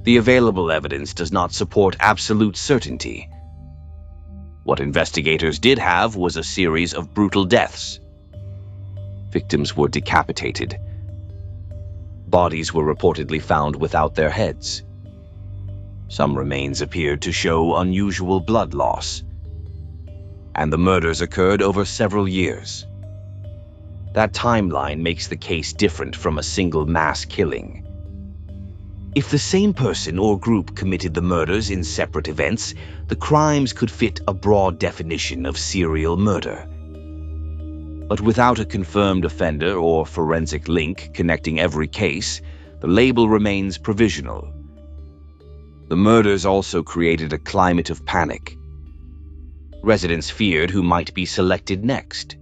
The available evidence does not support absolute certainty. What investigators did have was a series of brutal deaths. Victims were decapitated. Bodies were reportedly found without their heads. Some remains appeared to show unusual blood loss. And the murders occurred over several years. That timeline makes the case different from a single mass killing. If the same person or group committed the murders in separate events, the crimes could fit a broad definition of serial murder. But without a confirmed offender or forensic link connecting every case, the label remains provisional. The murders also created a climate of panic. Residents feared who might be selected next.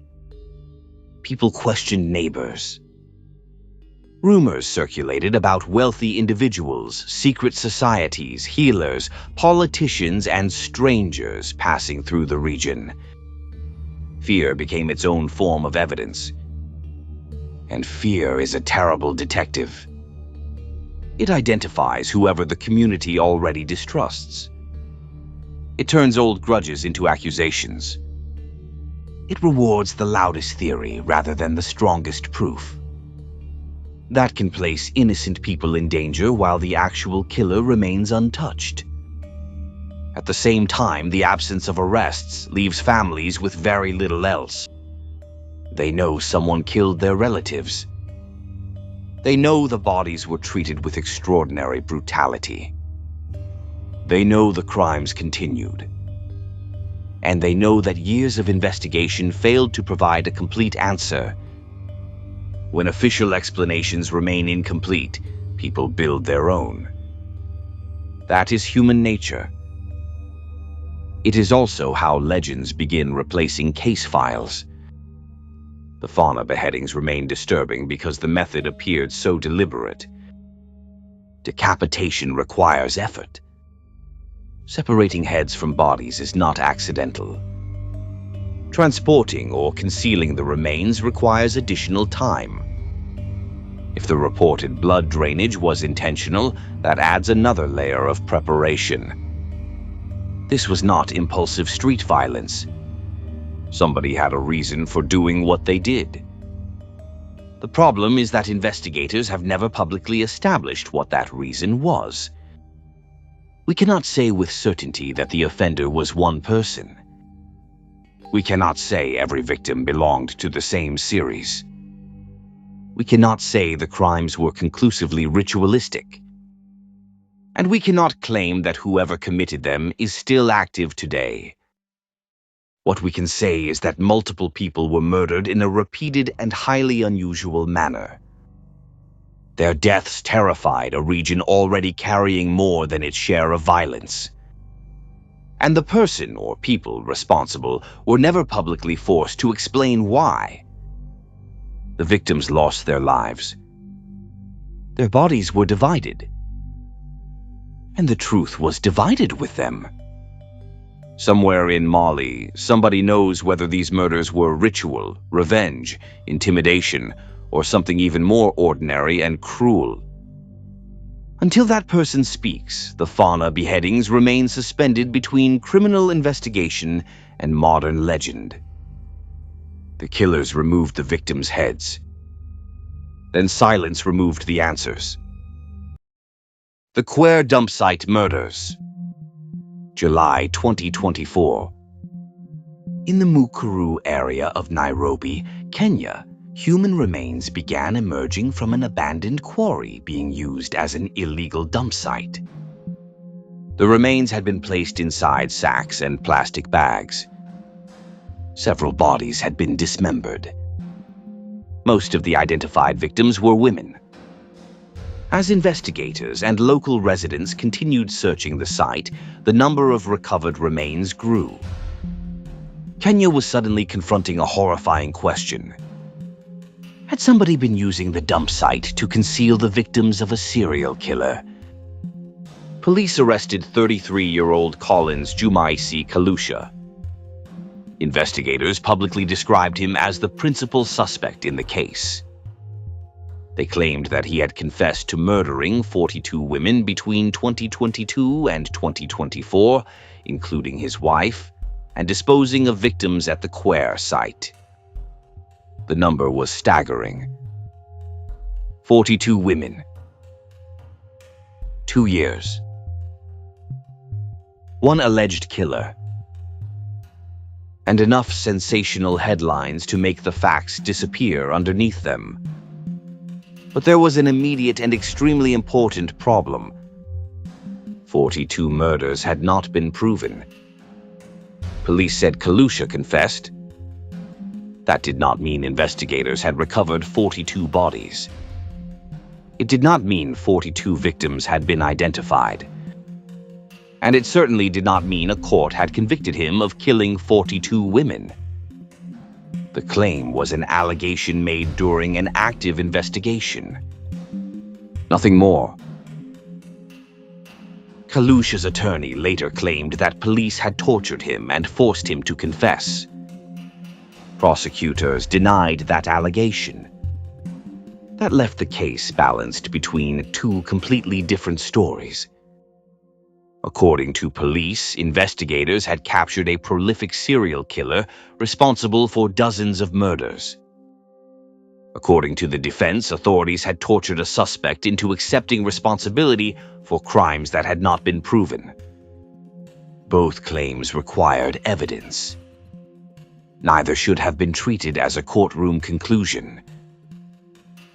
People questioned neighbors. Rumors circulated about wealthy individuals, secret societies, healers, politicians, and strangers passing through the region. Fear became its own form of evidence. And fear is a terrible detective. It identifies whoever the community already distrusts. It turns old grudges into accusations. It rewards the loudest theory rather than the strongest proof. That can place innocent people in danger while the actual killer remains untouched. At the same time, the absence of arrests leaves families with very little else. They know someone killed their relatives. They know the bodies were treated with extraordinary brutality. They know the crimes continued. And they know that years of investigation failed to provide a complete answer. When official explanations remain incomplete, people build their own. That is human nature. It is also how legends begin replacing case files. The fauna beheadings remain disturbing because the method appeared so deliberate. Decapitation requires effort. Separating heads from bodies is not accidental. Transporting or concealing the remains requires additional time. If the reported blood drainage was intentional, that adds another layer of preparation. This was not impulsive street violence. Somebody had a reason for doing what they did. The problem is that investigators have never publicly established what that reason was. We cannot say with certainty that the offender was one person. We cannot say every victim belonged to the same series. We cannot say the crimes were conclusively ritualistic. And we cannot claim that whoever committed them is still active today. What we can say is that multiple people were murdered in a repeated and highly unusual manner. Their deaths terrified a region already carrying more than its share of violence. And the person or people responsible were never publicly forced to explain why. The victims lost their lives. Their bodies were divided. And the truth was divided with them. Somewhere in Mali, somebody knows whether these murders were ritual, revenge, intimidation, or something even more ordinary and cruel. Until that person speaks, the fauna beheadings remain suspended between criminal investigation and modern legend. The killers removed the victims' heads. Then silence removed the answers. The Quer dump site murders. July 2024. In the Mukuru area of Nairobi, Kenya, human remains began emerging from an abandoned quarry being used as an illegal dump site. The remains had been placed inside sacks and plastic bags. Several bodies had been dismembered. Most of the identified victims were women, As investigators and local residents continued searching the site, the number of recovered remains grew. Kenya was suddenly confronting a horrifying question. Had somebody been using the dump site to conceal the victims of a serial killer? Police arrested 33-year-old Collins Jumaisi Kalusha. Investigators publicly described him as the principal suspect in the case. They claimed that he had confessed to murdering 42 women between 2022 and 2024, including his wife, and disposing of victims at the Quare site. The number was staggering. 42 women. 2 years. One alleged killer. And enough sensational headlines to make the facts disappear underneath them. But there was an immediate and extremely important problem. 42 murders had not been proven. Police said Kalusha confessed. That did not mean investigators had recovered 42 bodies. It did not mean 42 victims had been identified. And it certainly did not mean a court had convicted him of killing 42 women. The claim was an allegation made during an active investigation. Nothing more. Kalusha's attorney later claimed that police had tortured him and forced him to confess. Prosecutors denied that allegation. That left the case balanced between two completely different stories. According to police, investigators had captured a prolific serial killer responsible for dozens of murders. According to the defense, authorities had tortured a suspect into accepting responsibility for crimes that had not been proven. Both claims required evidence. Neither should have been treated as a courtroom conclusion.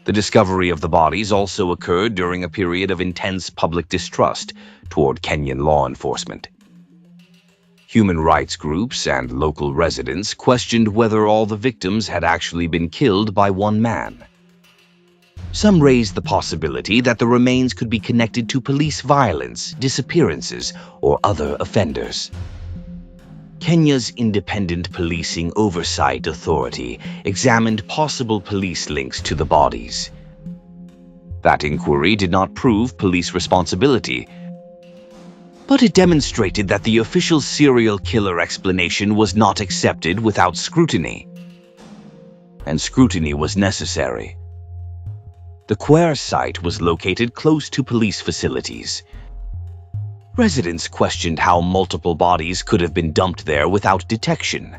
The discovery of the bodies also occurred during a period of intense public distrust toward Kenyan law enforcement. Human rights groups and local residents questioned whether all the victims had actually been killed by one man. Some raised the possibility that the remains could be connected to police violence, disappearances, or other offenders. Kenya's Independent Policing Oversight Authority examined possible police links to the bodies. That inquiry did not prove police responsibility, but it demonstrated that the official serial killer explanation was not accepted without scrutiny. And scrutiny was necessary. The Quare site was located close to police facilities. Residents questioned how multiple bodies could have been dumped there without detection.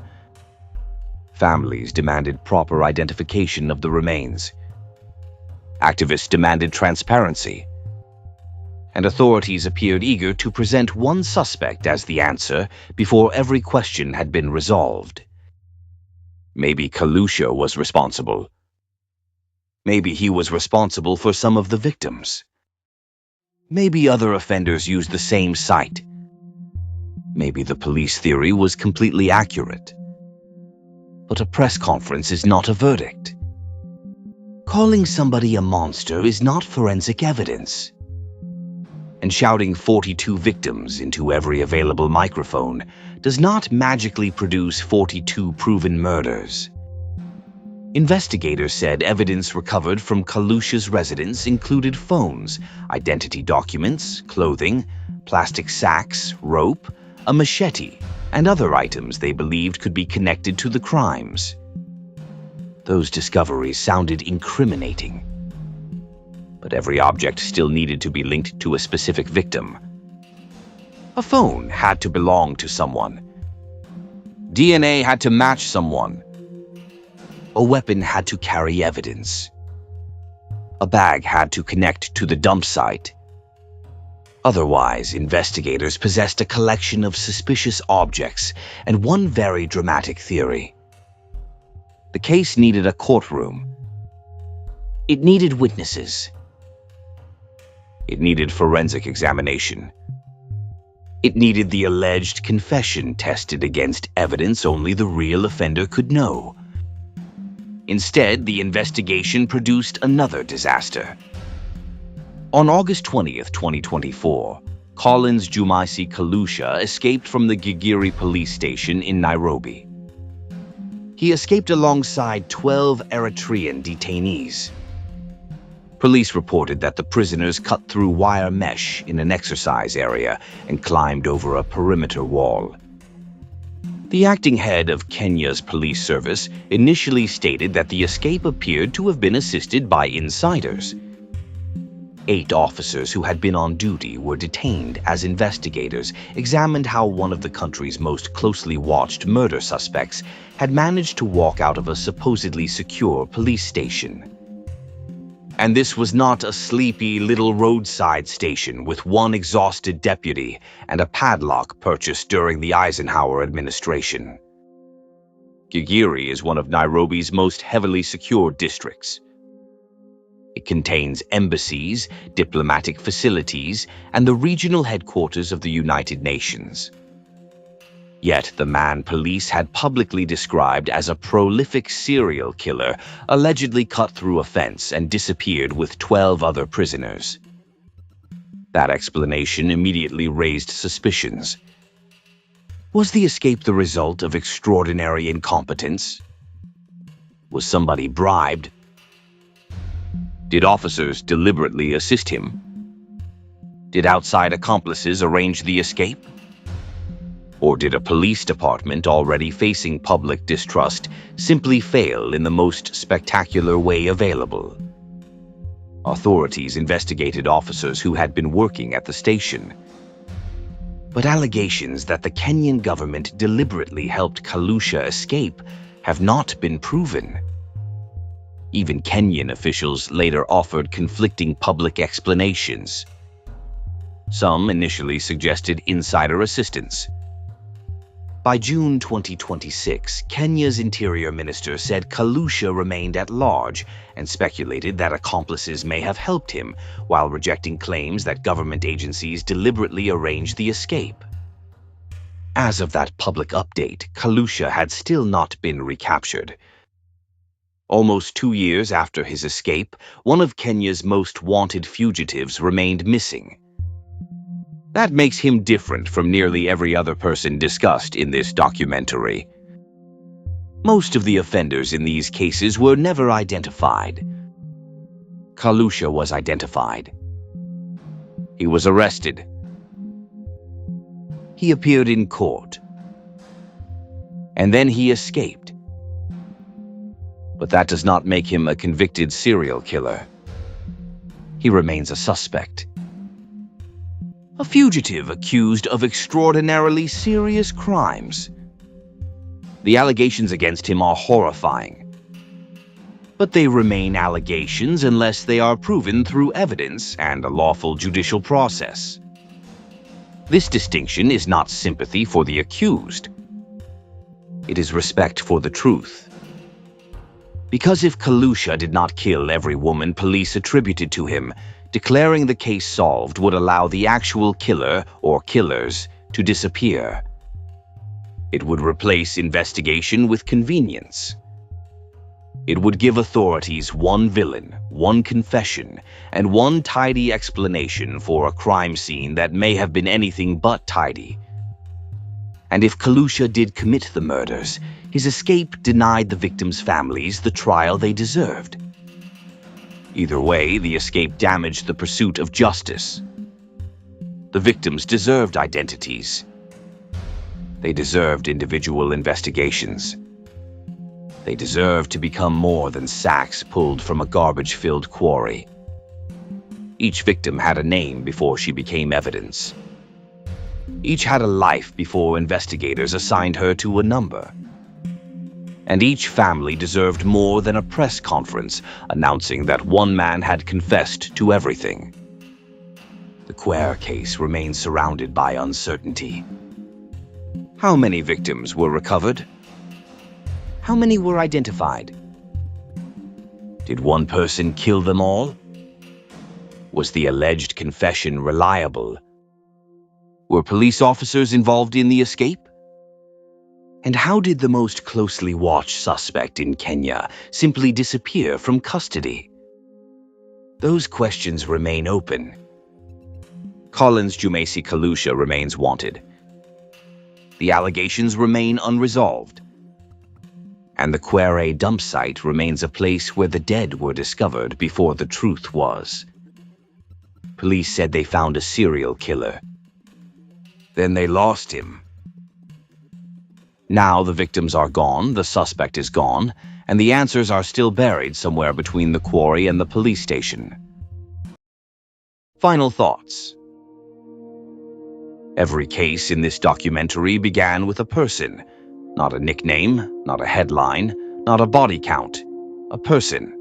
Families demanded proper identification of the remains. Activists demanded transparency. And authorities appeared eager to present one suspect as the answer before every question had been resolved. Maybe Kalusha was responsible. Maybe he was responsible for some of the victims. Maybe other offenders used the same site. Maybe the police theory was completely accurate. But a press conference is not a verdict. Calling somebody a monster is not forensic evidence. And shouting 42 victims into every available microphone does not magically produce 42 proven murders. Investigators said evidence recovered from Kalusha's residence included phones, identity documents, clothing, plastic sacks, rope, a machete, and other items they believed could be connected to the crimes. Those discoveries sounded incriminating. But every object still needed to be linked to a specific victim. A phone had to belong to someone. DNA had to match someone. A weapon had to carry evidence. A bag had to connect to the dump site. Otherwise, investigators possessed a collection of suspicious objects and one very dramatic theory. The case needed a courtroom. It needed witnesses. It needed forensic examination. It needed the alleged confession tested against evidence only the real offender could know. Instead, the investigation produced another disaster. On August 20th, 2024, Collins Jumaisi Kalusha escaped from the Gigiri police station in Nairobi. He escaped alongside 12 Eritrean detainees. Police reported that the prisoners cut through wire mesh in an exercise area and climbed over a perimeter wall. The acting head of Kenya's police service initially stated that the escape appeared to have been assisted by insiders. 8 officers who had been on duty were detained as investigators examined how one of the country's most closely watched murder suspects had managed to walk out of a supposedly secure police station. And this was not a sleepy little roadside station with one exhausted deputy and a padlock purchased during the Eisenhower administration. Gigiri is one of Nairobi's most heavily secured districts. It contains embassies, diplomatic facilities, and the regional headquarters of the United Nations. Yet the man police had publicly described as a prolific serial killer allegedly cut through a fence and disappeared with 12 other prisoners. That explanation immediately raised suspicions. Was the escape the result of extraordinary incompetence? Was somebody bribed? Did officers deliberately assist him? Did outside accomplices arrange the escape? Or did a police department already facing public distrust simply fail in the most spectacular way available? Authorities investigated officers who had been working at the station. But allegations that the Kenyan government deliberately helped Kalusha escape have not been proven. Even Kenyan officials later offered conflicting public explanations. Some initially suggested insider assistance. By June 2026, Kenya's Interior Minister said Kalusha remained at large and speculated that accomplices may have helped him, while rejecting claims that government agencies deliberately arranged the escape. As of that public update, Kalusha had still not been recaptured. Almost 2 years after his escape, one of Kenya's most wanted fugitives remained missing. That makes him different from nearly every other person discussed in this documentary. Most of the offenders in these cases were never identified. Kalusha was identified. He was arrested. He appeared in court. And then he escaped. But that does not make him a convicted serial killer. He remains a suspect. A fugitive accused of extraordinarily serious crimes. The allegations against him are horrifying. But they remain allegations unless they are proven through evidence and a lawful judicial process. This distinction is not sympathy for the accused. It is respect for the truth. Because if Kalusha did not kill every woman police attributed to him, declaring the case solved would allow the actual killer or killers to disappear. It would replace investigation with convenience. It would give authorities one villain, one confession, and one tidy explanation for a crime scene that may have been anything but tidy. And if Kalusha did commit the murders, his escape denied the victims' families the trial they deserved. Either way, the escape damaged the pursuit of justice. The victims deserved identities. They deserved individual investigations. They deserved to become more than sacks pulled from a garbage-filled quarry. Each victim had a name before she became evidence. Each had a life before investigators assigned her to a number. And each family deserved more than a press conference announcing that one man had confessed to everything. The Quare case remains surrounded by uncertainty. How many victims were recovered? How many were identified? Did one person kill them all? Was the alleged confession reliable? Were police officers involved in the escape? And how did the most closely watched suspect in Kenya simply disappear from custody? Those questions remain open. Collins Jumaisi Kalusha remains wanted. The allegations remain unresolved. And the Quere dump site remains a place where the dead were discovered before the truth was. Police said they found a serial killer. Then they lost him. Now the victims are gone, the suspect is gone, and the answers are still buried somewhere between the quarry and the police station. Final thoughts. Every case in this documentary began with a person, not a nickname, not a headline, not a body count, a person.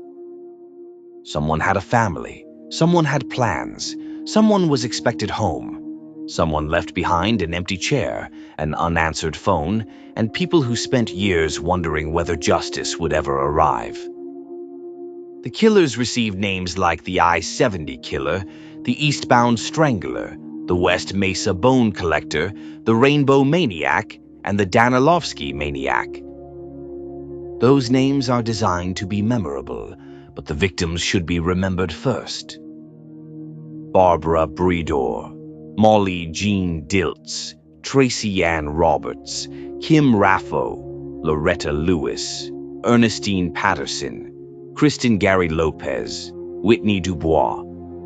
Someone had a family, someone had plans, someone was expected home, someone left behind an empty chair, an unanswered phone, and people who spent years wondering whether justice would ever arrive. The killers received names like the I-70 killer, the Eastbound Strangler, the West Mesa Bone Collector, the Rainbow Maniac, and the Danilovsky Maniac. Those names are designed to be memorable, but the victims should be remembered first. Barbara Bredor, Molly Jean Diltz, Tracy Ann Roberts, Kim Raffo, Loretta Lewis, Ernestine Patterson, Kristen Gary Lopez, Whitney Dubois,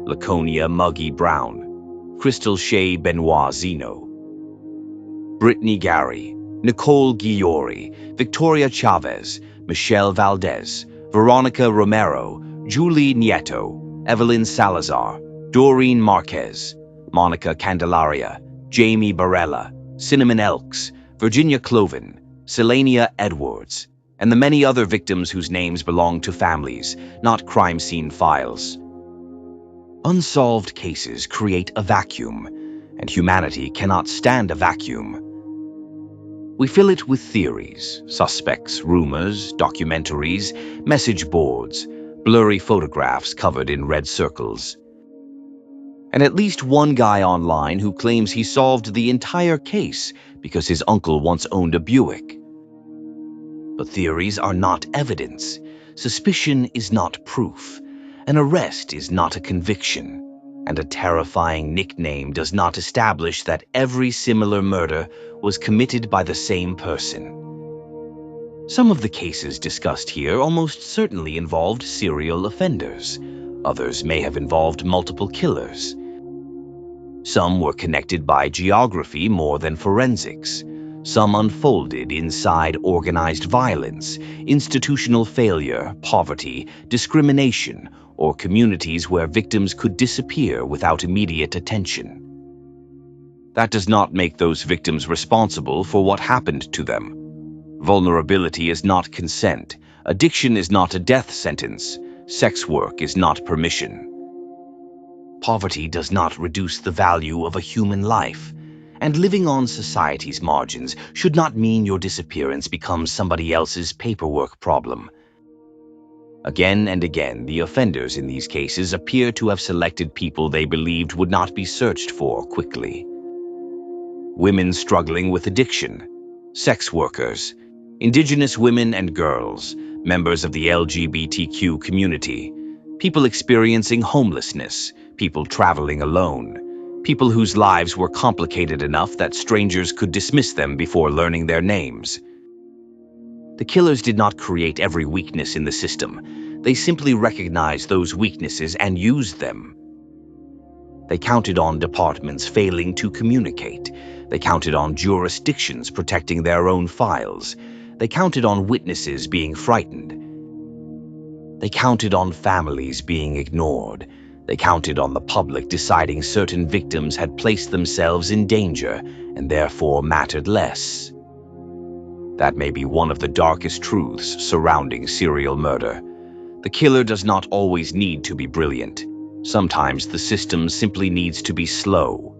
Laconia Muggy Brown, Crystal Shea Benoit Zeno, Brittany Gary, Nicole Guiori, Victoria Chavez, Michelle Valdez, Veronica Romero, Julie Nieto, Evelyn Salazar, Doreen Marquez, Monica Candelaria, Jamie Barella, Cinnamon Elks, Virginia Cloven, Selenia Edwards, and the many other victims whose names belong to families, not crime scene files. Unsolved cases create a vacuum, and humanity cannot stand a vacuum. We fill it with theories, suspects, rumors, documentaries, message boards, blurry photographs covered in red circles. And at least one guy online who claims he solved the entire case because his uncle once owned a Buick. But theories are not evidence. Suspicion is not proof. An arrest is not a conviction. And a terrifying nickname does not establish that every similar murder was committed by the same person. Some of the cases discussed here almost certainly involved serial offenders. Others may have involved multiple killers. Some were connected by geography more than forensics. Some unfolded inside organized violence, institutional failure, poverty, discrimination, or communities where victims could disappear without immediate attention. That does not make those victims responsible for what happened to them. Vulnerability is not consent. Addiction is not a death sentence. Sex work is not permission. Poverty does not reduce the value of a human life, and living on society's margins should not mean your disappearance becomes somebody else's paperwork problem. Again and again, the offenders in these cases appear to have selected people they believed would not be searched for quickly. Women struggling with addiction, sex workers, indigenous women and girls, members of the LGBTQ community, people experiencing homelessness, people traveling alone, people whose lives were complicated enough that strangers could dismiss them before learning their names. The killers did not create every weakness in the system. They simply recognized those weaknesses and used them. They counted on departments failing to communicate. They counted on jurisdictions protecting their own files. They counted on witnesses being frightened. They counted on families being ignored. They counted on the public deciding certain victims had placed themselves in danger and therefore mattered less. That may be one of the darkest truths surrounding serial murder. The killer does not always need to be brilliant. Sometimes the system simply needs to be slow.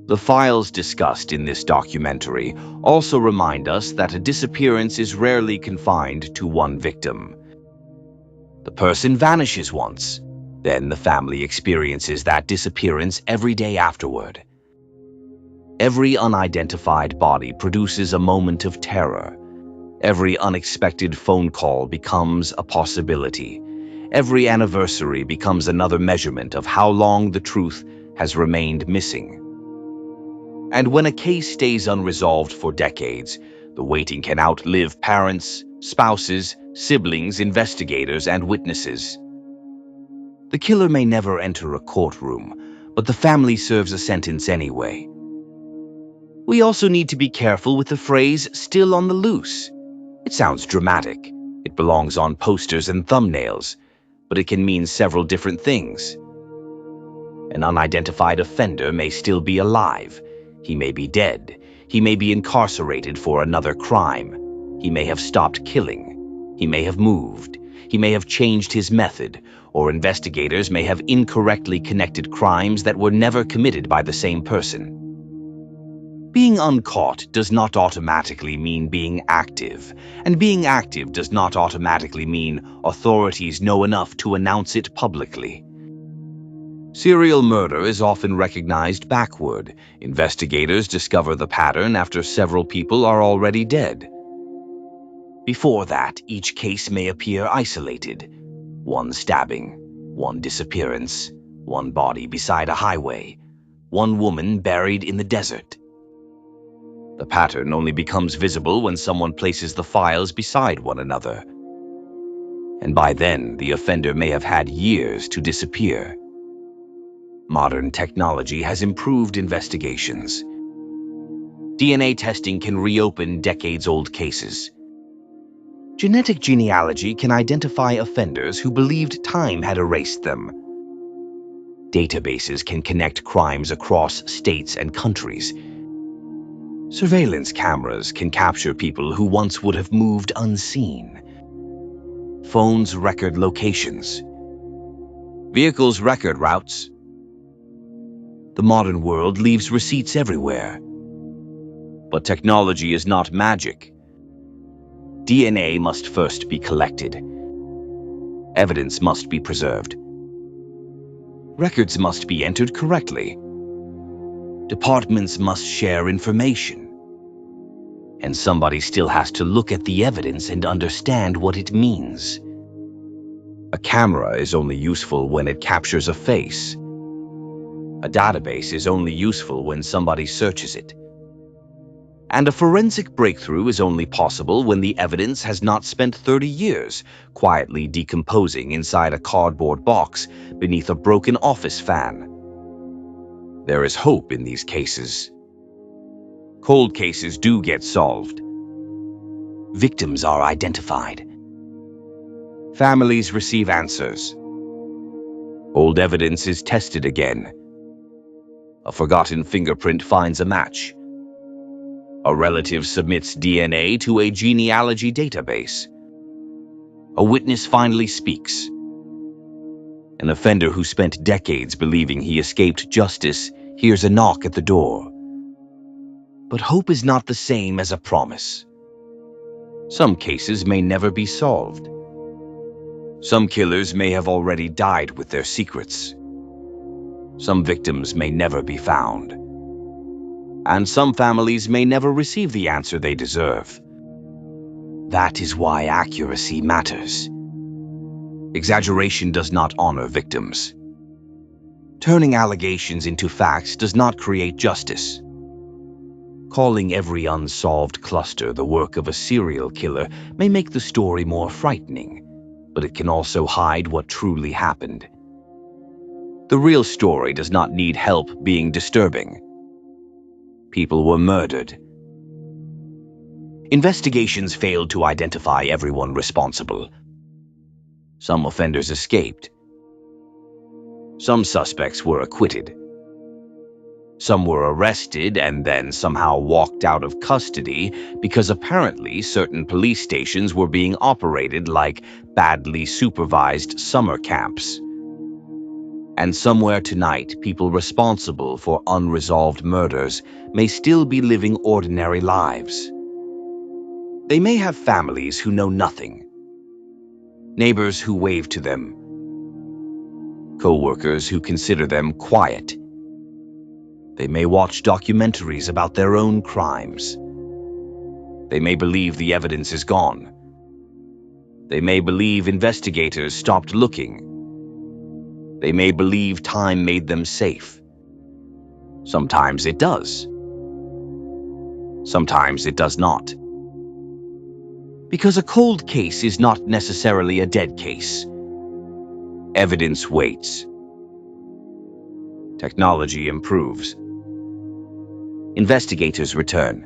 The files discussed in this documentary also remind us that a disappearance is rarely confined to one victim. The person vanishes once, then the family experiences that disappearance every day afterward. Every unidentified body produces a moment of terror. Every unexpected phone call becomes a possibility. Every anniversary becomes another measurement of how long the truth has remained missing. And when a case stays unresolved for decades, the waiting can outlive parents, spouses, siblings, investigators, and witnesses. The killer may never enter a courtroom, but the family serves a sentence anyway. We also need to be careful with the phrase "still on the loose." It sounds dramatic. It belongs on posters and thumbnails, but it can mean several different things. An unidentified offender may still be alive. He may be dead. He may be incarcerated for another crime. He may have stopped killing. He may have moved. He may have changed his method, or investigators may have incorrectly connected crimes that were never committed by the same person. Being uncaught does not automatically mean being active, and being active does not automatically mean authorities know enough to announce it publicly. Serial murder is often recognized backward. Investigators discover the pattern after several people are already dead. Before that, each case may appear isolated. One stabbing, one disappearance, one body beside a highway, one woman buried in the desert. The pattern only becomes visible when someone places the files beside one another. And by then, the offender may have had years to disappear. Modern technology has improved investigations. DNA testing can reopen decades-old cases. Genetic genealogy can identify offenders who believed time had erased them. Databases can connect crimes across states and countries. Surveillance cameras can capture people who once would have moved unseen. Phones record locations. Vehicles record routes. The modern world leaves receipts everywhere. But technology is not magic. DNA must first be collected. Evidence must be preserved. Records must be entered correctly. Departments must share information. And somebody still has to look at the evidence and understand what it means. A camera is only useful when it captures a face. A database is only useful when somebody searches it. And a forensic breakthrough is only possible when the evidence has not spent 30 years quietly decomposing inside a cardboard box beneath a broken office fan. There is hope in these cases. Cold cases do get solved. Victims are identified. Families receive answers. Old evidence is tested again. A forgotten fingerprint finds a match. A relative submits DNA to a genealogy database. A witness finally speaks. An offender who spent decades believing he escaped justice hears a knock at the door. But hope is not the same as a promise. Some cases may never be solved. Some killers may have already died with their secrets. Some victims may never be found. And some families may never receive the answer they deserve. That is why accuracy matters. Exaggeration does not honor victims. Turning allegations into facts does not create justice. Calling every unsolved cluster the work of a serial killer may make the story more frightening, but it can also hide what truly happened. The real story does not need help being disturbing. People were murdered. Investigations failed to identify everyone responsible. Some offenders escaped. Some suspects were acquitted. Some were arrested and then somehow walked out of custody because apparently certain police stations were being operated like badly supervised summer camps. And somewhere tonight, people responsible for unresolved murders may still be living ordinary lives. They may have families who know nothing, neighbors who wave to them, co-workers who consider them quiet. They may watch documentaries about their own crimes. They may believe the evidence is gone. They may believe investigators stopped looking. They may believe time made them safe. Sometimes it does. Sometimes it does not. Because a cold case is not necessarily a dead case. Evidence waits. Technology improves. Investigators return.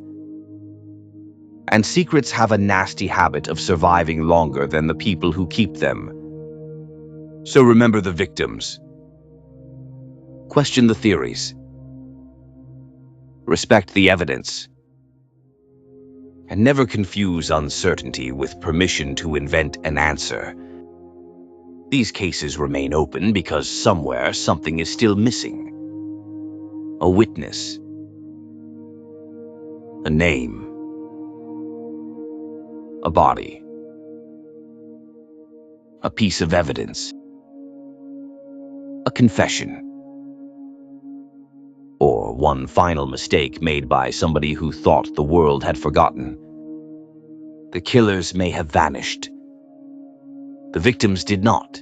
And secrets have a nasty habit of surviving longer than the people who keep them. So remember the victims. Question the theories. Respect the evidence. And never confuse uncertainty with permission to invent an answer. These cases remain open because somewhere something is still missing. A witness. A name. A body. A piece of evidence. A confession. Or one final mistake made by somebody who thought the world had forgotten. The killers may have vanished. The victims did not.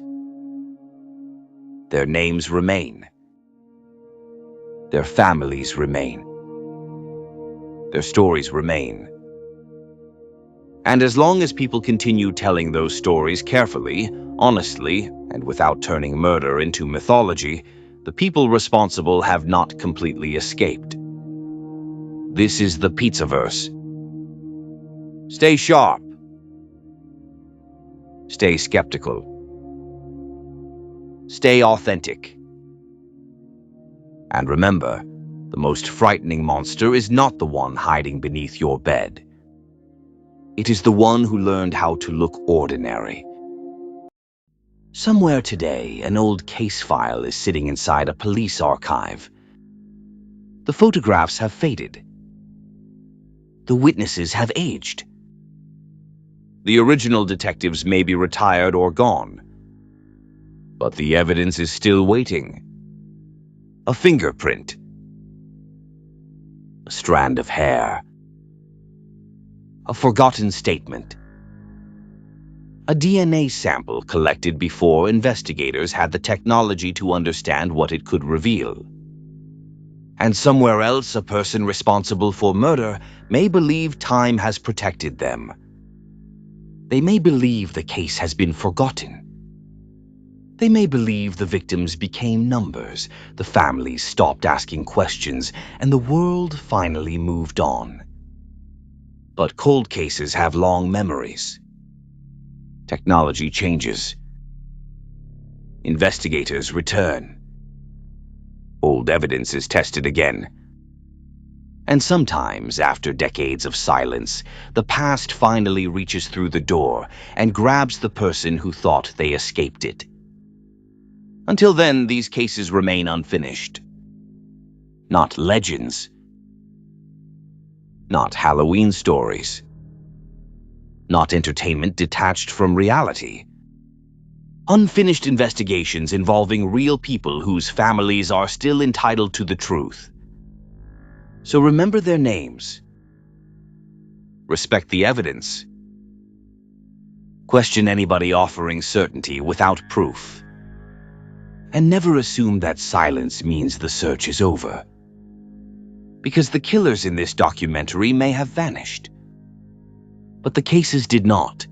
Their names remain. Their families remain. Their stories remain. And as long as people continue telling those stories carefully, honestly, and without turning murder into mythology, the people responsible have not completely escaped. This is the Pizzaverse. Stay sharp. Stay skeptical. Stay authentic. And remember, the most frightening monster is not the one hiding beneath your bed. It is the one who learned how to look ordinary. Somewhere today, an old case file is sitting inside a police archive. The photographs have faded. The witnesses have aged. The original detectives may be retired or gone. But the evidence is still waiting. A fingerprint. A strand of hair. A forgotten statement. A DNA sample collected before investigators had the technology to understand what it could reveal. And somewhere else, a person responsible for murder may believe time has protected them. They may believe the case has been forgotten. They may believe the victims became numbers, the families stopped asking questions, and the world finally moved on. But cold cases have long memories. Technology changes. Investigators return. Old evidence is tested again. And sometimes, after decades of silence, the past finally reaches through the door and grabs the person who thought they escaped it. Until then, these cases remain unfinished. Not legends. Not Halloween stories. Not entertainment detached from reality. Unfinished investigations involving real people whose families are still entitled to the truth. So remember their names. Respect the evidence. Question anybody offering certainty without proof. And never assume that silence means the search is over. Because the killers in this documentary may have vanished. But the cases did not.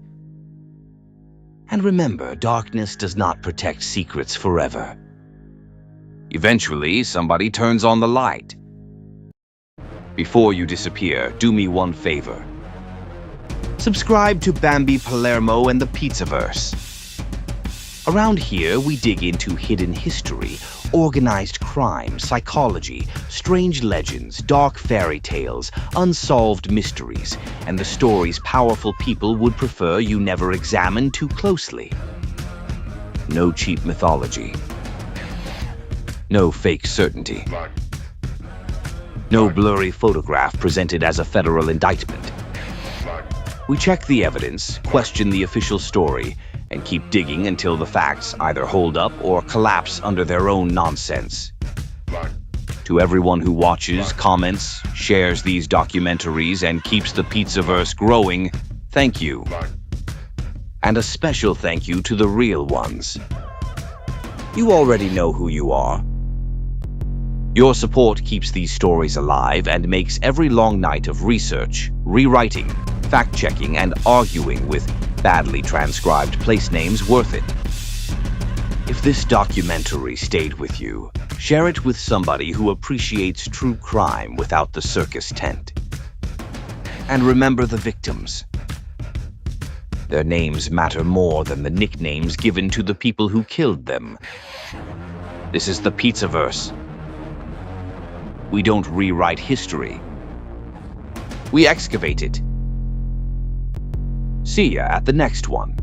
And remember, darkness does not protect secrets forever. Eventually, somebody turns on the light. Before you disappear, do me one favor. Subscribe to Bambi Palermo and the Pizzaverse. Around here, we dig into hidden history, organized crime, psychology, strange legends, dark fairy tales, unsolved mysteries, and the stories powerful people would prefer you never examine too closely. No cheap mythology. No fake certainty. No blurry photograph presented as a federal indictment. We check the evidence, question the official story, and keep digging until the facts either hold up or collapse under their own nonsense. To everyone who watches, comments, shares these documentaries, and keeps the Pizzaverse growing, thank you. And a special thank you to the real ones. You already know who you are. Your support keeps these stories alive and makes every long night of research, rewriting, fact-checking, and arguing with badly transcribed place names worth it. If this documentary stayed with you, share it with somebody who appreciates true crime without the circus tent. And remember the victims. Their names matter more than the nicknames given to the people who killed them. This is the Pizzaverse. We don't rewrite history. We excavate it. See ya at the next one.